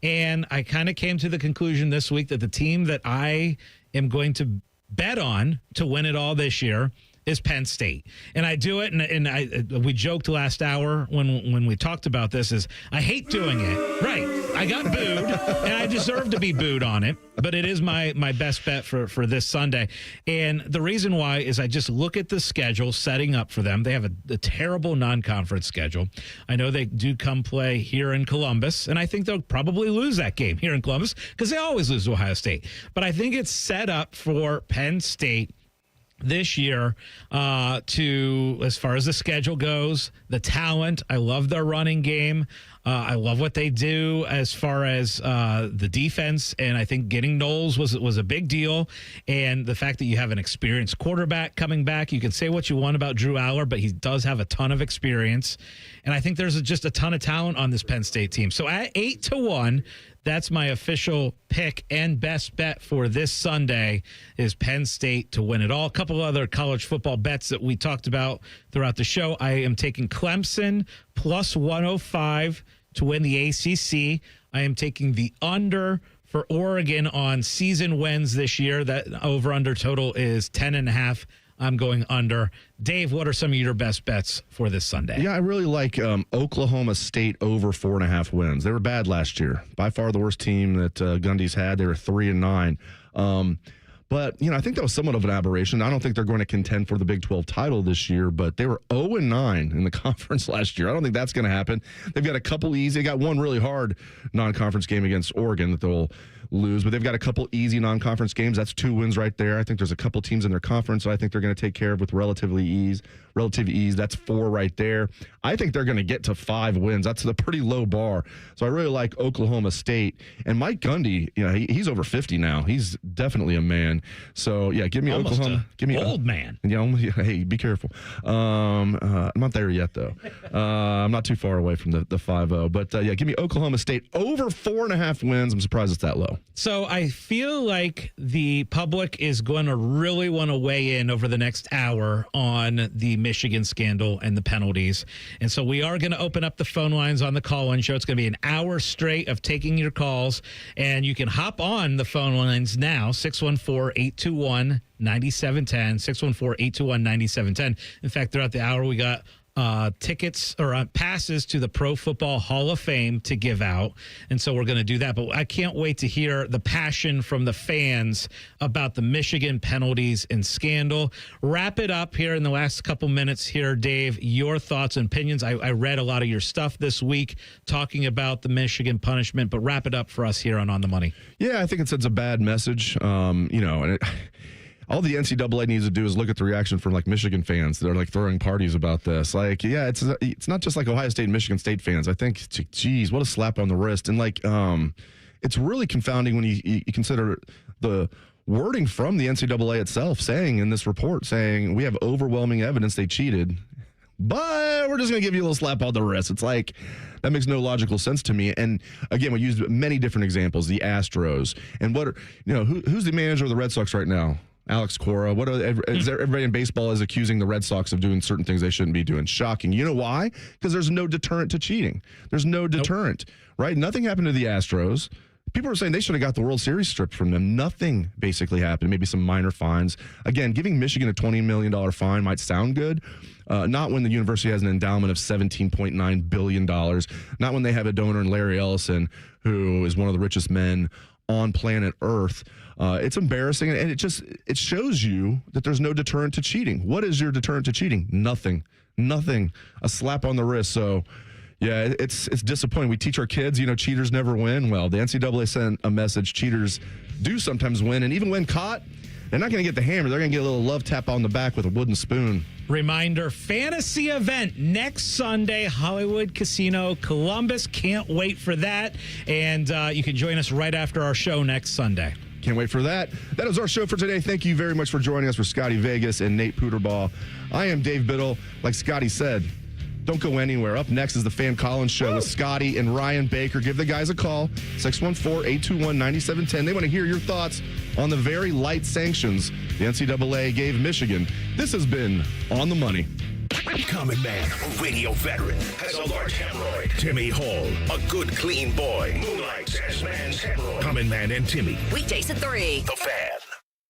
And I kind of came to the conclusion this week that the team that I am going to bet on to win it all this year is Penn State. And I do it, and we joked last hour when we talked about this, is I hate doing it. Right. I got booed, and I deserve to be booed on it, but it is my best bet for this Sunday. And the reason why is I just look at the schedule setting up for them. They have a terrible non-conference schedule. I know they do come play here in Columbus, and I think they'll probably lose that game here in Columbus because they always lose to Ohio State. But I think it's set up for Penn State this year to, as far as the schedule goes, the talent. I love their running game. I love what they do as far as the defense, and I think getting Knowles was a big deal. And the fact that you have an experienced quarterback coming back, you can say what you want about Drew Aller, but he does have a ton of experience. And I think there's just a ton of talent on this Penn State team. So at 8-1, that's my official pick and best bet for this Sunday is Penn State to win it all. A couple other college football bets that we talked about throughout the show. I am taking Clemson plus 105 to win the ACC. I am taking the under for Oregon on season wins this year. That over-under total is 10.5. I'm going under. Dave, what are some of your best bets for this Sunday? Yeah, I really like Oklahoma State over 4.5 wins. They were bad last year. By far the worst team that Gundy's had. They were 3-9. But, I think that was somewhat of an aberration. I don't think they're going to contend for the Big 12 title this year, but they were 0-9 in the conference last year. I don't think that's going to happen. They've got a couple easy. They got one really hard non-conference game against Oregon that they'll lose, but they've got a couple easy non-conference games. That's 2 wins right there. I think there's a couple teams in their conference that I think they're going to take care of with relative ease. That's 4 right there. I think they're going to get to 5 wins. That's a pretty low bar. So I really like Oklahoma State. And Mike Gundy, he's over 50 now. He's definitely a man. So, yeah, give me almost Oklahoma. Give me old man. Hey, be careful. I'm not there yet, though. I'm not too far away from the 5-0. But, yeah, give me Oklahoma State over 4.5 wins. I'm surprised it's that low. So I feel like the public is going to really want to weigh in over the next hour on the Michigan scandal and the penalties. And so we are going to open up the phone lines on the call-in show. It's going to be an hour straight of taking your calls. And you can hop on the phone lines now, 614-821-9710, 614-821-9710. In fact, throughout the hour, we got tickets or passes to the Pro Football Hall of Fame to give out. And so we're going to do that. But I can't wait to hear the passion from the fans about the Michigan penalties and scandal. Wrap it up here in the last couple minutes here, Dave. Your thoughts and opinions. I read a lot of your stuff this week talking about the Michigan punishment, but wrap it up for us here on the Money. Yeah, I think it sends a bad message. All the NCAA needs to do is look at the reaction from Michigan fans that are throwing parties about this. It's not just Ohio State and Michigan State fans. I think, geez, what a slap on the wrist. And it's really confounding when you consider the wording from the NCAA itself in this report we have overwhelming evidence they cheated, but we're just going to give you a little slap on the wrist. It's that makes no logical sense to me. And again, we used many different examples, the Astros and who's the manager of the Red Sox right now? Alex Cora. Everybody in baseball is accusing the Red Sox of doing certain things they shouldn't be doing. Shocking. You know why? Because there's no deterrent to cheating. There's no deterrent, right? Nothing happened to the Astros. People are saying they should have got the World Series stripped from them. Nothing basically happened. Maybe some minor fines. Again, giving Michigan a $20 million fine might sound good. Not when the university has an endowment of $17.9 billion. Not when they have a donor in Larry Ellison, who is one of the richest men on planet Earth. It's embarrassing, and it shows you that there's no deterrent to cheating. What is your deterrent to cheating? Nothing. A slap on the wrist. So, yeah, it's disappointing. We teach our kids, cheaters never win. Well, the NCAA sent a message. Cheaters do sometimes win, and even when caught, they're not going to get the hammer. They're going to get a little love tap on the back with a wooden spoon. Reminder, fantasy event next Sunday, Hollywood Casino, Columbus. Can't wait for that. And you can join us right after our show next Sunday. Can't wait for that. That is our show for today. Thank you very much for joining us for Scottie Vegas and Nate Puderbaugh. I am Dave Biddle. Like Scottie said, don't go anywhere. Up next is the Fan Collins Show with Scottie and Ryan Baker. Give the guys a call, 614-821-9710. They want to hear your thoughts on the very light sanctions the NCAA gave Michigan. This has been On the Money. Common man, radio veteran, has a large hemorrhoid. Timmy Hall, a good, clean boy, moonlights as man's hemorrhoid. Common man and Timmy. Weekdays at 3. The Fan.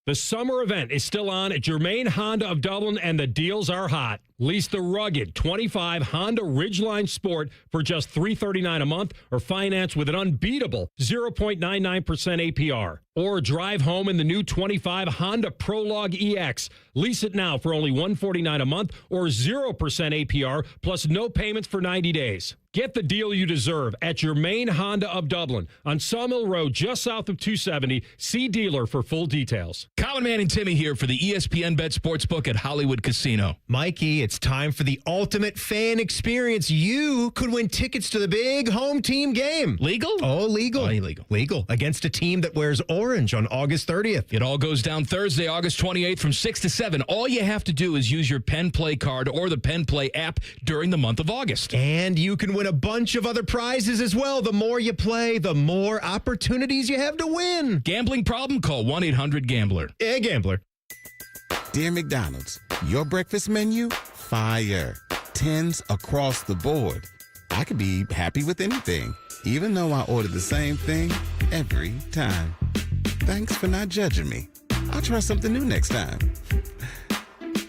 The summer event is still on at Germain Honda of Dublin, and the deals are hot. Lease the rugged 25 Honda Ridgeline Sport for just $339 a month, or finance with an unbeatable 0.99% APR. Or drive home in the new 25 Honda Prologue EX. Lease it now for only $149 a month, or 0% APR, plus no payments for 90 days. Get the deal you deserve at Germain Honda of Dublin on Sawmill Road, just south of 270. See dealer for full details. Colin, Man, and Timmy here for the ESPN Bet Sportsbook at Hollywood Casino. Mikey, it's time for the ultimate fan experience. You could win tickets to the big home team game. Legal? Oh, legal. Oh, illegal. Legal. Against a team that wears orange on August 30th. It all goes down Thursday, August 28th from 6 to 7. All you have to do is use your Penn Play card or the Penn Play app during the month of August. And you can win a bunch of other prizes as well. The more you play, the more opportunities you have to win. Gambling problem? Call 1-800-GAMBLER. Hey, Gambler. Dear McDonald's, your breakfast menu? Fire. 10s across the board. I could be happy with anything, even though I order the same thing every time. Thanks for not judging me. I'll try something new next time.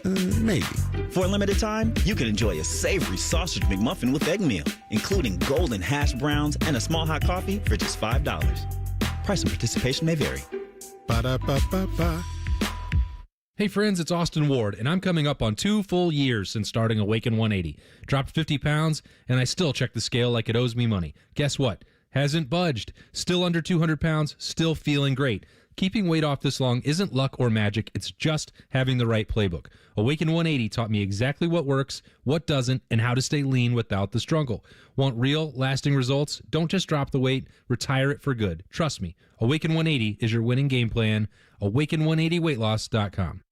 Maybe. For a limited time, you can enjoy a savory sausage McMuffin with egg meal, including golden hash browns and a small hot coffee for just $5. Price and participation may vary. Ba-da-ba-ba-ba. Hey friends, it's Austin Ward, and I'm coming up on 2 full years since starting Awaken 180. Dropped 50 pounds, and I still check the scale like it owes me money. Guess what? Hasn't budged. Still under 200 pounds, still feeling great. Keeping weight off this long isn't luck or magic, it's just having the right playbook. Awaken 180 taught me exactly what works, what doesn't, and how to stay lean without the struggle. Want real, lasting results? Don't just drop the weight, retire it for good. Trust me, Awaken 180 is your winning game plan. Awaken180weightloss.com.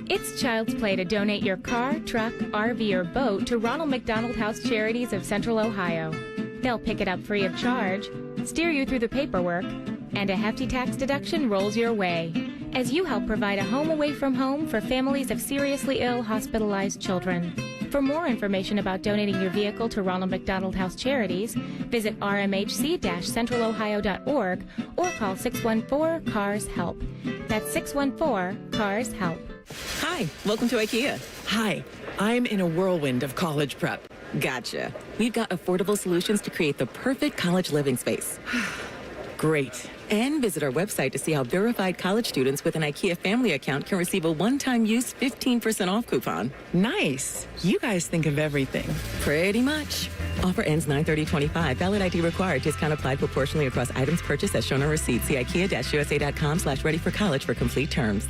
It's child's play to donate your car, truck, RV, or boat to Ronald McDonald House Charities of Central Ohio. They'll pick it up free of charge, steer you through the paperwork, and a hefty tax deduction rolls your way as you help provide a home away from home for families of seriously ill, hospitalized children. For more information about donating your vehicle to Ronald McDonald House Charities, visit rmhc-centralohio.org or call 614-CARS-HELP. That's 614-CARS-HELP. Hi, welcome to IKEA. Hi, I'm in a whirlwind of college prep. Gotcha. We've got affordable solutions to create the perfect college living space. Great. And visit our website to see how verified college students with an IKEA family account can receive a one-time use 15% off coupon. Nice. You guys think of everything. Pretty much. Offer ends 9/30/25. Valid ID required. Discount applied proportionally across items purchased as shown on receipt. See IKEA-USA.com/ready for college for complete terms.